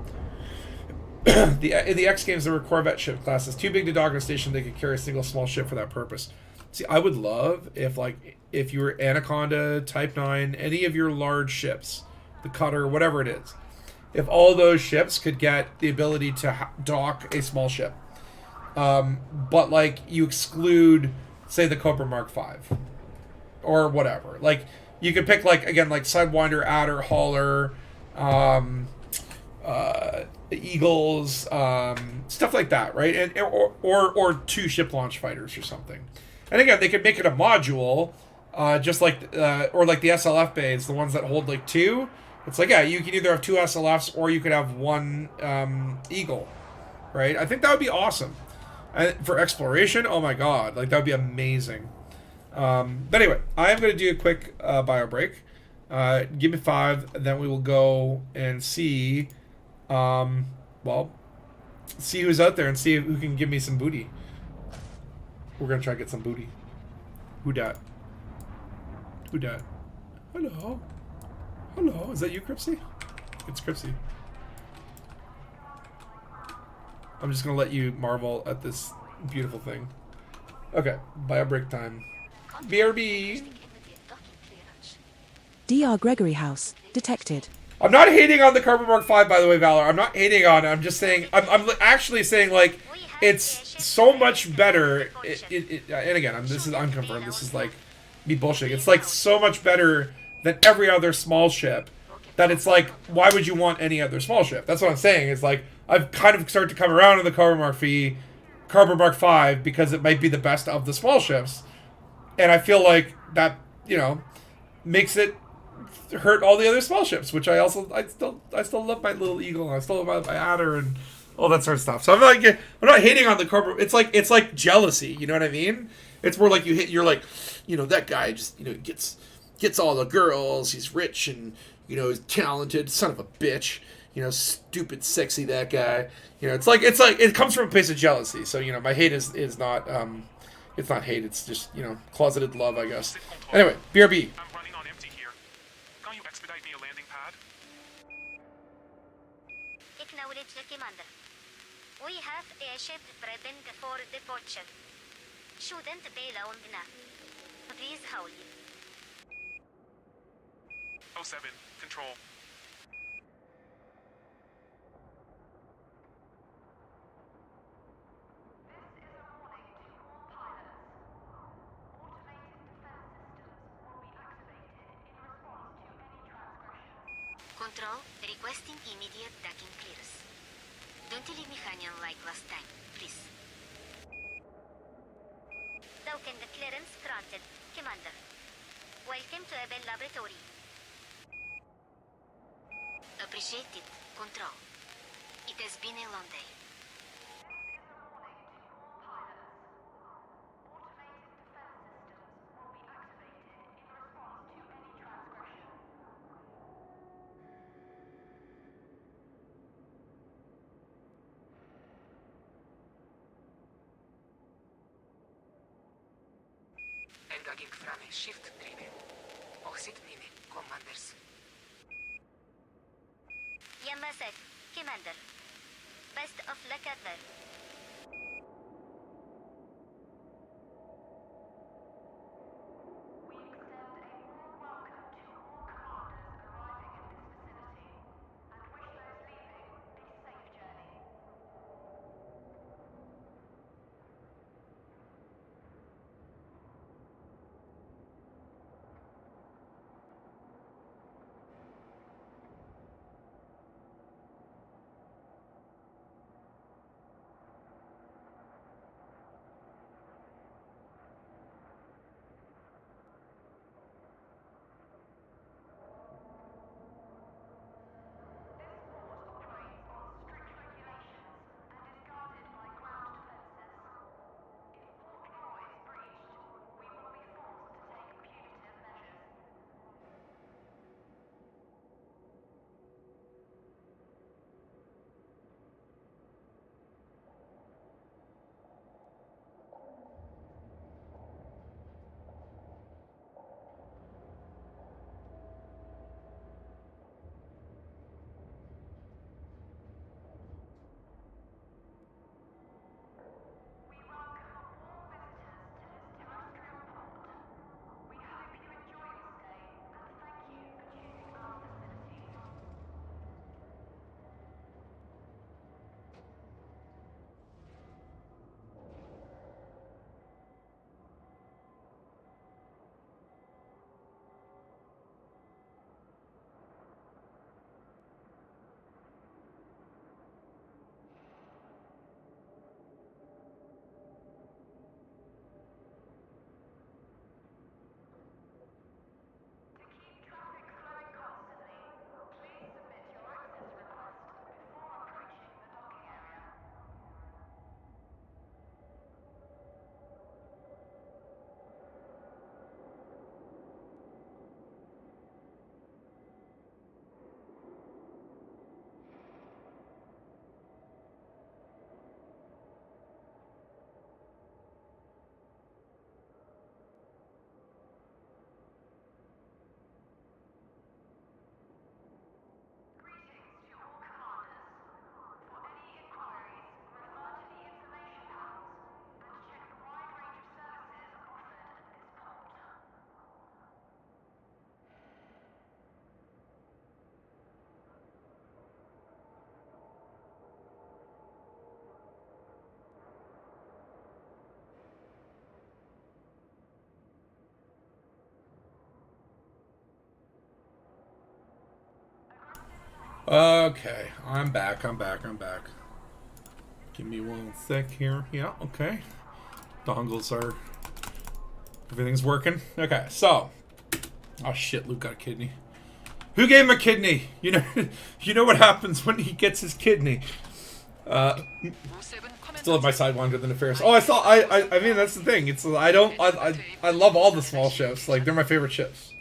In the X games, there were Corvette ship classes too big to dock on a station. They could carry a single small ship for that purpose. See, I would love if you were Anaconda, Type 9, any of your large ships, the Cutter, whatever it is, if all those ships could get the ability to dock a small ship. But like you exclude, say, the Cobra Mark 5 or whatever. Like you could pick like Sidewinder, Adder, Hauler, Eagles, stuff like that, right? And or 2 ship launch fighters or something. And again, they could make it a module, just like or like the SLF bays, the ones that hold like 2. It's like, yeah, you can either have 2 SLFs or you could have 1 Eagle, right? I think that would be awesome. For exploration, oh my god, like that would be amazing. But anyway, I am going to do a quick bio break. Give me 5, and then we will go and see, see who's out there and see who can give me some booty. We're going to try to get some booty. Who dat? Hello? Hello, is that you, Cripsy? It's Cripsy. I'm just going to let you marvel at this beautiful thing. Okay, bio break time. BRB! DR Gregory House, detected. I'm not hating on the Carbon Mark 5, by the way, Valor. I'm not hating on it. I'm just saying, I'm actually saying, like, it's so much better. And again, this is unconfirmed. This is, like, me bullshitting. It's, like, so much better than every other small ship that it's like, why would you want any other small ship? That's what I'm saying. It's like, I've kind of started to come around to the Carbon Mark 5 because it might be the best of the small ships. And I feel like that, you know, makes it hurt all the other small ships, which I still love my little Eagle, and I still love my Adder, and all that sort of stuff. So I'm not hating on the corporate. It's like jealousy. You know what I mean? It's more like you're like, that guy just gets all the girls. He's rich and he's talented. Son of a bitch. Stupid, sexy that guy. It's like it comes from a place of jealousy. So my hate is not it's not hate. It's just closeted love, I guess. Anyway, BRB. I'm running on empty here. Can you expedite me a landing pad? Acknowledge the commander. We have airship prepping for departure. Shouldn't be long enough. Please hold. 07, control. Control, requesting immediate docking clearance. Don't leave me hanging like last time, please. Docking clearance granted, Commander. Welcome to Abel Laboratory. Appreciate it, Control. It has been a long day. Endaging frame shift trine. Oxid nime, commanders. Yamaset, Commander. Best of luck ever. Okay, I'm back. Give me one sec here. Yeah, okay. Dongles are... everything's working. Okay, so... oh shit, Luke got a kidney. Who gave him a kidney? You know, you know what happens when he gets his kidney. Still have my Sidewinder than Nefarious. Oh, I mean, that's the thing. It's I love all the small ships. Like, they're my favorite ships.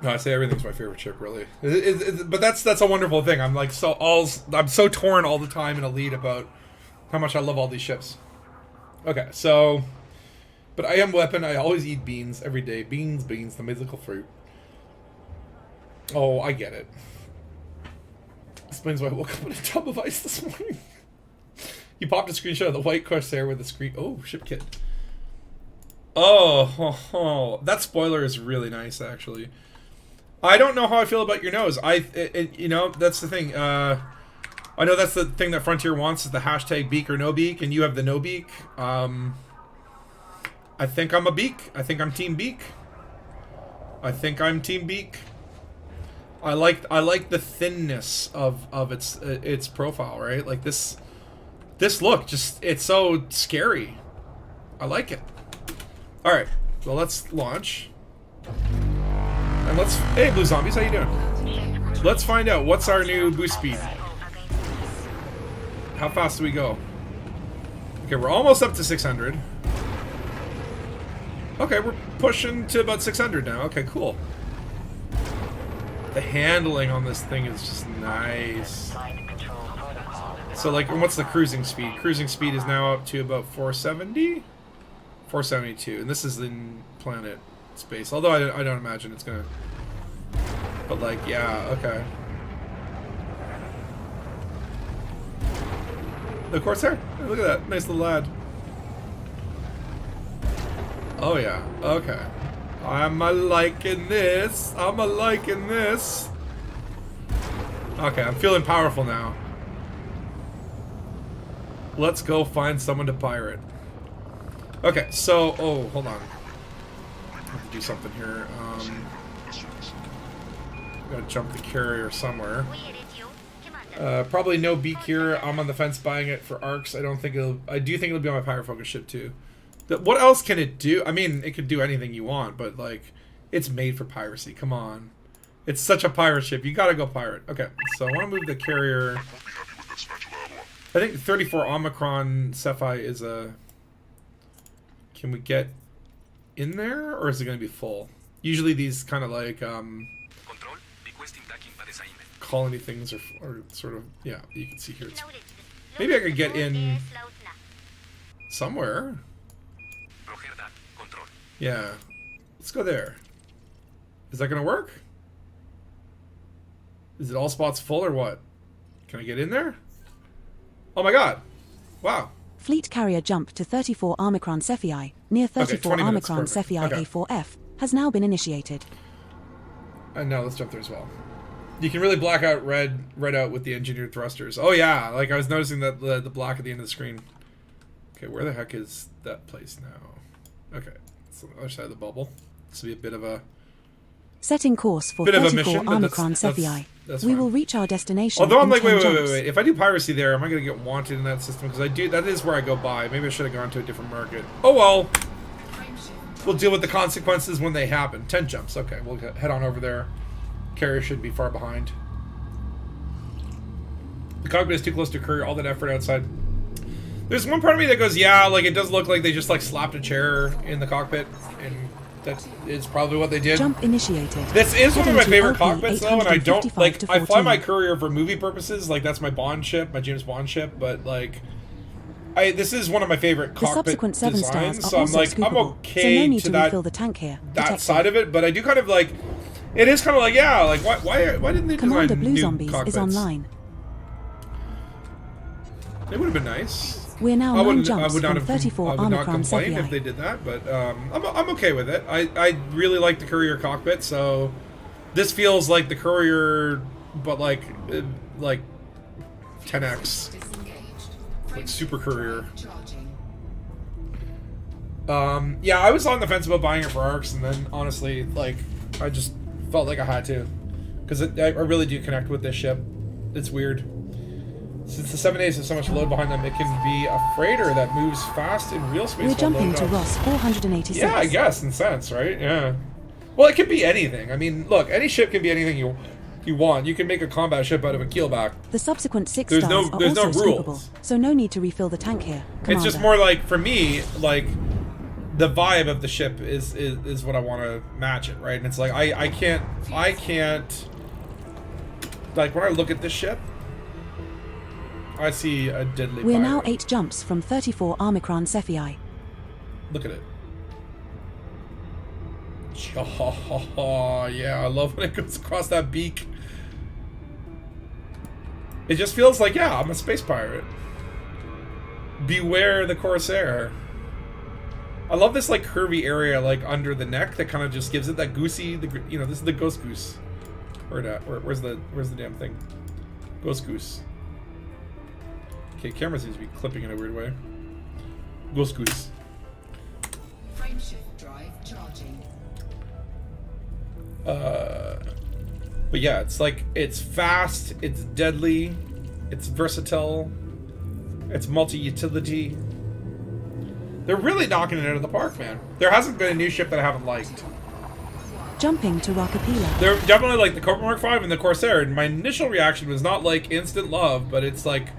No, I say everything's my favorite ship, really. But that's a wonderful thing. I'm like I'm so torn all the time in Elite about how much I love all these ships. Okay, so, but I am weapon. I always eat beans every day. Beans, the mythical fruit. Oh, I get it. Explains why I woke up in a tub of ice this morning. You popped a screenshot of the white Corsair with the screen. Oh, ship kit. Oh, that spoiler is really nice, actually. I don't know how I feel about your nose. You know, that's the thing. I know that's the thing that Frontier wants is the hashtag beak or no beak, and you have the no beak. I think I'm a beak. I think I'm team beak. I think I'm team beak. I like the thinness of its profile, right? Like this look, just it's so scary. I like it. All right, well let's launch. And let's, hey Blue Zombies, how you doing? Let's find out what's our new boost speed. How fast do we go? Okay, we're almost up to 600. Okay, we're pushing to about 600 now. Okay, cool. The handling on this thing is just nice. So like, what's the cruising speed? Cruising speed is now up to about 470? 472, and this is in planet space. Although I don't imagine it's gonna... But like, yeah, okay. The Corsair? Hey, look at that, nice little lad. Oh yeah, okay. I'm a-liking this. I'm a-liking this. Okay, I'm feeling powerful now. Let's go find someone to pirate. Okay, so... Oh, hold on. I have to do something here. Gotta jump the carrier somewhere. Probably no beak here. I'm on the fence buying it for arcs. I do think it'll be on my pirate focus ship too. What else can it do? I mean, it could do anything you want, but like, it's made for piracy. Come on. It's such a pirate ship. You gotta go pirate. Okay, so I want to move the carrier. I think 34 Omicron Cephi is a... Can we get in there, or is it going to be full? Usually these kind of like colony things are sort of, yeah, you can see here. Maybe I could get in somewhere. Yeah, let's go there. Is that going to work? Is it all spots full or what? Can I get in there? Oh my god. Wow. Fleet carrier jump to 34 Omicron Cephi, near 34 Omicron Cephi A4F, has now been initiated. And now let's jump there as well. You can really black out red out with the engineered thrusters. Oh yeah, like I was noticing that the black at the end of the screen. Okay, where the heck is that place now? Okay, it's on the other side of the bubble. This will be a bit of a... Setting course for 34 Omicron Cephi. We will reach our destination. Although I'm like, wait. If I do piracy there, am I going to get wanted in that system? Because that is where I go by. Maybe I should have gone to a different market. Oh well. We'll deal with the consequences when they happen. 10 jumps. Okay, we'll head on over there. Carrier should be far behind. The cockpit is too close to courier. All that effort outside. There's one part of me that goes, yeah, like it does look like they just like slapped a chair in the cockpit, and that is probably what they did. Jump initiated. This is one of my favorite cockpits though, and I don't like. I fly my courier for movie purposes, like that's my Bond ship, my James Bond ship. But like, this is one of my favorite cockpit subsequent 7 designs, stars so I'm like, I'm okay so no need to to that refill the tank here. that side of it. But I do kind of like. It is kind of like, yeah, like why didn't they Commander design Blue new Zombies cockpits? is online. It would have been nice. We're now 9 jumps from from 34 I would not Omicron complain if Cephi. they did that, but I'm okay with it. I really like the courier cockpit, so this feels like the courier, but like 10x, like super courier. Yeah, I was on the fence about buying it for arcs, and then honestly, like, I just felt like I had to, because I really do connect with this ship. It's weird. Since the 7As have so much load behind them, it can be a freighter that moves fast in real space. We're jumping to Ross 486. Yeah, I guess, in sense, right? Yeah. Well, it could be anything. I mean, look, any ship can be anything you want. You can make a combat ship out of a keelback. The subsequent 6 There's stars no- are there's also no rules. scoopable, so no need to refill the tank here, Commander. It's just more like, for me, like, the vibe of the ship is what I want to match it, right? And it's like, I can't, like, when I look at this ship, I see a deadly We're pirate. now 8 jumps from 34 Omicron Cephei. Look at it. Yeah, I love when it goes across that beak. It just feels like, yeah, I'm a space pirate. Beware the Corsair. I love this, like, curvy area, like, under the neck that kind of just gives it that goosey, you know, this is the ghost goose. Where's the damn thing? Ghost goose. Okay, camera seems to be clipping in a weird way. Ghost goose. Frameshift drive charging. But yeah, it's like, it's fast, it's deadly, it's versatile, it's multi-utility. They're really knocking it out of the park, man. There hasn't been a new ship that I haven't liked. Jumping to Rockapila. They're definitely like the Cobra Mark 5 and the Corsair, and my initial reaction was not like instant love, but it's like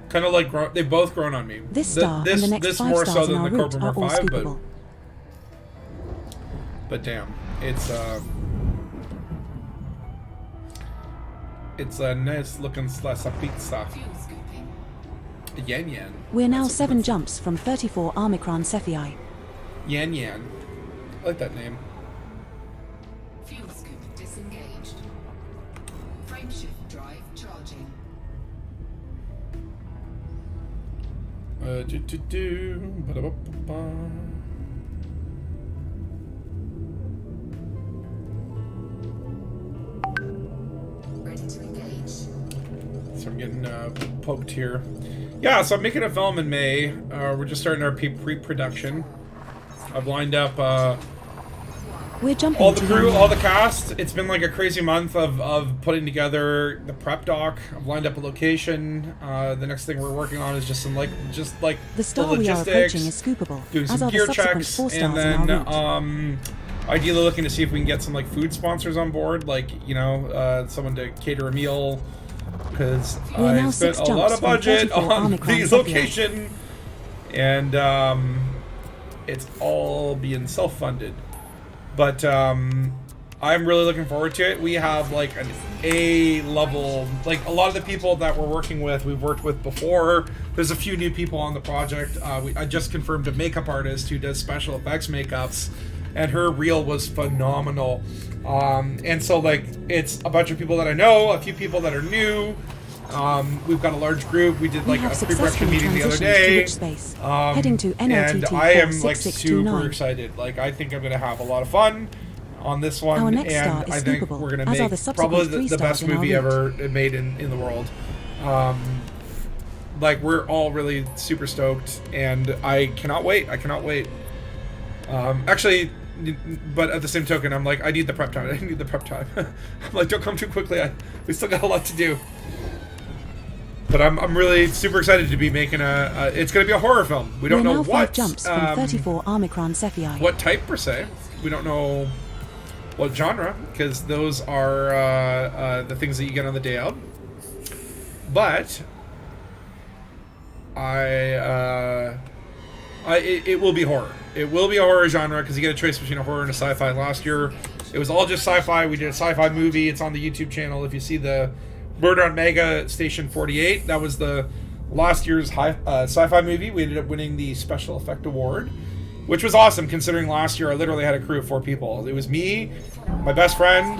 kind of like they've both grown on me. This star and the next this 5 more stars so in than our the route Cobra are Mark all 5, scoopable. but damn, it's a nice looking slice of pizza. Yan Yan. We're now 7 jumps from 34 Omicron Cephei. Yan Yan. I like that name. Fuel scoop disengaged. Frameshift drive charging. Ba-da-ba-ba-ba. Ready to engage. So I'm getting poked here. Yeah, so I'm making a film in May. We're just starting our pre-production. I've lined up We're jumping all the to crew, Yan all Yan. the cast. It's been like a crazy month of putting together the prep doc. I've lined up a location. The next thing we're working on is just some The star we are approaching is scoopable, doing as some are the gear subsequent checks, 4 and stars then in our route. ideally looking to see if we can get some like food sponsors on board, like, you know, someone to cater a meal, because We're now I spent 6 a lot jumps of from budget 34 on Omicron these Cephei. location, and it's all being self-funded. But I'm really looking forward to it. We have like an A level, like a lot of the people that we're working with, we've worked with before. There's a few new people on the project. I just confirmed a makeup artist who does special effects makeups, and her reel was phenomenal. And so like it's a bunch of people that I know, a few people that are new. We've got a large group. We did like a pre-production meeting the other day. Heading to And NLTT I am like 46629. super excited. Like I think I'm gonna have a lot of fun on this one, Our next and star is I think scoopable, we're gonna as are make the subsequent probably 3 the best stars in our movie route. ever made in the world. Like we're all really super stoked, and I cannot wait. Actually, but at the same token, I'm like, I need the prep time. I need the prep time. I'm like, don't come too quickly. We still got a lot to do. But I'm really super excited to be making it's going to be a horror film. We don't We're know now what 5 jumps from 34 Omicron Cephei. what type per se. We don't know what genre, because those are the things that you get on the day of. But it will be horror. It will be a horror genre, because you get a choice between a horror and a sci-fi. Last year, it was all just sci-fi. We did a sci-fi movie. It's on the YouTube channel. If you see the Murder on Mega Station 48, that was the last year's sci-fi movie. We ended up winning the Special Effect Award, which was awesome, considering last year I literally had a crew of 4 people. It was me, my best friend,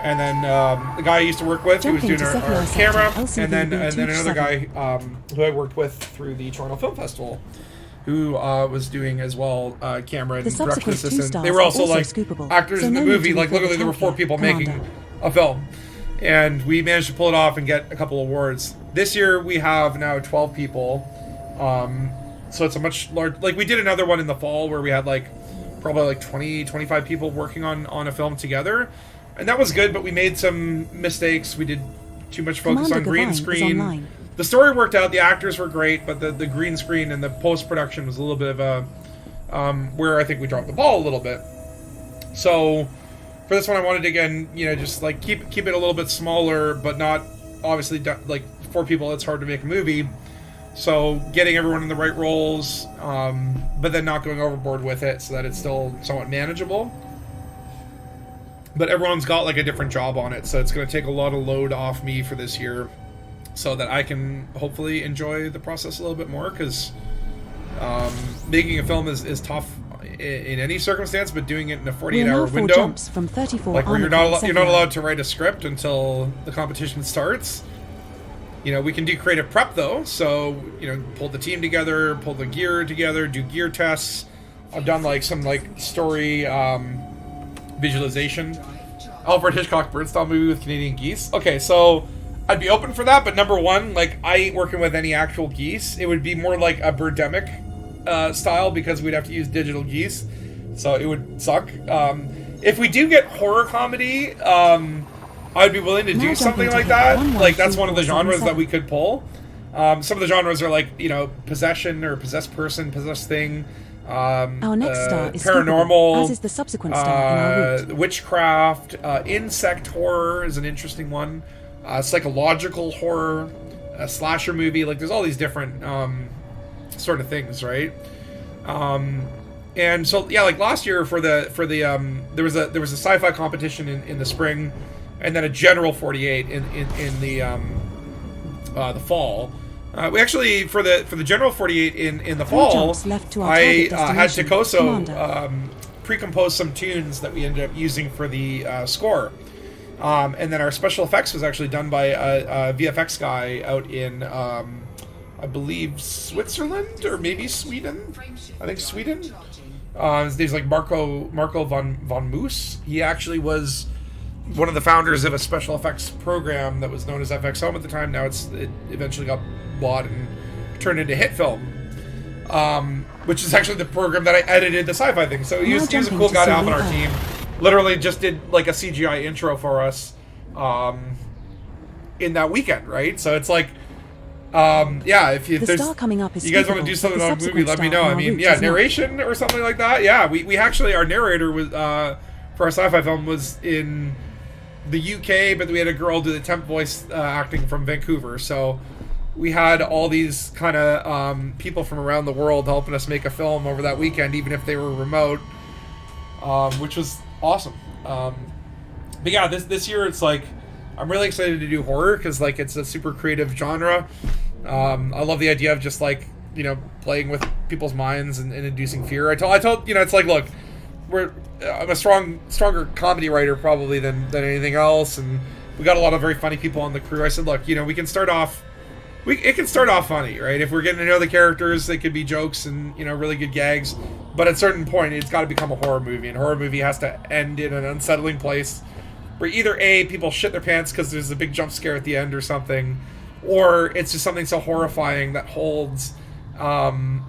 and then the guy I used to work with who was doing our camera, and then another guy who I worked with through the Toronto Film Festival, who was doing as well camera and The production subsequent 2 assistant. stars They were also are also like scoopable, actors so in the no need movie. to Like refill literally, the there were 4 tank people here, making Commander. a film, and we managed to pull it off and get a couple awards. This year we have now 12 people, so it's a much larger. Like we did another one in the fall where we had like probably like 20-25 people working on a film together, and that was good. But we made some mistakes. We did too much focus Commander on green Gavine is screen. online. The story worked out. The actors were great, but the green screen and the post production was a little bit of a where I think we dropped the ball a little bit. So for this one, I wanted to, again, you know, just like keep it a little bit smaller, but not obviously like 4 people. It's hard to make a movie, so getting everyone in the right roles, but then not going overboard with it, so that it's still somewhat manageable. But everyone's got like a different job on it, so it's going to take a lot of load off me for this year, so that I can hopefully enjoy the process a little bit more, because making a film is tough in any circumstance, but doing it in a 48-hour window, jumps from 34 like where you're not allowed to write a script until the competition starts. You know, we can do creative prep though, so, you know, pull the team together, pull the gear together, do gear tests. I've done like some like story visualization. Alfred Hitchcock bird-style movie with Canadian geese. Okay, so I'd be open for that, but number one, like, I ain't working with any actual geese. It would be more like a birdemic style, because we'd have to use digital geese, so it would suck. If we do get horror comedy, I'd be willing to do something like that. Like, that's one of the genres that we could pull. Some of the genres are like, you know, possession or possessed person, possessed thing. Our next star is paranormal, as is the subsequent star in our route. witchcraft, insect horror is an interesting one. Psychological horror, a slasher movie. Like, there's all these different sort of things, right? And so yeah, like last year for the there was a sci-fi competition in the spring, and then a general 48 in the fall. We actually for the general 48 in the fall, I had Takoso pre-compose some tunes that we ended up using for the score. And then our special effects was actually done by a VFX guy out in, I believe, Switzerland or maybe Sweden. I think Sweden. His name's like Marco von Moos. He actually was one of the founders of a special effects program that was known as FX Home at the time. Now it eventually got bought and turned into Hit Film, which is actually the program that I edited the sci-fi thing. So he was a cool guy to have on our team. Literally just did like a CGI intro for us in that weekend, right? So it's like, yeah, if you guys want to do something on a movie, let me know. I mean, yeah, narration or something like that. Yeah, we actually, our narrator was for our sci-fi film was in the UK, but we had a girl do the temp voice acting from Vancouver. So we had all these kind of people from around the world helping us make a film over that weekend, even if they were remote, which was awesome. But yeah, this year it's like I'm really excited to do horror because like it's a super creative genre. I love the idea of just like, you know, playing with people's minds and inducing fear. I told you know, it's like, look, I'm a stronger comedy writer probably than anything else, and we got a lot of very funny people on the crew. I said, look, you know, it can start off funny, right? If we're getting to know the characters, they could be jokes and, you know, really good gags. But at a certain point, it's got to become a horror movie, and a horror movie has to end in an unsettling place where either A, people shit their pants because there's a big jump scare at the end or something, or it's just something so horrifying that holds, and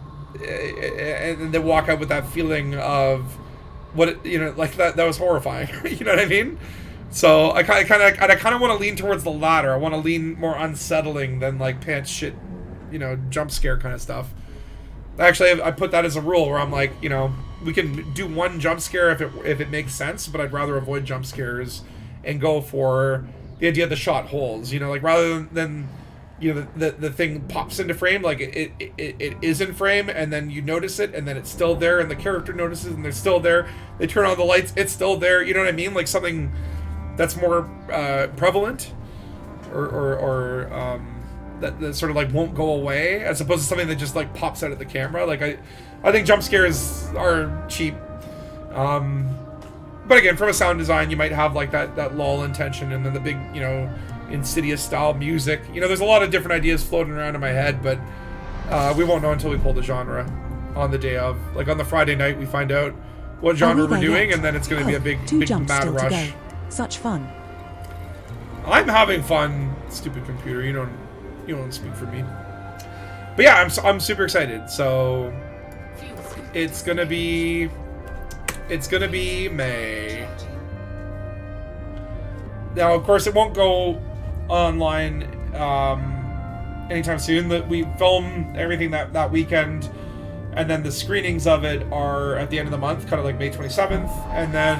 they walk out with that feeling of what it, you know, like that was horrifying. You know what I mean? So I kind of want to lean towards the latter. I want to lean more unsettling than like pants shit, you know, jump scare kind of stuff. Actually, I put that as a rule where I'm like, you know, we can do one jump scare if it makes sense, but I'd rather avoid jump scares and go for the idea the shot holds. You know, like rather than you know the thing pops into frame, like it is in frame, and then you notice it, and then it's still there, and the character notices, and they're still there. They turn on the lights, it's still there. You know what I mean? Like something that's more prevalent, or that sort of like won't go away, as opposed to something that just like pops out of the camera. Like I think jump scares are cheap. But again, from a sound design, you might have like that lull in tension, and then the big, you know, Insidious style music. You know, there's a lot of different ideas floating around in my head, but we won't know until we pull the genre on the day of. Like on the Friday night, we find out what genre we're doing, and then it's going to be a big mad rush. Such fun. I'm having fun, stupid computer. You don't speak for me. But yeah, I'm super excited. So it's gonna be May. Now, of course, it won't go online anytime soon. That we film everything that weekend, and then the screenings of it are at the end of the month, kind of like May 27th, and then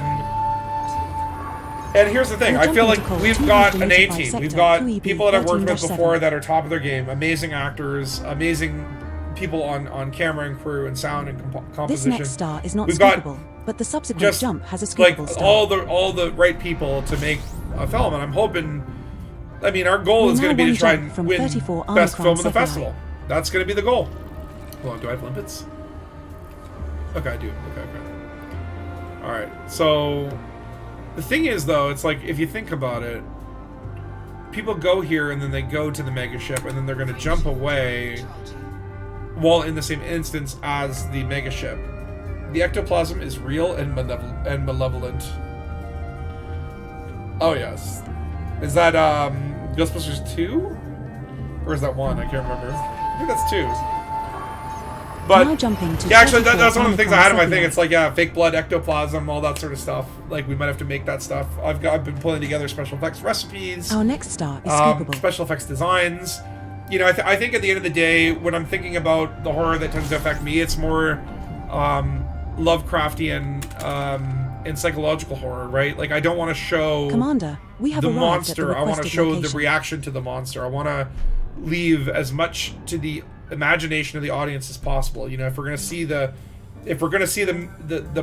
And here's the thing, We're I feel jumping like to call we've 2 got an deleted by A-team. sector We've got 2EB people that I've worked with 13-7. before that are top of their game, amazing actors, amazing people on camera and crew and sound and composition. This next star is not We've got scoopable, but the subsequent just jump has a like scoopable star. all the right people to make a film, and I'm hoping. I mean, our goal We're is going to now be to one try jump and from win 34 best Omicron film of the Cephalai. festival. That's going to be the goal. Hold on, do I have limpets? Okay, I do. Okay. All right. So the thing is, though, it's like if you think about it, people go here and then they go to the megaship, and then they're going to jump away while in the same instance as the megaship. The ectoplasm is real and malevolent. Oh yes. Is that Ghostbusters 2? Or is that 1? I can't remember. I think that's 2. But Now jumping to yeah, actually, 34 that's one of the things I had in my thing. Omicron It's like, yeah, fake blood, ectoplasm, all that sort of stuff. Like, we might have to make that stuff. I've been pulling together special effects recipes. Our next star is scoopable. Special effects designs. You know, I think at the end of the day, when I'm thinking about the horror that tends to affect me, it's more Lovecraftian and psychological horror, right? Like, I don't want to show Commander, we have the arrived monster. at the I want to requested show location. the reaction to the monster. I want to leave as much to the imagination of the audience as possible. You know, if we're gonna see the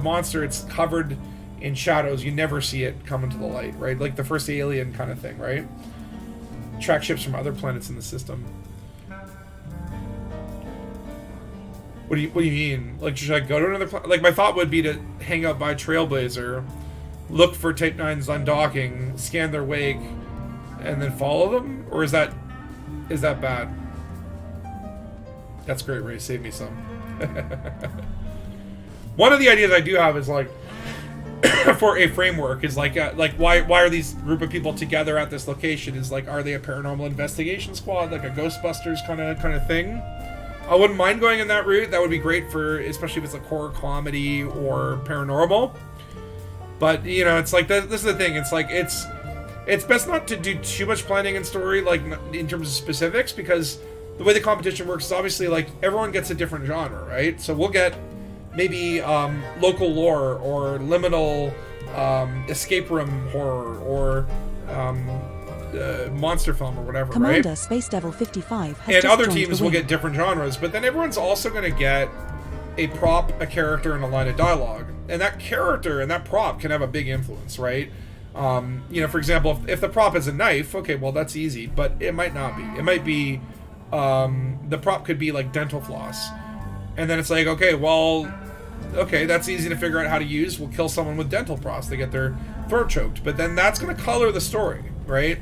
monster, it's covered in shadows. You never see it come into the light, right? Like the first Alien kind of thing, right? Track ships from other planets in the system. What do you mean? Like, should I go to another planet? Like, my thought would be to hang out by Trailblazer, look for Type 9s undocking, scan their wake, and then follow them? Or is that bad? That's great, Ray. Save me some. One of the ideas I do have is like for a framework is like why are these group of people together at this location? Is like, are they a paranormal investigation squad, like a Ghostbusters kind of thing? I wouldn't mind going in that route. That would be great for, especially if it's like horror comedy or paranormal. But you know, it's like this is the thing. It's like it's best not to do too much planning and story, like in terms of specifics, because the way the competition works is obviously like everyone gets a different genre, right? So we'll get maybe local lore or liminal escape room horror or monster film or whatever, Commander, right? Space Devil 55 has And just other joined teams the will wing. get different genres, but then everyone's also going to get a prop, a character, and a line of dialogue. And that character and that prop can have a big influence, right? You know, for example, if the prop is a knife, okay, well, that's easy, but it might not be. It might be, the prop could be like dental floss. And then it's like, okay, well, okay, that's easy to figure out how to use. We'll kill someone with dental floss to get their throat choked. But then that's going to color the story, right?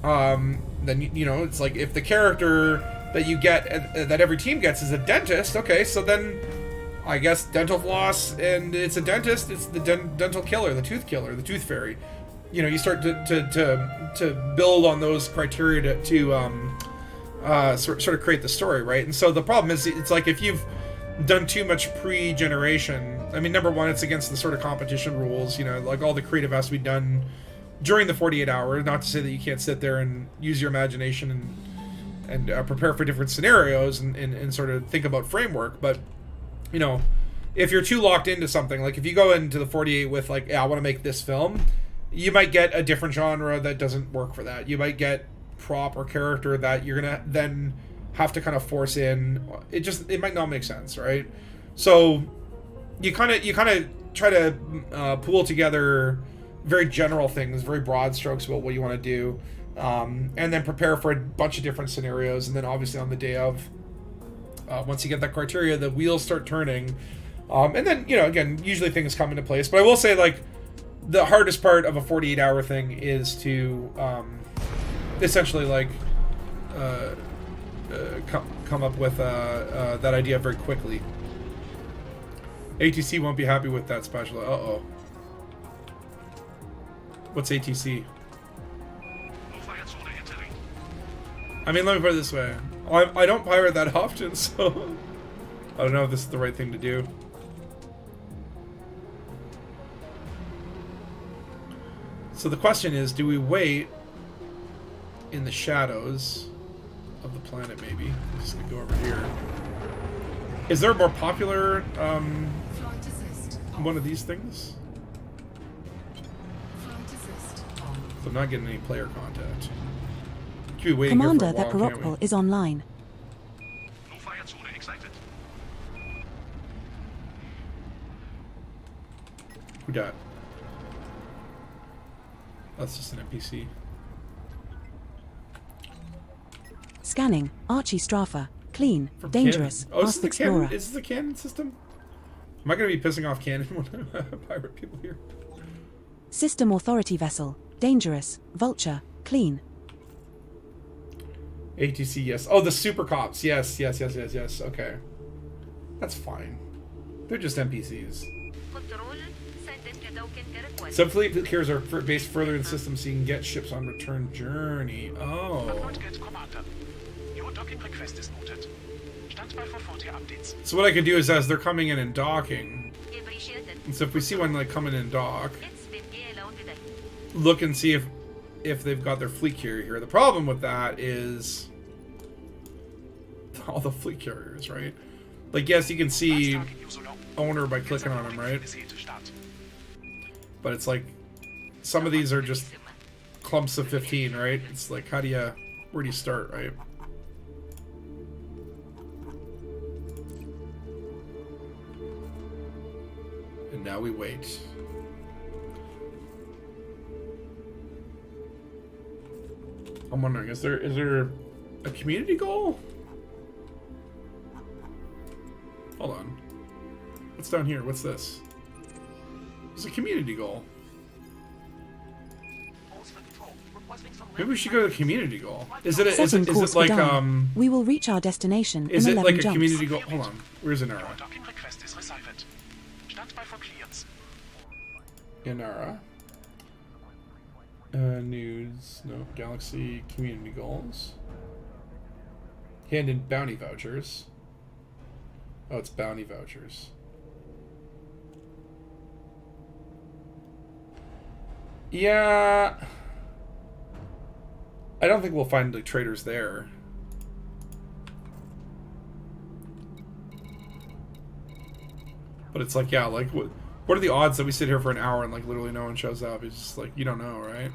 Then, you know, it's like if the character that you get, that every team gets is a dentist, okay, so then I guess dental floss, and it's a dentist, it's the dental killer, the tooth fairy. You know, you start to build on those criteria to sort of create the story, right? And so the problem is, it's like if you've done too much pre-generation, I mean, number one, it's against the sort of competition rules, you know, like all the creative has to be done during the 48 hours, not to say that you can't sit there and use your imagination and prepare for different scenarios and sort of think about framework, but, you know, if you're too locked into something, like if you go into the 48 with like, yeah, I want to make this film, you might get a different genre that doesn't work for that. You might get prop or character that you're gonna then have to kind of force in. It might not make sense, right? So you kind of try to pool together very general things, very broad strokes about what you want to do, and then prepare for a bunch of different scenarios. And then obviously on the day of, once you get that criteria, the wheels start turning, and then, you know, again, usually things come into place. But I will say, like, the hardest part of a 48-hour thing is to essentially like come up with that idea very quickly. ATC won't be happy with that special. Uh-oh. What's ATC? I mean, let me put it this way. I don't pirate that often, so I don't know if this is the right thing to do. So the question is, do we wait in the shadows of the planet, maybe? I'm just gonna go over here. Is there a more popular one of these things? Flight assist So I'm not getting any player contact. Could be waiting Commander, here for a that while, can't Paropal we? is online. No fire zone excited. Who dat? That's just an NPC. Scanning. Archie Straffa. Clean. From Dangerous. Canon. Oh, Fast is Explorer. this the Canon system? Am I going to be pissing off Canon when I pirate people here? System Authority Vessel. Dangerous. Vulture. Clean. ATC, yes. Oh, the super cops. Yes. Okay. That's fine. They're just NPCs. Control, send in a token request. Subfleet carriers are based further in system so you can get ships on return journey. Oh. Get Commander. Your docking request is noted. Stand by for 40 updates. So what I could do is as they're coming in and docking, Appreciated. and so if we see one like coming in and dock, It's been gay alone today. look and see if they've got their fleet carrier here. The problem with that is all the fleet carriers, right? Like, yes, you can see owner by clicking on them, right? But it's like some of these are just clumps of 15, right? It's like, where do you start, right? And now we wait. I'm wondering, is there a community goal? Hold on. What's down here? What's this? There's a community goal. Maybe we should go to the community goal. Is it like We will reach our destination is in it 11 like a jumps. community goal? Hold on. Where's Inara? Docking request is received. Stand by for clearance. Inara. News. No. Galaxy community goals. Hand in bounty vouchers. Oh, it's bounty vouchers. Yeah. I don't think we'll find the traders there. But it's like, yeah, like what are the odds that we sit here for an hour and like literally no one shows up? It's just like, you don't know, right?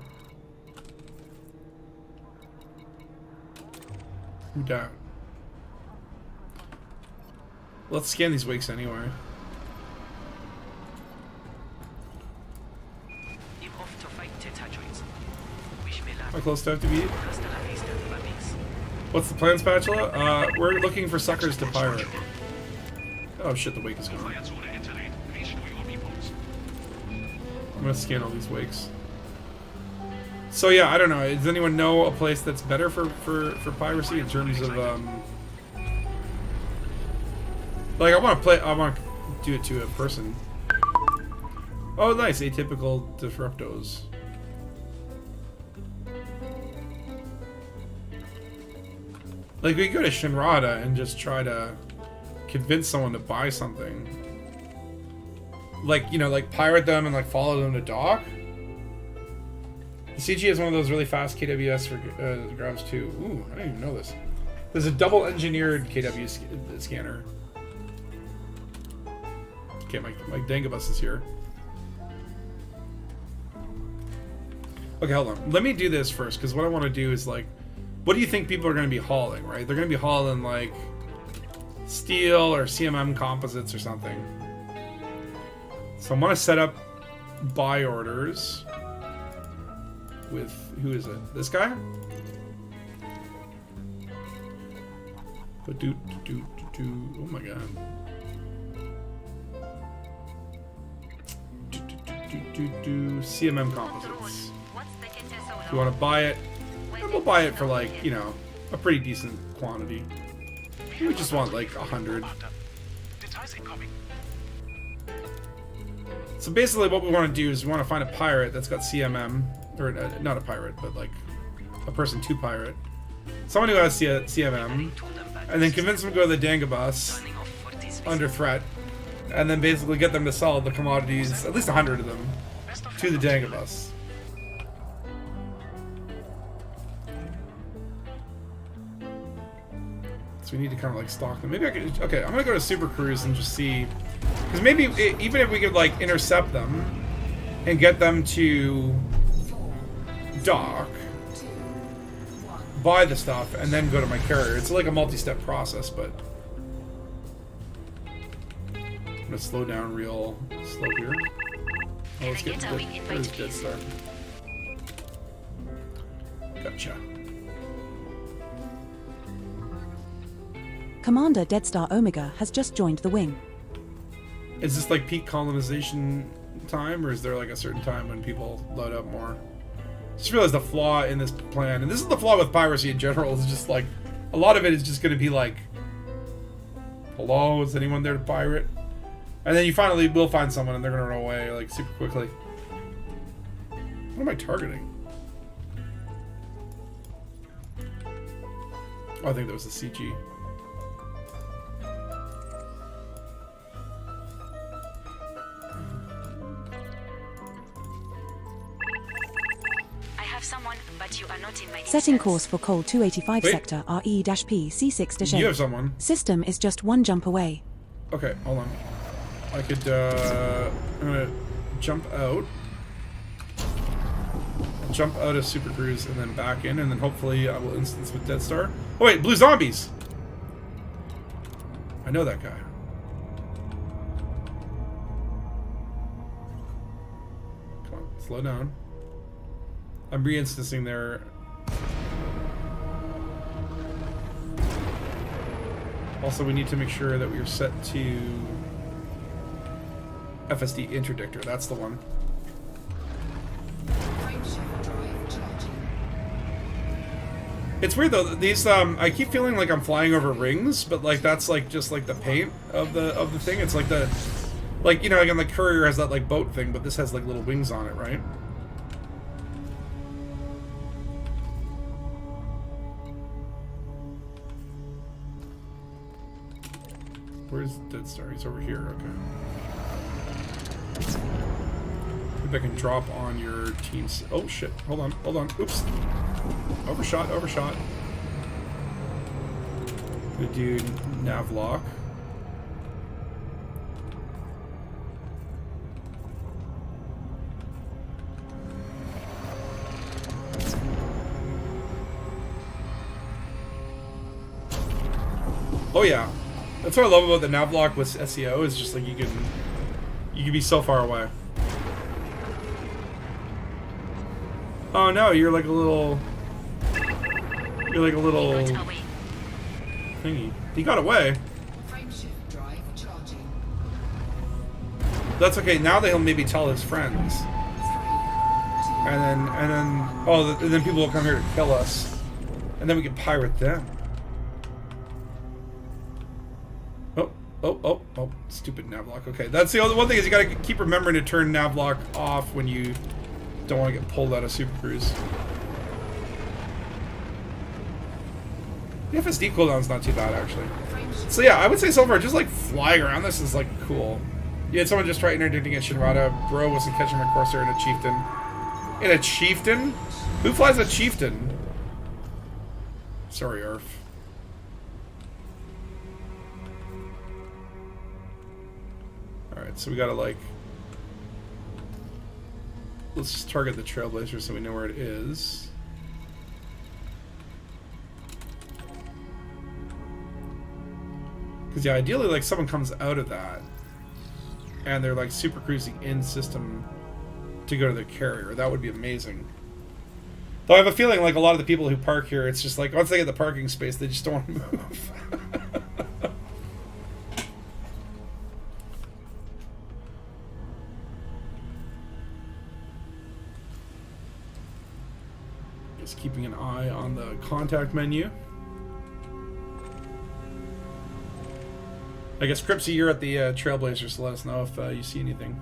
Who doubt? Let's scan these wakes anyway. How close do I have to be? What's the plan, Spatula? We're looking for suckers to pirate. Oh shit, the wake is gone. I'm gonna scan all these wakes. So yeah, I don't know. Does anyone know a place that's better for piracy in terms of like I want to do it to a person. Oh, nice, atypical disruptos. Like we go to Shinrada and just try to convince someone to buy something. Like, you know, like pirate them and like follow them to dock. The CG is one of those really fast KWS for grabs too. Ooh, I didn't even know this. There's a double engineered KW scanner. Okay, my Dangus is here. Okay, hold on. Let me do this first, because what I want to do is like, what do you think people are going to be hauling, right? They're going to be hauling like steel or CMM composites or something. So I'm going to set up buy orders with, who is it? This guy? Oh my god. CMM composites. If you want to buy it, and we'll buy it for like, you know, a pretty decent quantity. We just want like 100. So basically what we want to do is we want to find a pirate that's got CMM, or not a pirate, but like a person to pirate. Someone who has CMM, and then convince them to go to the Dangus under threat, and then basically get them to sell the commodities, at least 100 of them, to the Dangus. So we need to kind of like stalk them. Maybe I could. Okay, I'm gonna go to Super Cruise and just see, because maybe even if we could like intercept them and get them to dock, buy the stuff, and then go to my carrier. It's like a multi-step process, but I'm gonna slow down real slow here. Oh, let's get there's Dead Star. Gotcha. Commander Dead Star Omega has just joined the wing. Is this like peak colonization time, or is there like a certain time when people load up more? Just realized the flaw in this plan, and this is the flaw with piracy in general, is just like a lot of it is just going to be like, hello, is anyone there to pirate? And then you finally will find someone and they're going to run away like super quickly. What am I targeting? Oh, I think that was the CG. Someone, but you are not in my Setting distance. course for Col 285 Wait. sector RE-P C6-8. You have someone. System is just one jump away. Okay, hold on. I could, I'm gonna jump out. Jump out of Super Cruise and then back in, and then hopefully I will instance with Dead Star. Oh wait, Blue Zombies! I know that guy. Come on, slow down. I'm re-instancing there. Also, we need to make sure that we are set to FSD interdictor. That's the one. It's weird though. These I keep feeling like I'm flying over rings, but like that's like just like the paint of the thing. It's like the you know, again, the Courier has that like boat thing, but this has like little wings on it, right? Where's Dead Star? He's over here, okay. Maybe I can drop on your team's... Oh shit, hold on. Oops. Overshot. Gonna do nav lock. Oh yeah. That's what I love about the navlock with SEO, is just like you can be so far away. Oh no, you're like a little thingy. He got away. That's okay. Now they'll maybe tell his friends, and then people will come here to kill us, and then we can pirate them. Oh, stupid navlock. Okay, that's the other one thing, is you gotta keep remembering to turn navlock off when you don't want to get pulled out of Super Cruise. The FSD cooldown's not too bad, actually. So yeah, I would say so far, just like flying around this is like cool. You had someone just try interdicting at Shinrada. Bro wasn't catching my Corsair in a Chieftain. In a Chieftain? Who flies a Chieftain? Sorry, Arf. Alright, so we gotta like... Let's just target the Trailblazer so we know where it is. Because yeah, ideally like someone comes out of that and they're like super cruising in system to go to their carrier. That would be amazing. Though I have a feeling like a lot of the people who park here, it's just like once they get the parking space, they just don't want to move. Just keeping an eye on the contact menu. I guess, Cripsy, you're at the Trailblazer, so let us know if you see anything.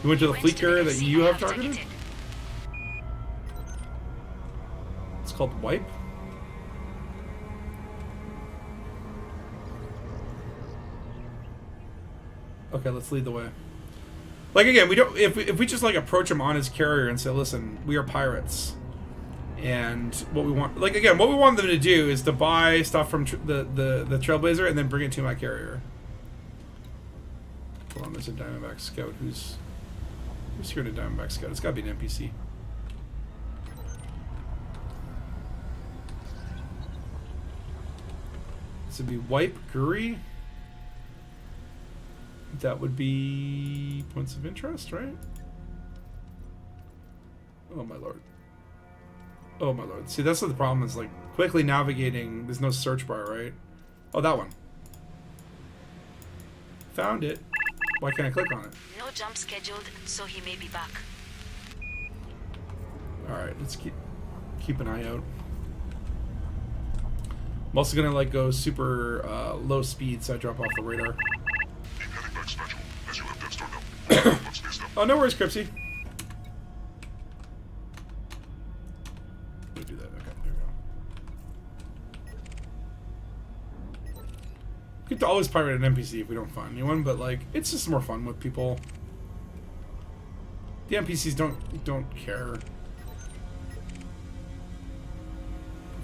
You went to the fleet carrier that you have targeted? It's called Wipe. Okay, let's lead the way. Like, again, we don't... If we just, like, approach him on his carrier and say, listen, we are pirates. And what we want, like, again, what we want them to do is to buy stuff from the Trailblazer and then bring it to my carrier. Hold on, there's a Diamondback Scout. Who's here in a Diamondback Scout? It's gotta be an NPC. This would be wipe Guri. That would be points of interest, right? Oh my lord. Oh my lord. See, that's what the problem is, like, quickly navigating, there's no search bar, right? Oh, that one. Found it. Why can't I click on it? No jump scheduled, so he may be back. Alright, let's keep an eye out. I'm also gonna, like, go super low speed so I drop off the radar. Keep heading back special, as you have done start now. Let's space up. Oh, no worries, Cripsy. We'll do that. Okay, there we go. We could always pirate an NPC if we don't find anyone, but like, it's just more fun with people. The NPCs don't care.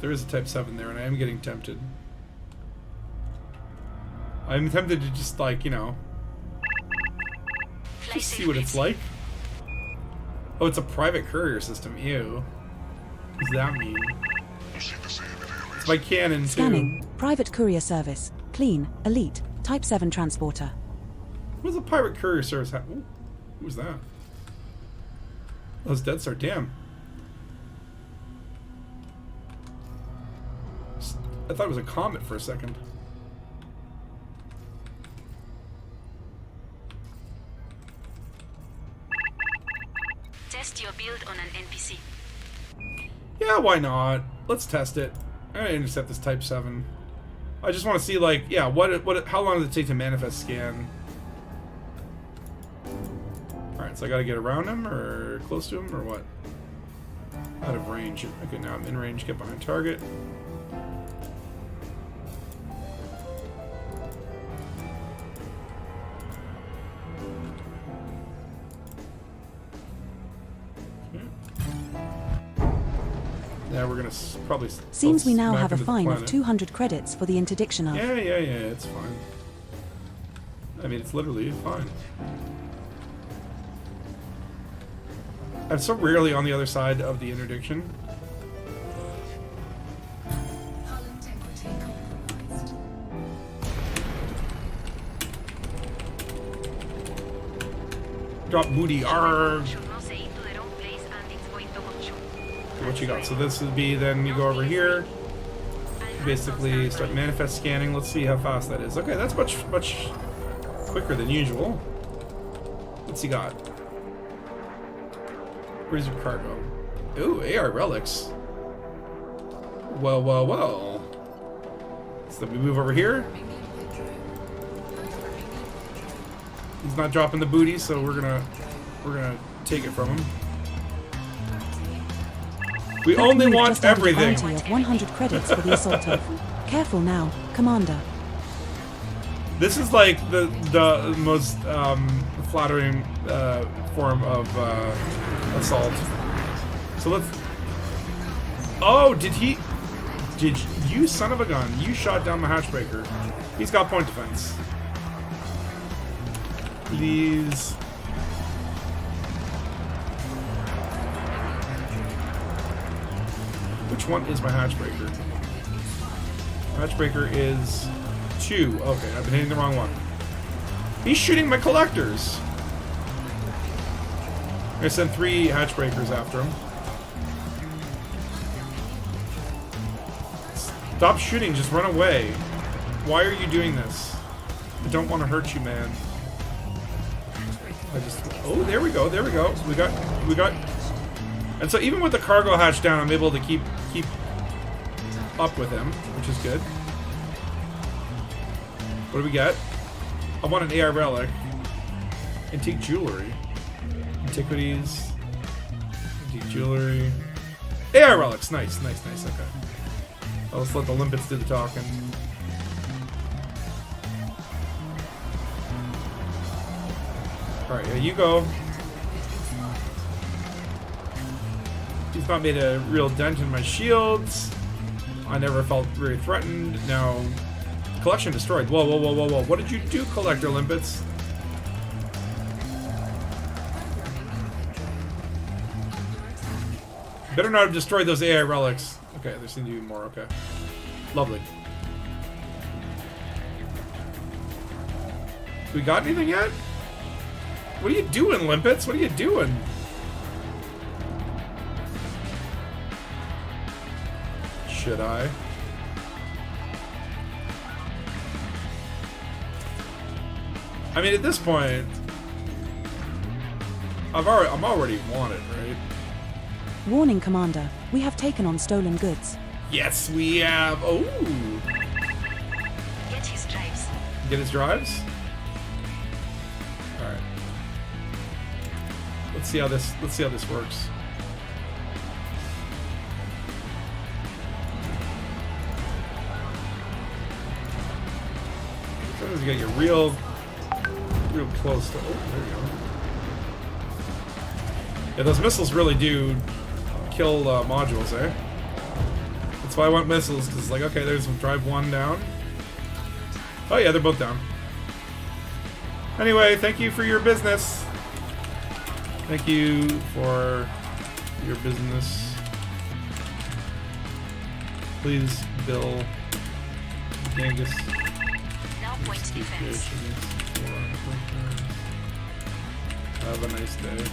There is a Type 7 there, and I am getting tempted. I'm tempted to just, like, you know, just see what it's like. Oh, it's a private courier system. Ew. What does that mean? It's my cannon, too. Scanning. Private courier service. Clean. Elite. Type 7 transporter. What does a private courier service have? Ooh, who's that? Those Dead Star. Damn. I thought it was a comet for a second. Test your build on an NPC. Yeah, why not? Let's test it. I'm gonna intercept this Type 7. I just want to see, like, yeah, how long does it take to manifest scan? Alright, so I gotta get around him, or close to him, or what? Out of range. Okay, now I'm in range, get behind target. Yeah, we're gonna probably. Seems we now have a fine of 200 credits for the interdiction of. Yeah, it's fine. I mean, it's literally fine. I'm so rarely on the other side of the interdiction. Hull integrity compromised. Drop booty, arg. Should not say into the wrong place and it's going to watch you. What you got? So this would be, then you go over here, basically start manifest scanning. Let's see how fast that is. Okay, that's much quicker than usual. What's he got? Where's your cargo? Ooh, AR relics. Well. So we move over here. He's not dropping the booty, so we're gonna take it from him. We only want everything. Bounty of 100 credits for the assault of. Careful now, Commander. This is like the most flattering form of assault. So let's. Oh, did you, son of a gun? You shot down the hatchbreaker. He's got point defense. Please. Which one is my hatchbreaker? Hatchbreaker is 2. Okay, I've been hitting the wrong one. He's shooting my collectors. I'm gonna send 3 hatchbreakers after him. Stop shooting, just run away. Why are you doing this? I don't want to hurt you, man. Oh, there we go. We got. And so even with the cargo hatch down, I'm able to keep up with him, which is good. What do we get? I want an AR relic. Antique jewelry. Antiquities. Antique jewelry. AR relics. Nice. Okay. I'll just let the limpets do the talking. Alright, yeah, you go. He's not made a real dent in my shields. I never felt very threatened. Now, collection destroyed. Whoa. What did you do, Collector Limpets? Better not have destroyed those AI relics. Okay, there seem to be more. Okay. Lovely. We got anything yet? What are you doing, Limpets? What are you doing? Should I? I mean, at this point, I'm already wanted, right? Warning, Commander. We have taken on stolen goods. Yes, we have. Oh. Get his drives. Get his drives? Alright. Let's see how this works. Sometimes you get real close to. Oh, there you go. Yeah, those missiles really do kill modules, eh? That's why I want missiles, because it's like, okay, there's drive one down. Oh yeah, they're both down. Anyway, thank you for your business. Thank you for your business. Please, Bill Dangus. No point defense. Have a nice day.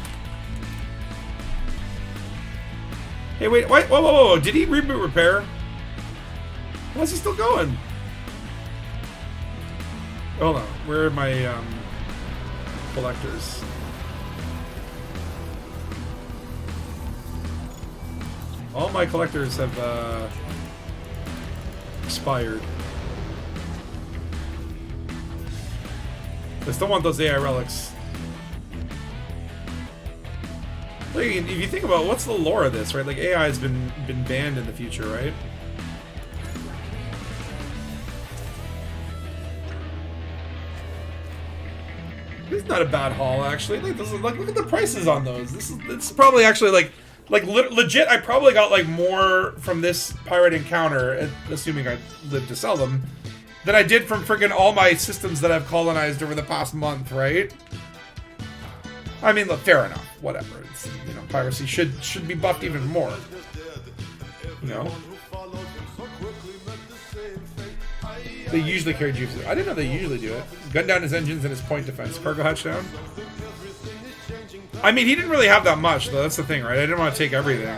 Hey, wait, whoa. Did he reboot repair? Why is he still going? Hold on, where are my collectors? All my collectors have expired. I still want those AI relics. Like, if you think about what's the lore of this, right? Like AI has been banned in the future, right? It's not a bad haul, actually. Like, look at the prices on those. It's probably actually like legit. I probably got like more from this pirate encounter, assuming I live to sell them, than I did from freaking all my systems that I've colonized over the past month, right? I mean, look, fair enough. Whatever. It's, you know, piracy should be buffed even more. You know? They usually carry jeeps. I didn't know they usually do it. Gun down his engines and his point defense. Cargo hatch down. I mean, he didn't really have that much, though. That's the thing, right? I didn't want to take everything.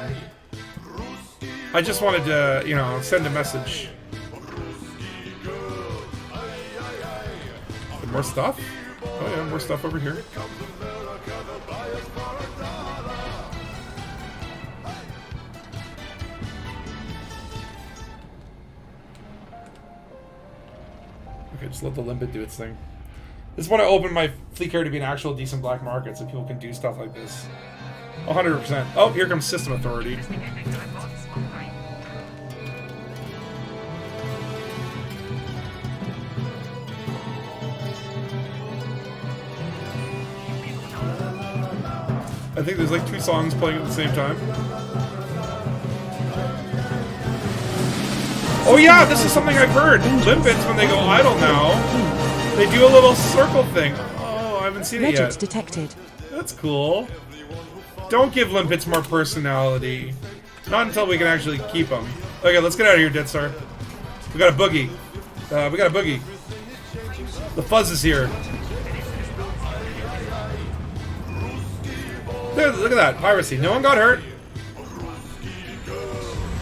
I just wanted to, you know, send a message. More stuff? Oh yeah, more stuff over here. Okay, just let the limpet do its thing. This is when I open my fleet carrier to be an actual decent black market so people can do stuff like this. 100%. Oh, here comes System Authority. I think there's like 2 songs playing at the same time. Oh yeah, this is something I've heard. Limpets, when they go idle now, they do a little circle thing. Oh, I haven't seen it yet. Detected. That's cool. Don't give limpets more personality. Not until we can actually keep them. Okay, let's get out of here, Dead Star. We got a boogie. We got a boogie. The fuzz is here. There, look at that. Piracy. No one got hurt.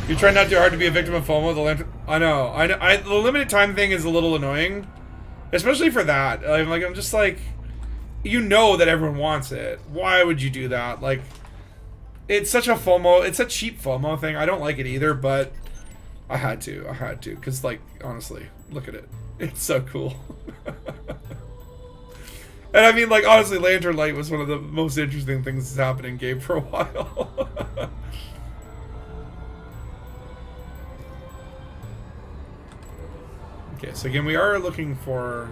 You try not too hard to be a victim of FOMO. The lantern. I know. The limited time thing is a little annoying, especially for that. I'm just like, you know that everyone wants it. Why would you do that? Like, it's such a FOMO. It's a cheap FOMO thing. I don't like it either, but I had to. Because, like, honestly, look at it. It's so cool. And I mean, like, honestly, Lantern Light was one of the most interesting things that's happened in game for a while. Okay, so again, we are looking for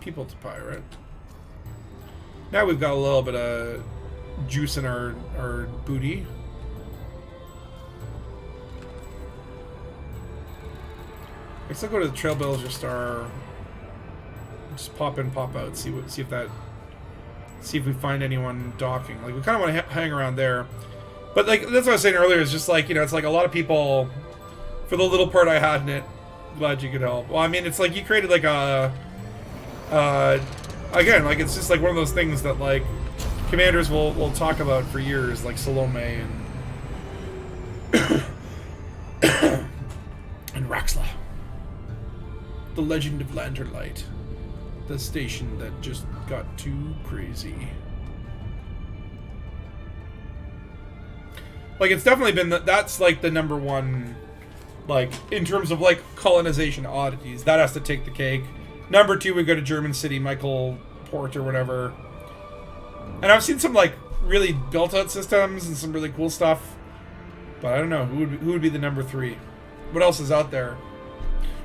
people to pirate. Now we've got a little bit of juice in our booty. Let's go to the Trailblazer Star. Just pop in, pop out. See if we find anyone docking. Like, we kind of want to hang around there. But like, that's what I was saying earlier. Is just like, you know, it's like a lot of people. For the little part I had in it, glad you could help. Well, I mean, it's like you created like a Again, like, it's just like one of those things that, like, commanders will talk about for years, like Salome and and Raxla. The Legend of Lantern Light. The station that just got too crazy. Like, it's definitely been that's like the number one, like, in terms of like colonization oddities. That has to take the cake. Number 2, we go to German City, Michael Port or whatever. And I've seen some like really built out systems and some really cool stuff. But I don't know who would be the number 3. What else is out there?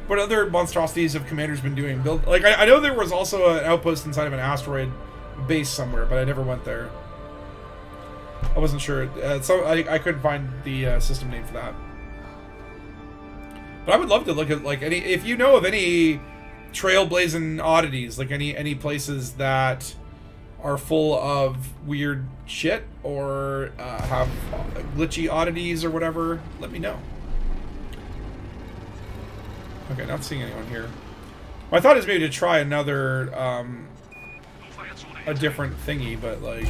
What other monstrosities have commanders been doing? Like, I know there was also an outpost inside of an asteroid base somewhere, but I never went there. I wasn't sure. So I couldn't find the system name for that. But I would love to look at like any, if you know of any trailblazing oddities, like any places that are full of weird shit or have glitchy oddities or whatever, let me know. Okay, not seeing anyone here. My thought is maybe to try another, a different thingy, but like...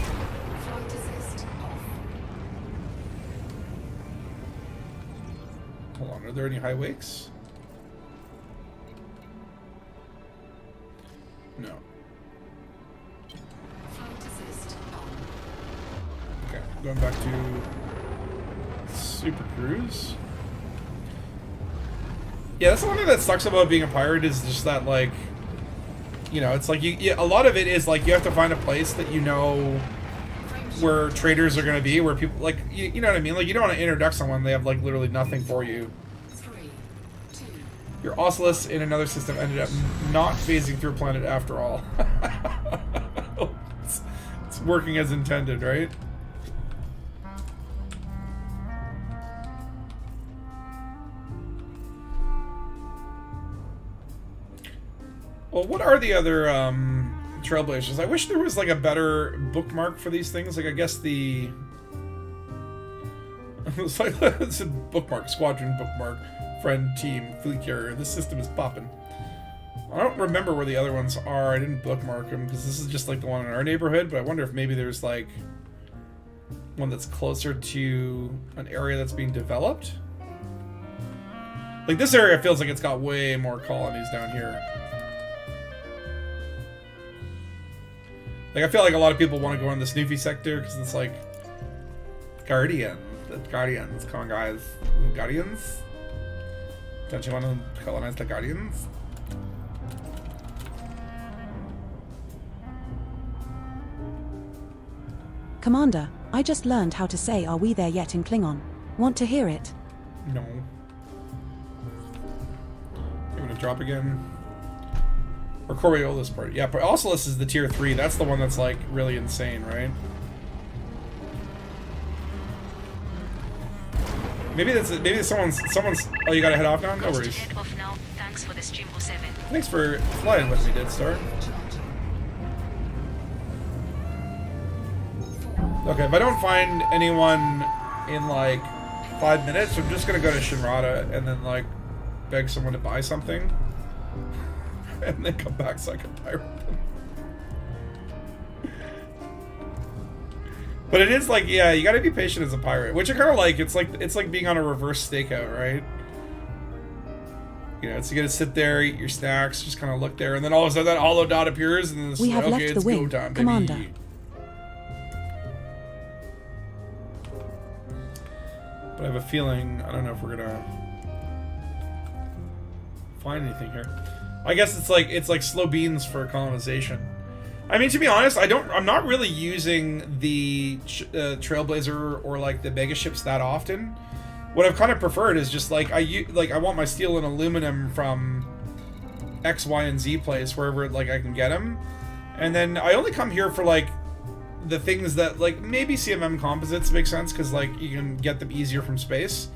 Hold on, are there any high wakes? No. Okay, going back to Super Cruise. Yeah, that's the one thing that sucks about being a pirate is just that, like, you know, it's like a lot of it is like you have to find a place that you know where traders are going to be, where people, like, you know what I mean? Like, you don't want to introduce someone, they have, like, literally nothing for you. Your Oculus in another system ended up not phasing through a planet after all. It's working as intended, right? Well, what are the other trailblazers? I wish there was like a better bookmark for these things. Like, I guess the it's like it's a bookmark, squadron bookmark, friend, team, fleet carrier. This system is popping. I don't remember where the other ones are. I didn't bookmark them because this is just like the one in our neighborhood. But I wonder if maybe there's like one that's closer to an area that's being developed. Like, this area feels like it's got way more colonies down here. Like, I feel like a lot of people want to go in the Snoofy sector because it's like Guardian. The Guardians. Come on, guys. The Guardians? Don't you want to colonize the Guardians? Commander, I just learned how to say "Are we there yet" in Klingon. Want to hear it? No. I'm gonna drop again. Or Coriolis part. Yeah, but Oculus is the tier 3. That's the one that's like really insane, right? Maybe that's maybe someone's. Oh, you gotta head off now. No worries. Thanks for flying with me, Deadstar. Okay, if I don't find anyone in like 5 minutes, I'm just gonna go to Shinrata and then like beg someone to buy something. And then come back so I can pirate them. But it is like, yeah, you gotta be patient as a pirate, which I kind of like. It's like being on a reverse stakeout, right? You know, it's you gotta sit there, eat your snacks, just kind of look there, and then all of a sudden that hollow dot appears, and then it's we have okay, left it's the wing, go time, Commander. baby. But I have a feeling, I don't know if we're gonna find anything here. I guess it's like slow beans for colonization. I mean, to be honest, I'm not really using the Trailblazer or like the mega ships that often. What I've kind of preferred is just like I want my steel and aluminum from X, Y, and Z place wherever like I can get them, and then I only come here for like the things that like maybe CMM composites make sense because like you can get them easier from space.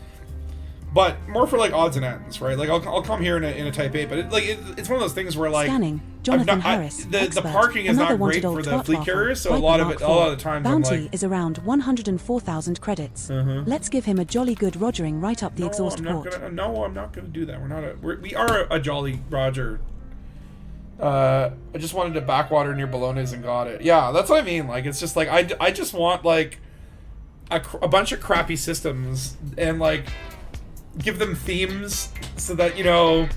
But more for like odds and ends, right? Like I'll come here in a Type 8, but it's one of those things where like scanning. Jonathan Harris, the parking is not great for the fleet carriers, so a lot of the times bounty I'm like, is around 104,000 credits. Let's give him a jolly good rogering right up the exhaust port. No, I'm not gonna do that. We are a jolly Roger. I just wanted a backwater near Bologna's and got it. Yeah, that's what I mean. Like, it's just like, I just want, like, a bunch of crappy systems and, like, give them themes so that, you know,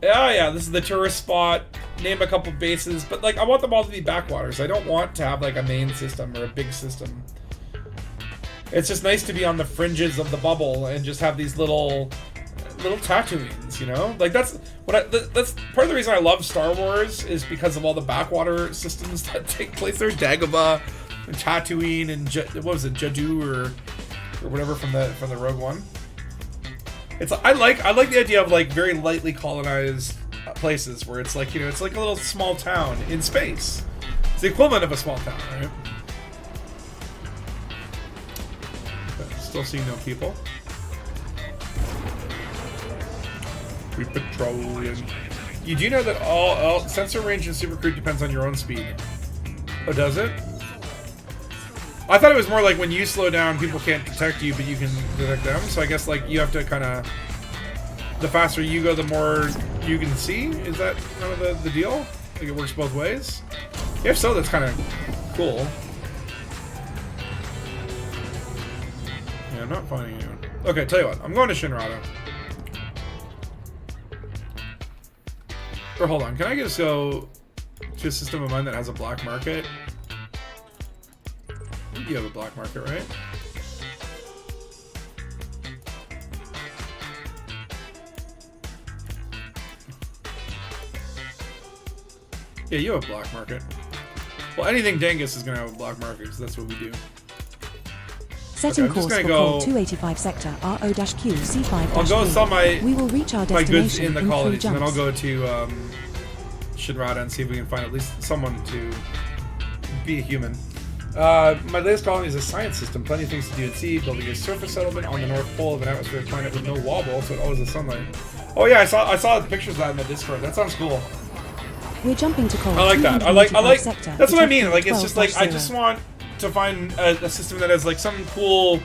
yeah, this is the tourist spot, name a couple bases, but, like, I want them all to be backwaters. I don't want to have, like, a main system or a big system. It's just nice to be on the fringes of the bubble and just have these little Tatooines, you know? Like, that's part of the reason I love Star Wars is because of all the backwater systems that take place there. Dagobah and Tatooine and what was it, Jakku or whatever from the Rogue One. It's I like the idea of, like, very lightly colonized places where it's like, you know, it's like a little small town in space. It's the equivalent of a small town, right? Okay, still see no people. We patrolling. You do know that all sensor range in Super Crude depends on your own speed. Oh, does it? I thought it was more like when you slow down, people can't detect you, but you can detect them. So I guess, like, you have to kind of... The faster you go, the more you can see? Is that kind of the deal? Like, it works both ways? If so, that's kind of cool. Yeah, I'm not finding anyone. Okay, tell you what. I'm going to Shinrado. Or hold on, can I just go to a system of mine that has a black market? You have a black market, right? Yeah, you have a black market. Well, anything Dangus is going to have a black market, because that's what we do. Setting course for call 285 sector RO-Q C5. I'll go sell my we will reach our my goods destination in the in colonies, 3 and then I'll jumps. go to Shinrada and see if we can find at least someone to be a human. My latest colony is a science system. Plenty of things to do at sea. Building a surface settlement on the North Pole of an atmospheric planet with no wobble, so it always has sunlight. Oh yeah, I saw the pictures of that in the Discord. That sounds cool. We're jumping to call. I like that. I like. Sector, That's what I mean. Like, it's just like, 12-0. I just want to find a system that has, like, some cool,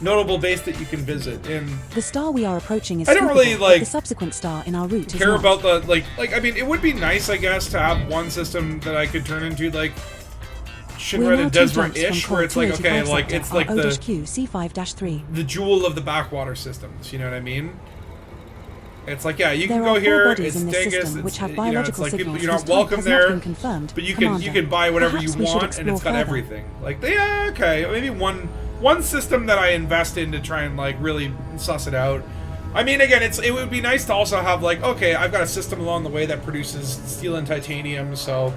notable base that you can visit. And the star we are approaching is I don't really, suitable, like, but the subsequent star in our route is care not. about the like. I mean, it would be nice, I guess, to have one system that I could turn into, like, Shinrada Desert-ish, where it's like, okay, like, it's like the C5-3. the jewel of the backwater systems. You know what I mean? It's like, yeah, you There can are go 4 here. bodies It's in this Dangus. system which have It's, you know, it's biological like people, signals you're not whose type welcome has not there, been confirmed. but you Commander, can buy whatever you perhaps we should want, and it's got explore everything. Like, yeah, okay, maybe one system that I invest in to try and, like, really suss it out. I mean, again, it would be nice to also have, like, okay, I've got a system along the way that produces steel and titanium, so,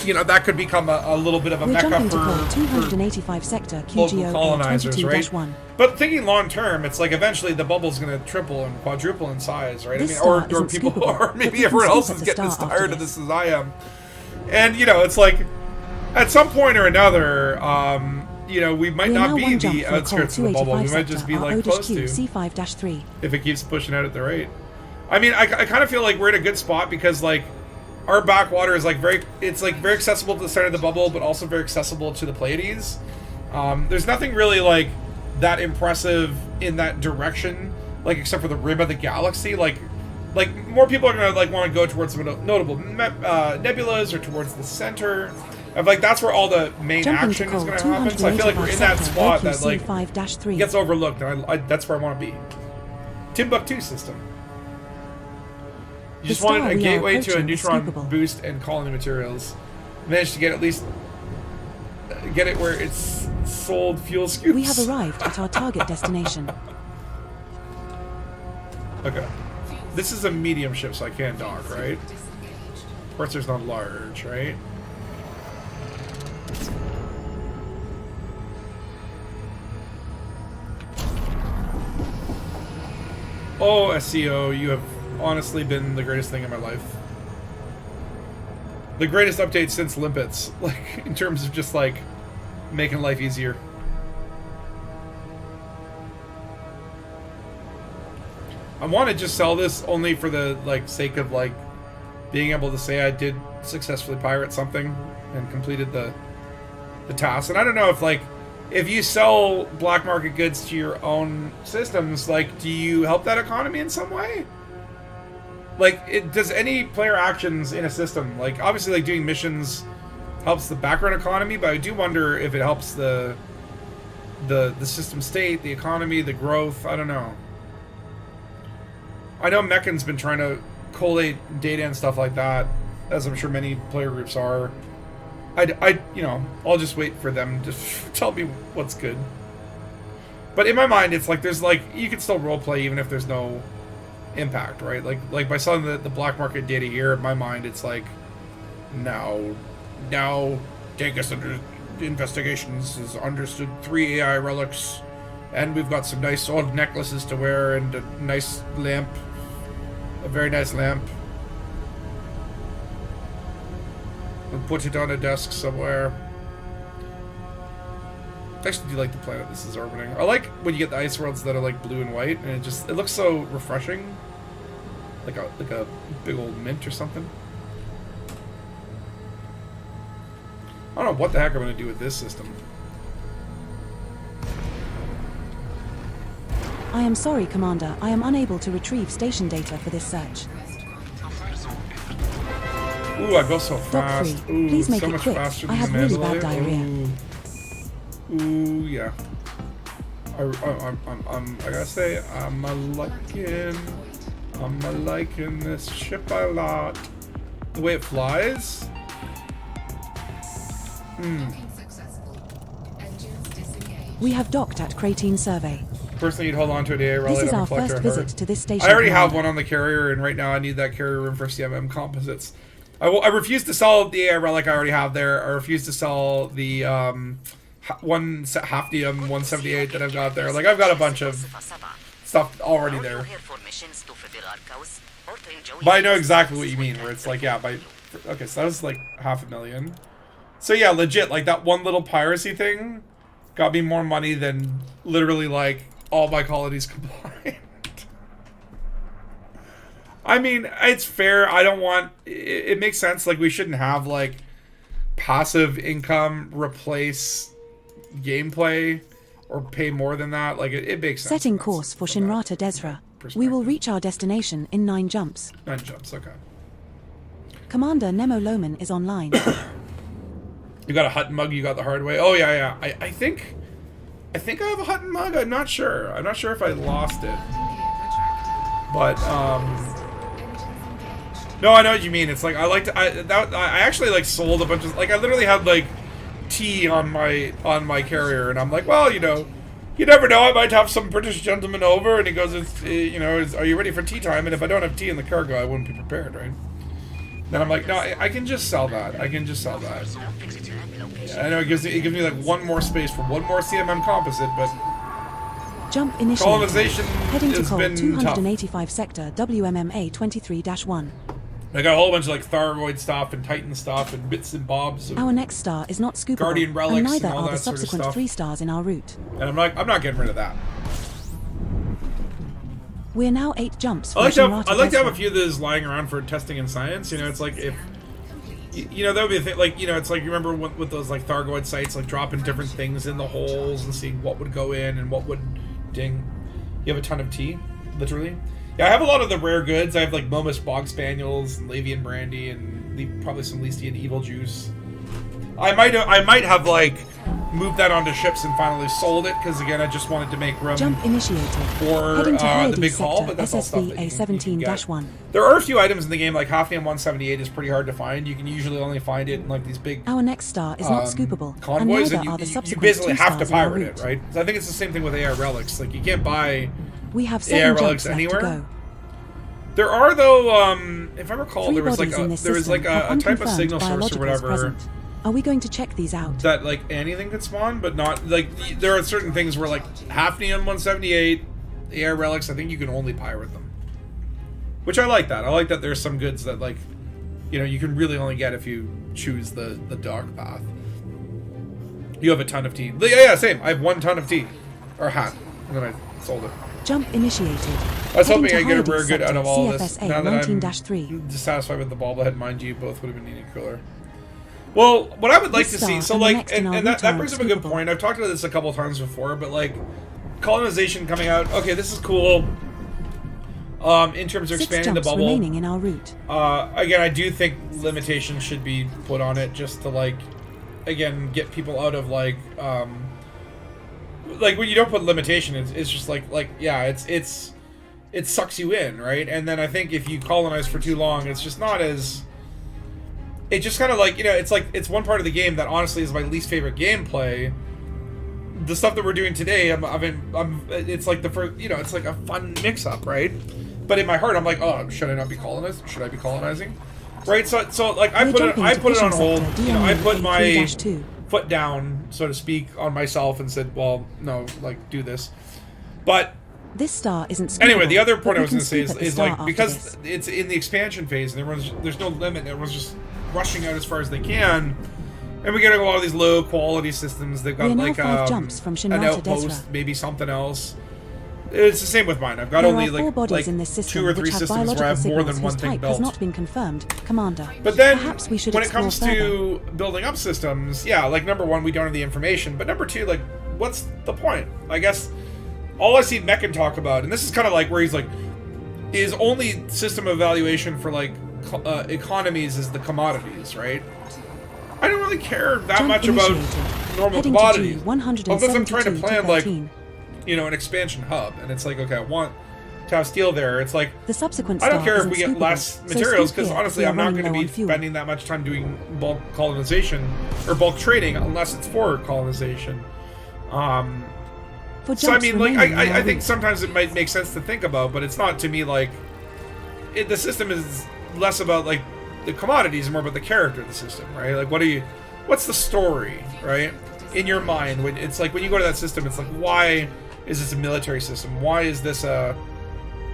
you know, that could become a little bit of a We're mecca jumping to call for 285 sector local QGO colonizers, right? 22-1. But thinking long term, it's like eventually the bubble's going to triple and quadruple in size, right? This I mean, or star isn't people, scoopable, or but maybe we can everyone else scoop is at the getting as star after tired of this. this as I am. And, you know, it's like, at some point or another, you know, we might We're not now be one in jump the from outskirts of call the bubble. We 285 might just be, sector like, close to, RO-Q C5-3. if it keeps pushing out at the rate. I mean, I kind of feel like we're in a good spot because, like, our backwater is, like, very accessible to the center of the bubble, but also very accessible to the Pleiades. There's nothing really, like, that impressive in that direction, like, except for the rim of the galaxy. Like more people are gonna, like, want to go towards some notable nebulas or towards the center. Of, like, that's where all the main Jumping action to is call going to happen. So I feel like we're in that spot that, like, OQ-C5-3. gets overlooked, and I that's where I want to be. Timbuktu system. You just The star wanted a we are gateway to a approaching is neutron scoopable. boost and colony materials. Managed to get at least get it where it's sold fuel scoops. We have arrived at our target destination. Okay. This is a medium ship, so I can't dock, right? Corsair's not large, right? Oh, SEO, you have honestly been the greatest thing in my life. The greatest update since Limpets, like, in terms of just, like, making life easier. I want to just sell this only for the, like, sake of, like, being able to say I did successfully pirate something and completed the task. And I don't know if, like, if you sell black market goods to your own systems, like, do you help that economy in some way? like, does any player actions in a system, like, obviously, like, doing missions helps the background economy, but I do wonder if it helps the system state, the economy, the growth. I don't know. I know Mechan's been trying to collate data and stuff like that, as I'm sure many player groups are. You know, I'll just wait for them to tell me what's good. But in my mind, it's like there's like you can still roleplay even if there's no impact, right? Like by selling the black market data here, in my mind, it's like now Dangus Investigations has understood 3 AI relics, and we've got some nice old necklaces to wear and a nice lamp, a very nice lamp. We'll put it on a desk somewhere. I actually do like the planet this is orbiting. I like when you get the ice worlds that are like blue and white, and it looks so refreshing, like a big old mint or something. I don't know what the heck I'm going to do with this system. I am sorry, Commander. I am unable to retrieve station data for this search. Ooh, I go so fast. Doc 3, Ooh, please make so it much quick. faster I have than really Mandalorian. bad diarrhea. Ooh, yeah. I gotta say, I'm liking this ship a lot. The way it flies. We have docked at Cratine Survey. Personally, you'd hold on to a day. This is our first visit to this station. I already have Commander. one on the carrier, and right now I need that carrier room for CMM composites. I refuse to sell the AI relic I already have there. I refuse to sell the Hafnium 178 that I've got there. Like, I've got a bunch of stuff already there. But I know exactly what you mean, where it's like, yeah, okay, so that was like 500,000. So yeah, legit, like that one little piracy thing got me more money than literally like all my colonies combined. I mean, it's fair. I don't want... It makes sense. Like, we shouldn't have, like, passive income replace gameplay or pay more than that. Like, it makes sense. Setting course for Shinrata Desra. We will reach our destination in 9 jumps. 9 jumps, okay. Commander Nemo Loman is online. You got a Hutton mug, you got the hard way. Oh, yeah. I think I have a Hutton mug. I'm not sure. I'm not sure if I lost it. But, no, I know what you mean. It's like I actually like sold a bunch of, like, I literally had like tea on my carrier, and I'm like, well, you know, you never know, I might have some British gentleman over, and he goes, are you ready for tea time? And if I don't have tea in the cargo, I wouldn't be prepared, right? Then I'm like, no, I can just sell that. Yeah, I know it gives me like one more space for one more CMM composite, but Jump initiated. colonization Heading to has Col been 285 sector WMMA 23-1. I got a whole bunch of like Thargoid stuff and Titan stuff and bits and bobs. And Our next star is not scoopable, Guardian relics and neither and all are the that sort of subsequent stuff. 3 stars in our route. And I'm not getting rid of that. We're now 8 jumps I like from to have a few of those lying around for testing and science. You know, it's like if that would be a thing. Like, you know, it's like, you remember with those like Thargoid sites, like dropping different things in the holes and seeing what would go in and what would ding. You have a ton of tea, literally. Yeah, I have a lot of the rare goods. I have like Momus Bog Spaniels and Lavian Brandy and probably some Leastian Evil Juice. I might have like moved that onto ships and finally sold it, because again, I just wanted to make room Jump initiated. for Heading to the Hyades big haul, sector but that's all stuff SSV that you can get. A17-1. There are a few items in the game, like Hafnium 178 is pretty hard to find. You can usually only find it in like these big Our next star is not scoopable, and convoys, neither and are the you subsequent basically 2 have to stars in our pirate route. it, right? So I think it's the same thing with AI relics. Like, you can't buy We have AI 7 relics jumps left anywhere. to go. There are, though, if I recall, 3 there was bodies like in this a system have a type of unconfirmed signal source or biologicals whatever present. Are we going to check these out? that like anything could spawn, but not like there are certain things where like Hafnium 178, AI relics, I think you can only pirate them. Which I like that. I like that there's some goods that, like, you know, you can really only get if you choose the dark path. You have a ton of tea. Yeah, same. I have 1 ton of tea. Or hat. And then I sold it. Jump initiated. I was hoping Heading I'd to get a rare Hyades good out of all this. sector Now that I'm 19-3. dissatisfied with the bobblehead, mind you, both would have been needing cooler. Well, what I would like This to see, star so and the like, next in our and that route brings are up a good scoopable. point. I've talked about this a couple of times before, but like, colonization coming out. Okay, this is cool. in terms of 6 expanding the jumps bubble. remaining in our route. Again, I do think limitations should be put on it just to, like, again, get people out of, like when you don't put limitation, it's just yeah, it sucks you in, right? And then I think if you colonize for too long, it's just not as... It just kind of like, it's one part of the game that honestly is my least favorite gameplay. The stuff that we're doing today, it's like the first, it's like a fun mix-up, right? But in my heart, I'm like, oh, should I not be colonizing? Should I be colonizing? Right? So like, I put it on hold. I put my foot down, so to speak, on myself and said, well, no, like, do this. But this star isn't anyway, the other point I was going to say is like, because it's in the expansion phase and there's no limit, and everyone's just rushing out as far as they can, and we're getting a lot of these low quality systems. They've got like jumps from an outpost, maybe something else. It's the same with mine. I've got only like 2 or 3 systems where I have more than one thing built. Has not been confirmed, Commander. But then, perhaps we should when it comes to building up systems, yeah, like number 1, we don't have the information. But number 2, like, what's the point? I guess all I see Meccan talk about, and this is kind of like where he's like, his only system evaluation for like economies is the commodities, right? I don't really care that much about normal commodities, unless I'm trying to plan like, an expansion hub, and it's like, okay, I want to have steel there. It's like, the subsequent I don't care if we get less materials, because honestly, I'm not going to be spending that much time doing bulk colonization or bulk trading unless it's for colonization. So I mean, like, I think sometimes it might make sense to think about, but it's not to me like the system is less about like the commodities and more about the character of the system, right? Like, what's the story, right? In your mind, when it's like when you go to that system, it's like, why is this a military system? Why is this a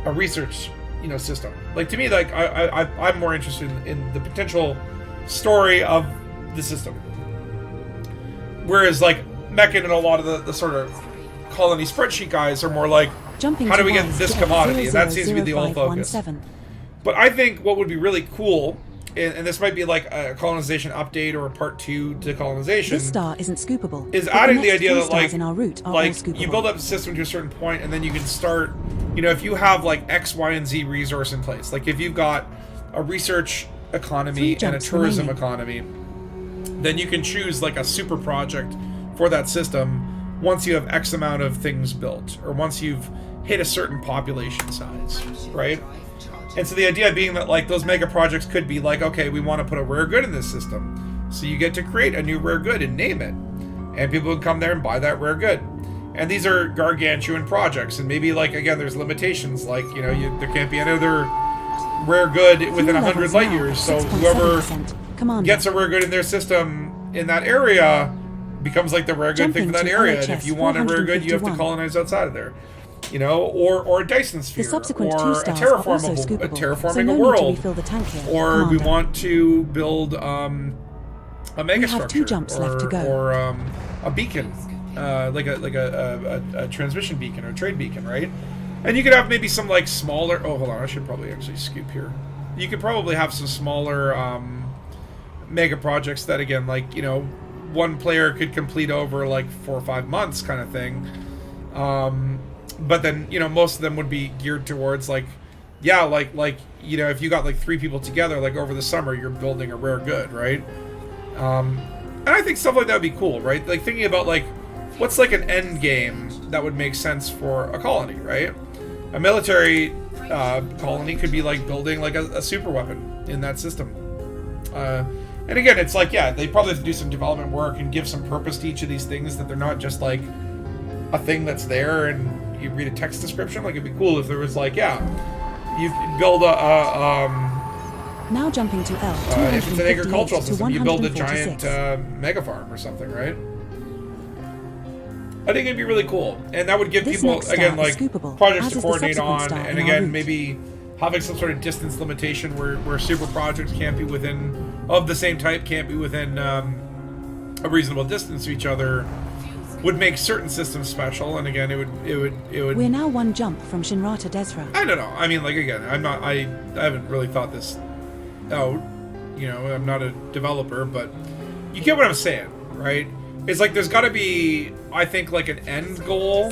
research, system? Like, to me, like I'm more interested in the potential story of the system. Whereas like Meccan and a lot of the sort of colony spreadsheet guys are more like, how do we get this commodity? And that seems to be the old focus. But I think what would be really cool, and this might be like a colonization update or a part 2 to colonization. This star isn't scoopable. Is adding the idea that like, in our route are you build up a system to a certain point, and then you can start. If you have like X, Y, and Z resource in place, like if you've got a research economy and a tourism economy, then you can choose like a super project for that system once you have X amount of things built, or once you've hit a certain population size, right? And so the idea being that like those mega projects could be like, okay, we want to put a rare good in this system, so you get to create a new rare good and name it, and people can come there and buy that rare good. And these are gargantuan projects, and maybe like, again, there's limitations, like there can't be another rare good within 100 light years, so whoever gets a rare good in their system in that area becomes like the rare good thing for that area. And if you want a rare good, you have to colonize outside of there. Or a Dyson sphere, or a terraforming a world, or we want to build a mega structure, or a beacon, like a transmission beacon or a trade beacon, right? And you could have maybe some like smaller. Oh, hold on, I should probably actually scoop here. You could probably have some smaller mega projects that, again, like one player could complete over like 4 or 5 months, kind of thing. But then, most of them would be geared towards like, yeah, like if you got like 3 people together, like over the summer, you're building a rare good, right? And I think stuff like that would be cool, right? Like thinking about like, what's like an end game that would make sense for a colony, right? A military colony could be like building like a super weapon in that system. And again, it's like, yeah, they probably have to do some development work and give some purpose to each of these things, that they're not just like a thing that's there and you read a text description. Like, it'd be cool if there was like, yeah, you build now jumping to L. If it's an agricultural system, you build a giant mega farm or something, right? I think it'd be really cool, and that would give people, again, like projects to coordinate on, and again, maybe having some sort of distance limitation where super projects can't be within, of the same type, can't be within a reasonable distance to each other, would make certain systems special. And again, it would. We're now 1 jump from Shinrata Desra. I don't know. I mean, like, again, I haven't really thought this out. I'm not a developer, but you get what I'm saying, right? It's like there's got to be, I think, like an end goal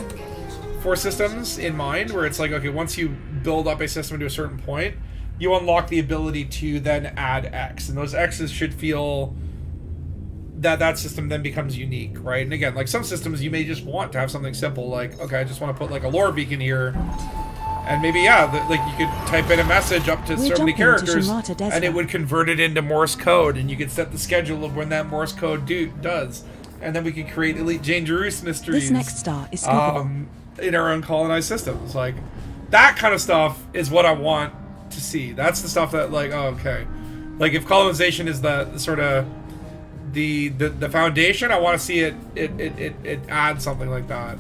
for systems in mind, where it's like, okay, once you build up a system to a certain point, you unlock the ability to then add X, and those X's should feel that system then becomes unique, right? And again, like some systems you may just want to have something simple, like, okay, I just want to put like a lore beacon here, and maybe, like you could type in a message up to so many characters, and it would convert it into Morse code, and you could set the schedule of when that Morse code does, and then we could create Elite Dangerous mysteries. This next star is skippable. In our own colonized systems. Like, that kind of stuff is what I want to see. That's the stuff that, like, oh, okay. Like, if colonization is the sort of the foundation, I want to see it add something like that.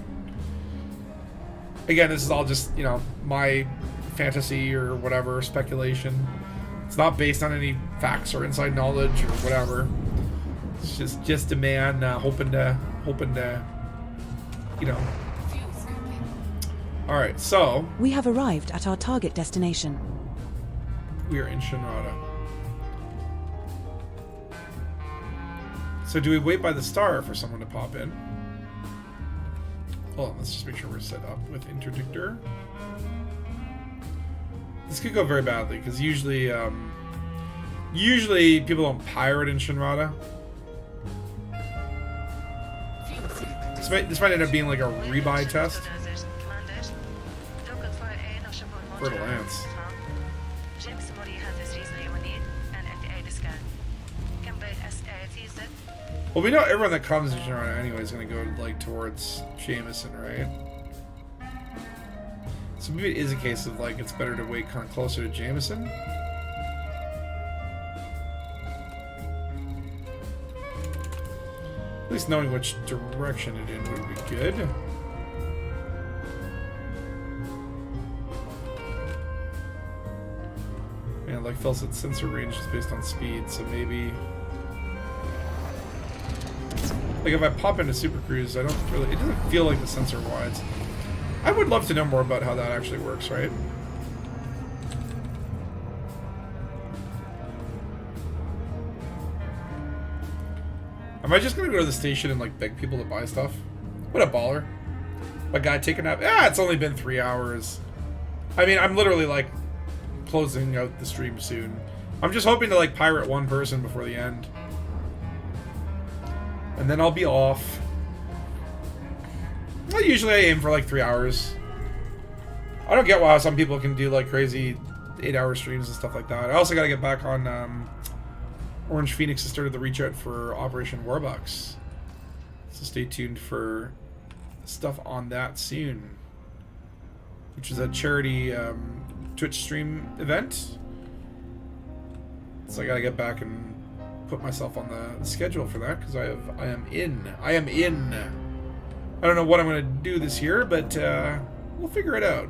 Again, this is all just, you know, my fantasy or whatever, speculation. It's not based on any facts or inside knowledge or whatever. It's just a man hoping to, you know. Alright, so we have arrived at our target destination. We are in Shinrada. So do we wait by the star for someone to pop in? Hold on, let's just make sure we're set up with interdictor. This could go very badly, because usually people don't pirate in Shinrada. This might end up being like a rebuy test. Fertile Lance. Well, we know everyone that comes to Shinrada anyway is going to go like towards Jameson, right? So maybe it is a case of like it's better to wait kind of closer to Jameson. At least knowing which direction it in would be good. Man, like Phil said, sensor range is based on speed, so maybe... Like if I pop into Super Cruise, I don't really... It doesn't feel like the sensor wides. I would love to know more about how that actually works, right? Am I just gonna go to the station and like beg people to buy stuff? What a baller. My guy taking up. It's only been 3 hours. I mean, I'm literally like closing out the stream soon. I'm just hoping to like pirate one person before the end. And then I'll be off. Well, usually I aim for like 3 hours. I don't get why some people can do like crazy 8-hour streams and stuff like that. I also gotta get back on Orange Phoenix has started the reach out for Operation Warbucks. So stay tuned for stuff on that soon. Which is a charity Twitch stream event. So I gotta get back and put myself on the schedule for that because I am in. I don't know what I'm gonna do this year, but we'll figure it out.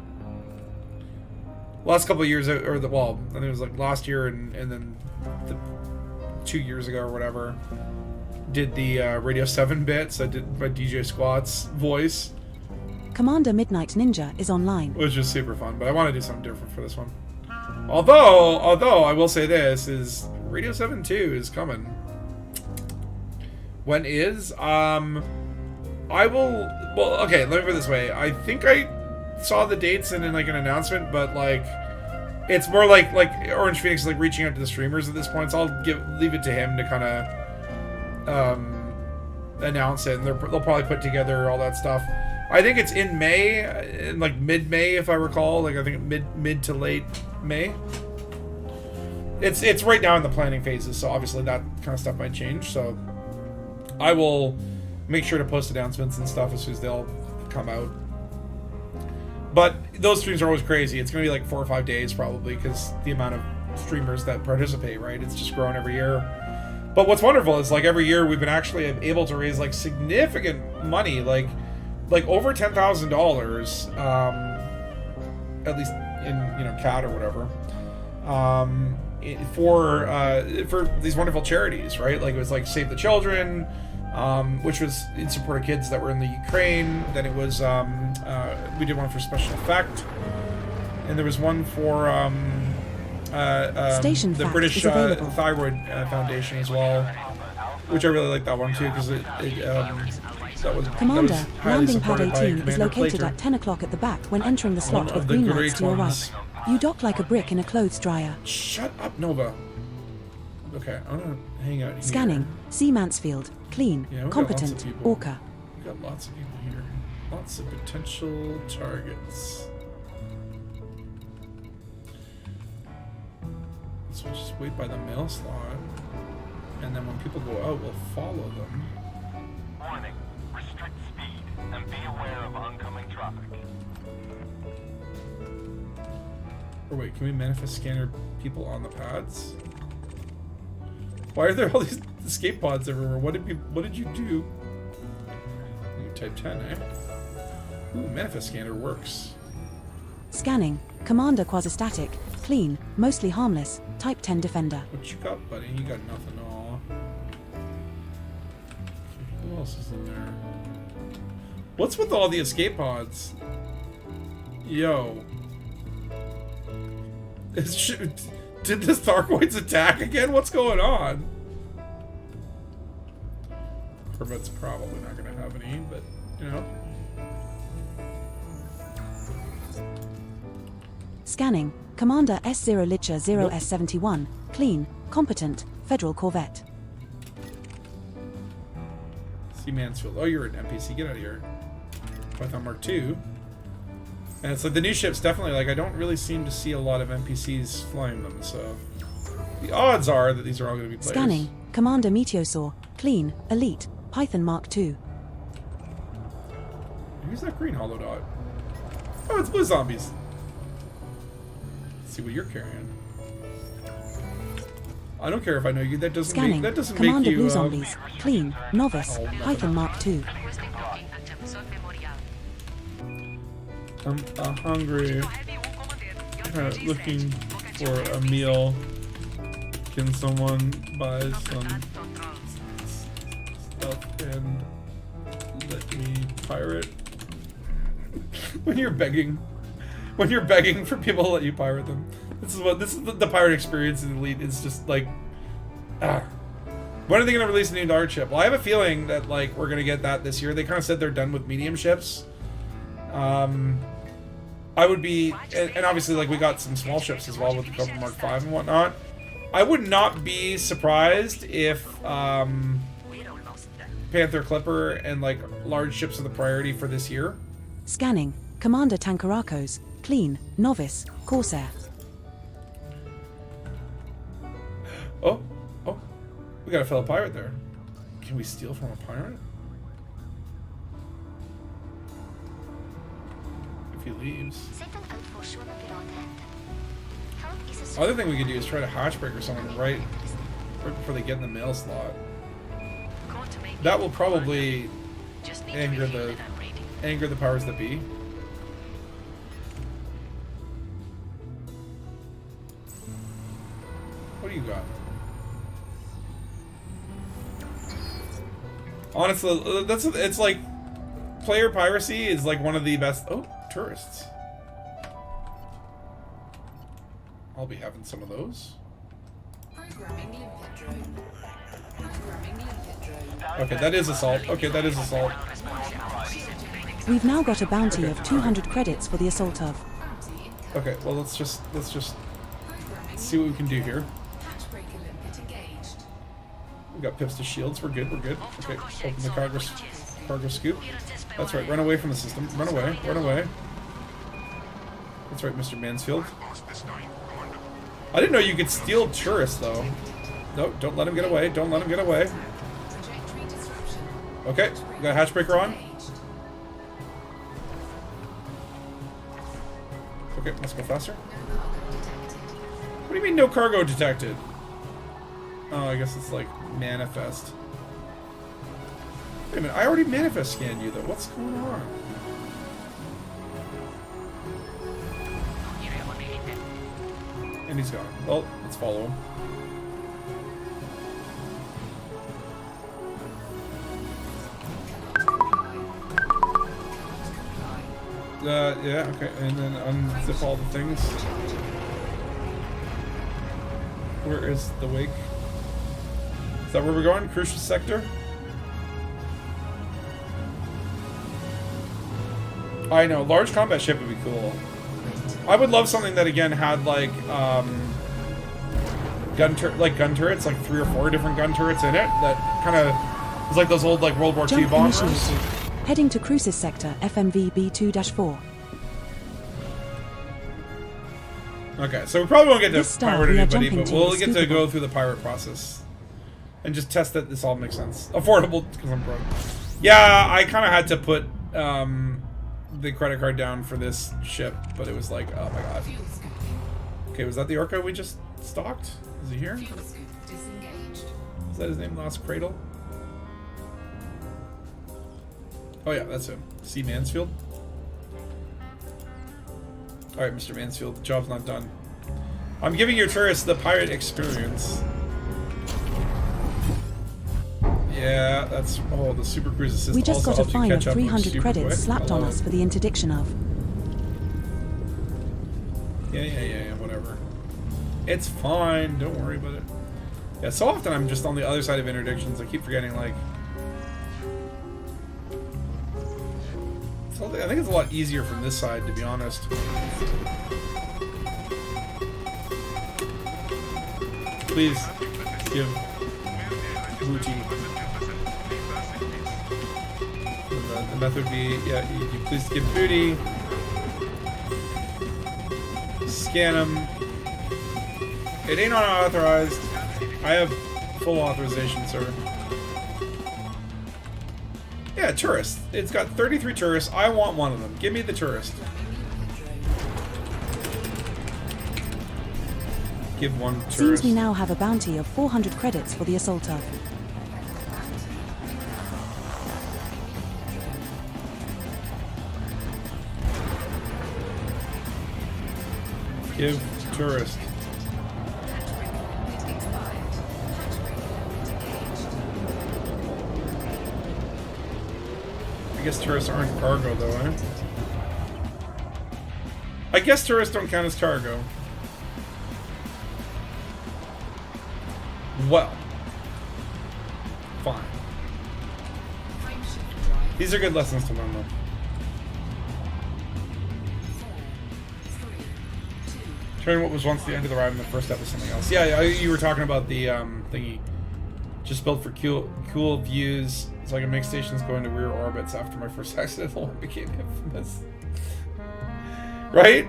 Last couple of years, I think it was like last year and then 2 years ago or whatever, did the Radio 7 bits. I did my DJ Squat's voice. Commander Midnight Ninja is online. Which was super fun, but I want to do something different for this one. Although I will say this, is Radio 7 2 is coming. When is? Okay, let me put it this way. I think I saw the dates and in like an announcement, but like it's more like Orange Phoenix is like reaching out to the streamers at this point, so I'll leave it to him to kind of announce it, and they'll probably put together all that stuff. I think it's in May, in like mid-May if I recall, like I think mid to late May. It's right now in the planning phases, so obviously that kind of stuff might change. So I will make sure to post announcements and stuff as soon as they'll come out. But those streams are always crazy. It's going to be like 4 or 5 days probably because the amount of streamers that participate, right? It's just growing every year. But what's wonderful is like every year we've been actually able to raise like significant money, like over $10,000, at least in CAD or whatever, for these wonderful charities, right? Like it was like Save the Children, which was in support of kids that were in the Ukraine. Then it was we did one for Special Effect, and there was one for the British Thyroid Foundation as well, which I really like that one too because Commander, landing pad 18 is located at 10 o'clock at the back when entering the slot of green lights to your right. You dock like a brick in a clothes dryer. Shut up, Nova. Okay, I'm gonna hang out here. Scanning. C. Mansfield. Clean. Yeah, we got Competent. lots of people. Orca. We got lots of people here. Lots of potential targets. So we'll just wait by the mail slot. And then when people go out, we'll follow them. Warning. Restrict speed and be aware of oncoming traffic. Or wait, can we manifest scanner people on the pads? Why are there all these escape pods everywhere? What did you do? You type 10, eh? Ooh, manifest scanner works. Scanning. Commander quasi-static. Clean. Mostly harmless. Type 10 defender. What you got, buddy? You got nothing. Aw. Okay, who else is in there? What's with all the escape pods? Yo. Did the Thargoids attack again? What's going on? Corvette's probably not going to have any, but, you know. Scanning. Commander S0 Licher 0S71. Clean. Competent. Federal Corvette. See Mansfield. Oh, you're an NPC. Get out of here. Python Mark II. And it's like the new ships definitely, like, I don't really seem to see a lot of NPCs flying them, so the odds are that these are all going to be players. Scanning. Commander Meteosaur. Clean. Elite. Python Mark II. Who's that green hollow dot? Oh, it's blue zombies. Let's see what you're carrying. I don't care if I know you. That doesn't Scanning. make, that doesn't Commander make you Blue Zombies. Clean. Novice. Oh, Python Mark II. I'm hungry. Looking for a meal. Can someone buy some stuff and let me pirate? When you're begging for people to let you pirate them. This is the pirate experience in Elite. It's just like, when are they gonna release a new large ship? Well, I have a feeling that like we're gonna get that this year. They kind of said they're done with medium ships. I would be, and obviously like we got some small ships as well with the Cobra Mark V and whatnot. I would not be surprised if Panther Clipper and like large ships are the priority for this year. Scanning. Commander Tankarakos. Clean. Novice. Corsair. Oh, we got a fellow pirate there. Can we steal from a pirate? If he leaves. Other thing we could do is try to hatchbreaker someone right before they get in the mail slot. That will probably anger the powers that be. What do you got? Honestly, it's like player piracy is like one of the best. Oh, tourists. I'll be having some of those. Okay, that is assault. Okay, that is assault. We've now got a bounty of 200 credits for the assault of. Okay, well let's just see what we can do here. We got pips to shields. We're good. We're good. Okay, open the cargo scoop. That's right. Run away from the system. Run away. Run away. That's right, Mr. Mansfield. I didn't know you could steal tourists though. No, don't let him get away. Don't let him get away. Okay, we got a hatchbreaker on. Okay, let's go faster. What do you mean no cargo detected? Oh, I guess it's like manifest. Wait a minute, I already manifest scanned you though. What's going on? And he's gone. Well, let's follow him. Yeah, okay, and then unzip all the things. Where is the wake? Is that where we're going? Crucial sector? I know, large combat ship would be cool. I would love something that again had like gun turrets, like 3 or 4 different gun turrets in it. That kind of was like those old like World War II Jump bombers. initiated. Heading to Crucis sector, FMV B2-4. Okay, so we probably won't get This to star pirate we are anybody, jumping but to we'll is get to scoopable. go through the pirate process and just test that this all makes sense. Affordable because I'm broke. Yeah, I kind of had to put the credit card down for this ship, but it was like, oh my god. Okay, was that the orca we just stalked? Is he here? Is that his name? Lost Cradle? Oh yeah, that's him. C. Mansfield. Alright, Mr. Mansfield, the job's not done. I'm giving your tourists the pirate experience. Yeah, that's... Oh, the Super Cruise Assist We just also got a helps you fine of catch up 300 super credits quick. slapped I on love us it. for the interdiction of. Yeah, whatever. It's fine, don't worry about it. Yeah, so often I'm just on the other side of interdictions. I keep forgetting, like... I think it's a lot easier from this side, to be honest. Please give booty. The method would be, yeah, you please give booty. Scan them. It ain't unauthorized. I have full authorization, sir. Yeah, tourist. It's got 33 tourists. I want one of them. Give me the tourist. Give one tourist. Seems we now have a bounty of 400 credits for the assault of. Give tourist. I guess tourists aren't cargo, though, eh? I guess tourists don't count as cargo. Well. Fine. These are good lessons to learn, though. Turn what was once the end of the ride in the first step of something else. Yeah, you were talking about the thingy. Just built for cool views, so I can make stations go into weird orbits after my first accidental one became infamous. Right?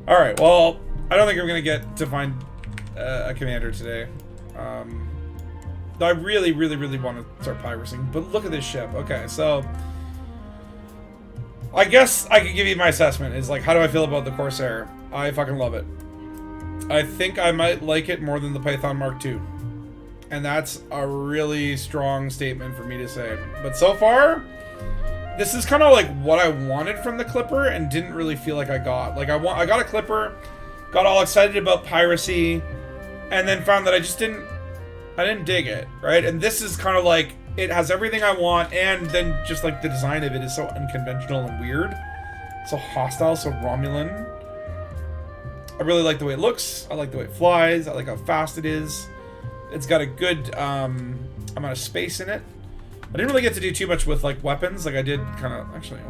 Alright, well, I don't think I'm going to get to find a commander today. I really want to start pirating, but look at this ship. Okay, so... I guess I could give you my assessment, is like, how do I feel about the Corsair? I fucking love it. I think I might like it more than the Python Mark II. And that's a really strong statement for me to say. But so far, this is kind of like what I wanted from the Clipper and didn't really feel like I got. Like, I got a Clipper, got all excited about piracy, and then found that I didn't dig it, right? And this is kind of like, it has everything I want, and then just like the design of it is so unconventional and weird. So hostile, so Romulan. I really like the way it looks. I like the way it flies. I like how fast it is. It's got a good amount of space in it. I didn't really get to do too much with like weapons. Like I did kind of actually.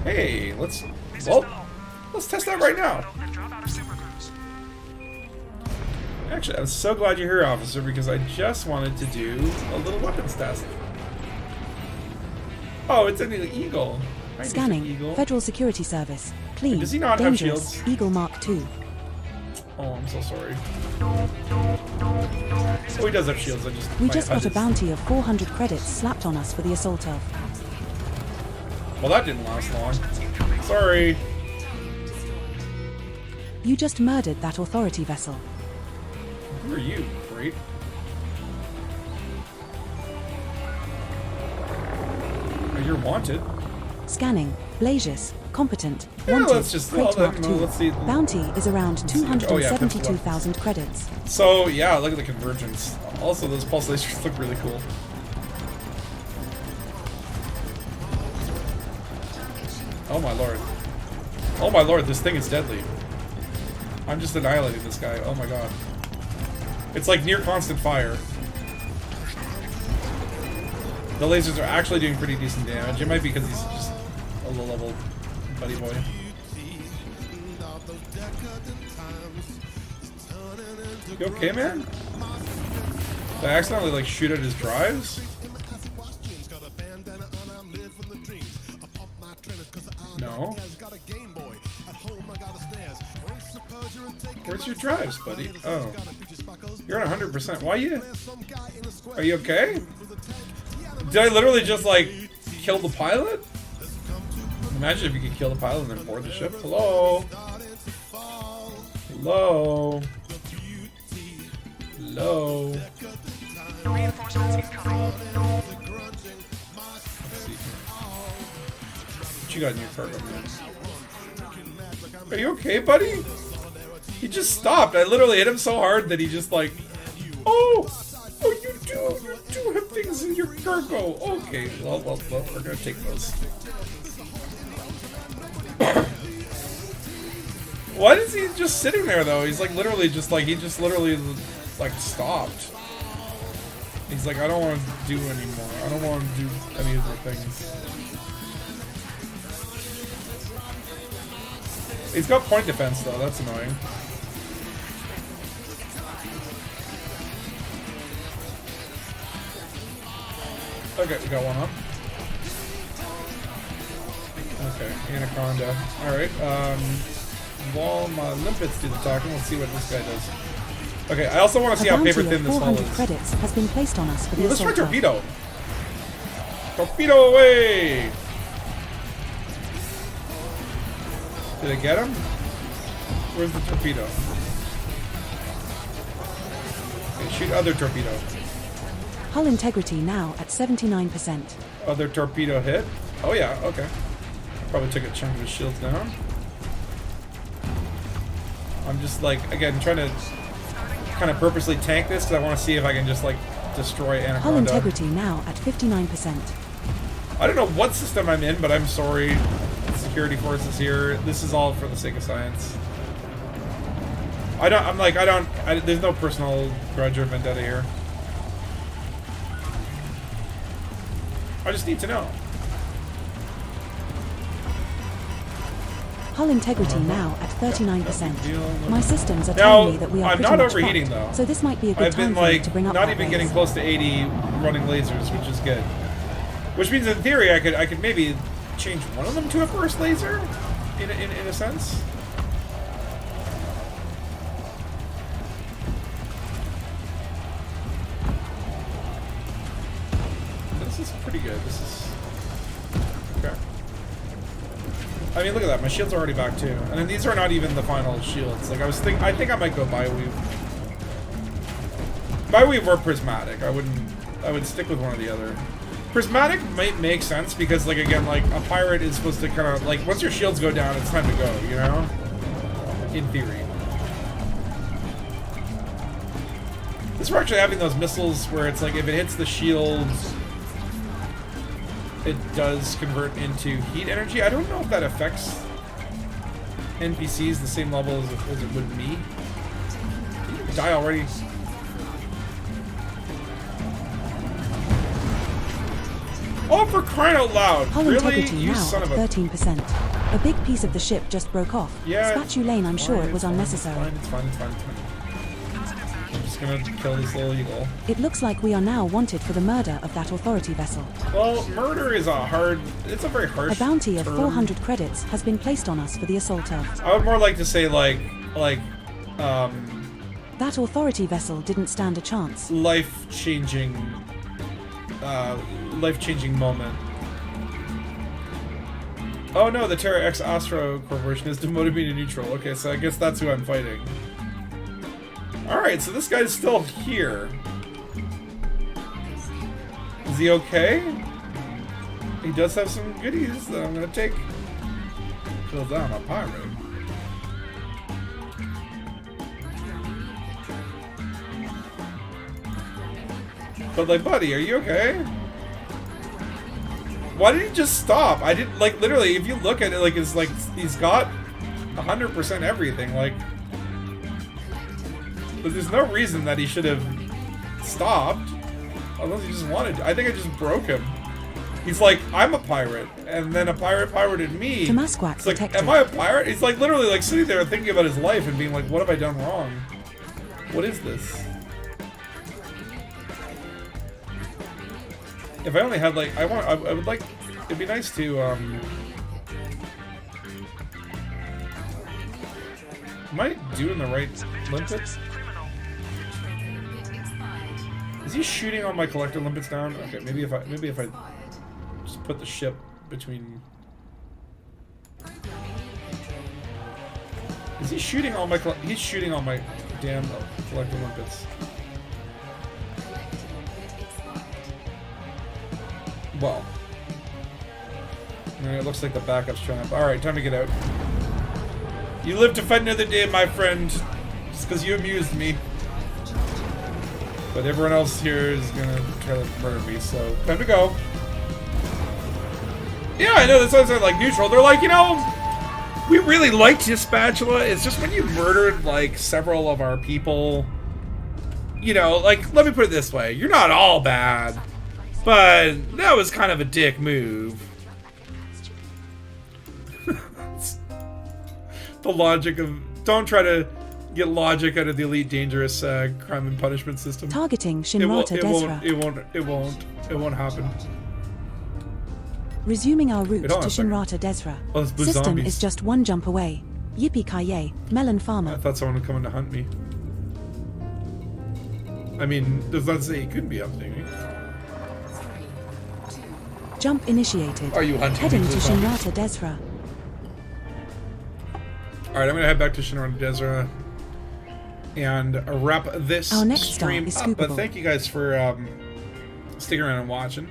Hey, let's test that right now. Actually, I'm so glad you're here, officer, because I just wanted to do a little weapons test. Oh, it's an Eagle. Hi, Mr. Scanning. Eagle. Federal Security Service. Clean. Does he not have Dangerous. shields? Eagle Mark II. Oh, I'm so sorry. Oh, he does have shields. We just got a bounty of 400 credits slapped on us for the assault of. Well, that didn't last long. Sorry. You just murdered that authority vessel. Who are you, Great? Oh, you're wanted. Scanning. Blasius. Competent. Yeah, Wanted. let's just Crate Mark II. let's see. Bounty is around 272,000 credits. So yeah, look at the convergence. Also, those pulse lasers look really cool. Oh my lord. Oh my lord, this thing is deadly. I'm just annihilating this guy. Oh my god. It's like near constant fire. The lasers are actually doing pretty decent damage. It might be because he's just a low-level buddy boy. You okay, man? Did I accidentally like shoot at his drives? No. Where's your drives, buddy? Oh. You're at 100%. Why you? Are you okay? Did I literally just like kill the pilot? Imagine if you could kill the pilot and then board the ship. Hello? Hello? Hello? Reinforcements incoming. What you got in your cargo, man? Are you okay, buddy? He just stopped. I literally hit him so hard that he just like, oh, you do have things in your cargo. Okay, well, we're gonna take those. Why is he just sitting there though? He's like literally just like like stopped. He's like, I don't want to do anymore. I don't want to do any of the things. He's got point defense though, that's annoying. Okay, we got one up. Okay, Anaconda. Alright, while my limpets do the talking, let's see what this guy does. Okay, I also want to see how paper thin this hull is. Credits has been placed on us for the Let's try assault torpedo. Torpedo away! Did I get him? Where's the torpedo? Okay, shoot other torpedo. Hull integrity now at 79%. Other torpedo hit? Oh yeah, okay. Probably took a chunk of his shields down. I'm just like, again, trying to kind of purposely tank this because I want to see if I can just like destroy Anaconda. Hull integrity now at 59%. I don't know what system I'm in, but I'm sorry. Security forces here. This is all for the sake of science. There's no personal grudge or vendetta here. I just need to know. Hull integrity now at 39%. My systems are telling me that we are I'm pretty not much overheating fucked, though. so this might be a good I've been time for me like to bring up not that even getting race. close to 80 running lasers, which is good. Which means in theory I could maybe change one of them to a burst laser, in a sense. This is pretty good. This is okay. I mean, look at that. My shield's are already back too, and then these are not even the final shields. Like I think I might go Bioweave. Bioweave or Prismatic. I would stick with one or the other. Prismatic might make sense because, like, again, like a pirate is supposed to kind of like once your shields go down, it's time to go. You know, in theory. This we're actually having those missiles where it's like if it hits the shields, it does convert into heat energy. I don't know if that affects NPCs the same level as it would me. Did you die already? Oh, for crying out loud! Hull Really? integrity You now son at of a... 13%. A big piece of the ship just broke off. Yeah. Spatulane, I'm sure it was unnecessary. It's fine. I'm just gonna kill this little eagle. It looks like we are now wanted for the murder of that authority vessel. Well, murder is it's a very harsh A bounty of term. 400 credits has been placed on us for the assault of. I would more like to say That authority vessel didn't stand a chance. life-changing moment. Oh no, the Terra X Astro Corporation has demoted me to neutral. Okay, so I guess that's who I'm fighting. Alright, so this guy's still here. Is he okay? He does have some goodies that I'm gonna take. Kills down a pirate. But like, buddy, are you okay? Why did he just stop? I didn't, like, literally, if you look at it, like, it's like, he's got 100% everything, like, but there's no reason that he should have stopped, unless he just wanted to. I think I just broke him. He's like, I'm a pirate, and then a pirate pirated me. Tamasquak It's like, detected. am I a pirate? He's like literally like sitting there thinking about his life and being like, what have I done wrong? What is this? If I only had like, I would like, it'd be nice to, am I doing the right limpets? Is he shooting all my collector limpets down? Okay, maybe if I just put the ship between. Is he shooting all my? He's shooting all my damn collector limpets. Well, it looks like the backup's showing up. All right, time to get out. You live to fight another day, my friend. Just because you amused me. But everyone else here is gonna try to murder me, so time to go. Yeah, I know, that sounds like neutral. They're like, you know, we really liked you, Spatula. It's just when you murdered, like, several of our people, you know, like, let me put it this way. You're not all bad, but that was kind of a dick move. The logic of, don't try to get logic out of the Elite Dangerous crime and punishment system. Targeting Shinrata Desra. It won't happen. Resuming our route to Hold on a second. Shinrata Desra. Oh, there's blue System zombies. is just one jump away. Yippee-ki-yay, Melon I Farmer. thought someone would come in to hunt me. I mean, does that say he couldn't be hunting me? Jump initiated. Are you hunting Heading me, to blue zombies? Shinrata Desra. Alright, I'm gonna head back to Shinrata Desra and wrap this Our next stream stop is up. But scoopable. thank you guys for sticking around and watching.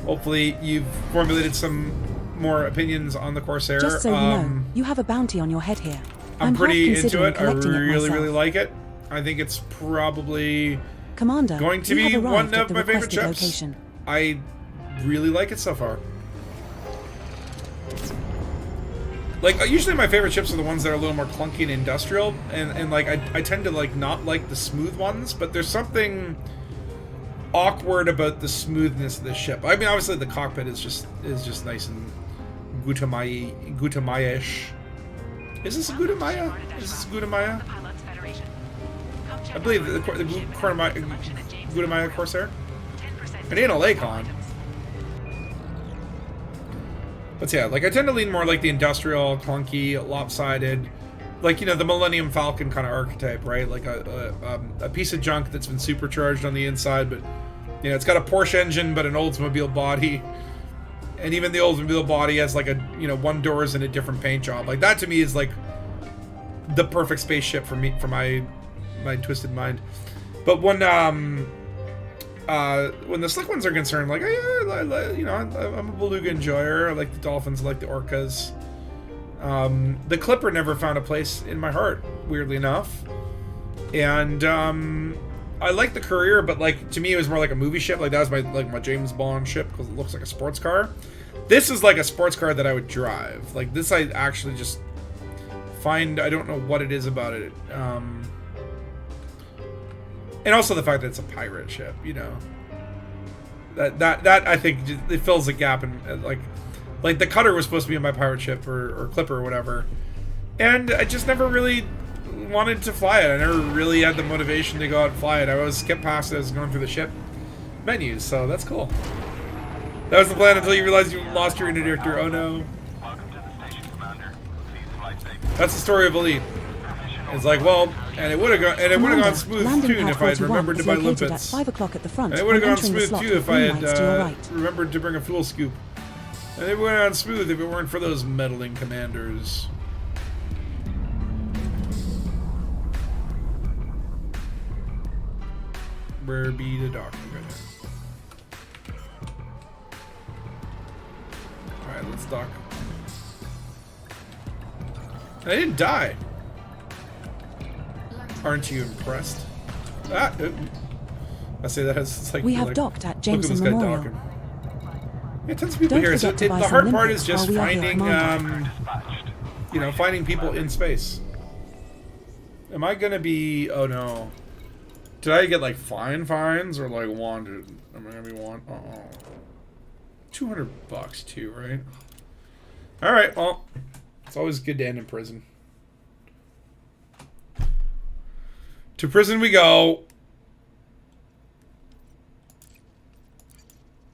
Hopefully you've formulated some more opinions on the Corsair. Just so you know, you have a bounty on your head here. I'm pretty half into considering it. I collecting really, myself. really like it. I think it's probably Commander, going to you be have one arrived at of the my favorite requested ships. location. I really like it so far. Like, usually my favorite ships are the ones that are a little more clunky and industrial, and like, I tend to, like, not like the smooth ones, but there's something awkward about the smoothness of this ship. I mean, obviously the cockpit is just nice and Gutamaya-ish. Is this a Gutamaya? Is this Gutamaya? I believe the Gutamaya Corsair. It ain't a Lakon. But yeah, like I tend to lean more like the industrial, clunky, lopsided, like, you know, the Millennium Falcon kind of archetype, right? Like a piece of junk that's been supercharged on the inside, but, you know, it's got a Porsche engine but an Oldsmobile body, and even the Oldsmobile body has like a, you know, one doors and a different paint job. Like that to me is like the perfect spaceship for me, for my twisted mind. But when the slick ones are concerned, like, you know, I'm a beluga enjoyer. I like the dolphins, I like the orcas. The Clipper never found a place in my heart, weirdly enough. And I like the Courier, but like to me it was more like a movie ship. Like that was my James Bond ship because it looks like a sports car. This is like a sports car that I would drive. Like this, I actually just find, I don't know what it is about it. And also the fact that it's a pirate ship, you know. That I think it fills a gap in like the Cutter was supposed to be in my pirate ship or Clipper or whatever, and I just never really wanted to fly it. I never really had the motivation to go out and fly it. I always kept past it as going through the ship menus, so that's cool. That was the plan until you realized you lost your interdictor. Oh no. That's the story of Elite. It's like, well, and it would have gone smooth too if I had remembered to buy limpets. 5 o'clock at the front. And it would have when gone entering the smooth slot too with if I green had lights to your right. remembered to bring a fuel scoop. And it would have gone smooth if it weren't for those meddling commanders. Where be the doctor right now? Alright, let's dock. I didn't die. Aren't you impressed? Ah, I say that as it's like We have docked at look Jameson at this guy Memorial. docking. Yeah, tons of people Don't here. So forget to buy the some hard part limpets is just while we are here, finding, you know, finding people in space. Am I gonna be? Oh no! Did I get like fines or like wanted? Am I gonna be wanted? $200 too, right? All right, well, it's always good to end in prison. To prison we go.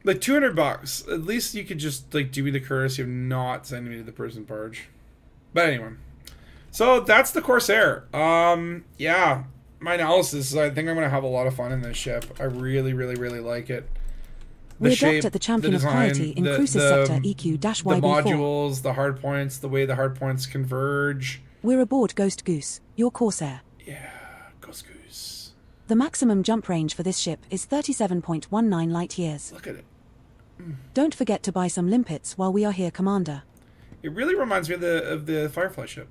Like $200. At least you could just like do me the courtesy of not sending me to the prison barge. But anyway, so that's the Corsair. Yeah, my analysis is I think I'm gonna have a lot of fun in this ship. I really, really, really like it. We're docked at the champion of quality in Cruises Sector EQ-YB4. The modules, the hard points, the way the hard points converge. We're aboard Ghost Goose, your Corsair. Yeah, Ghost Goose. The maximum jump range for this ship is 37.19 light years. Look at it. Don't forget to buy some limpets while we are here, Commander. It really reminds me of the Firefly ship.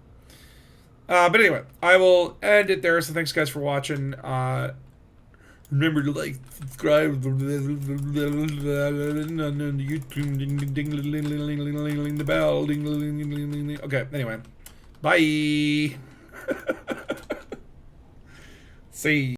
But anyway, I will end it there. So thanks, guys, for watching. Remember to like, subscribe on YouTube, ding the bell, ding. Okay, anyway, bye. See.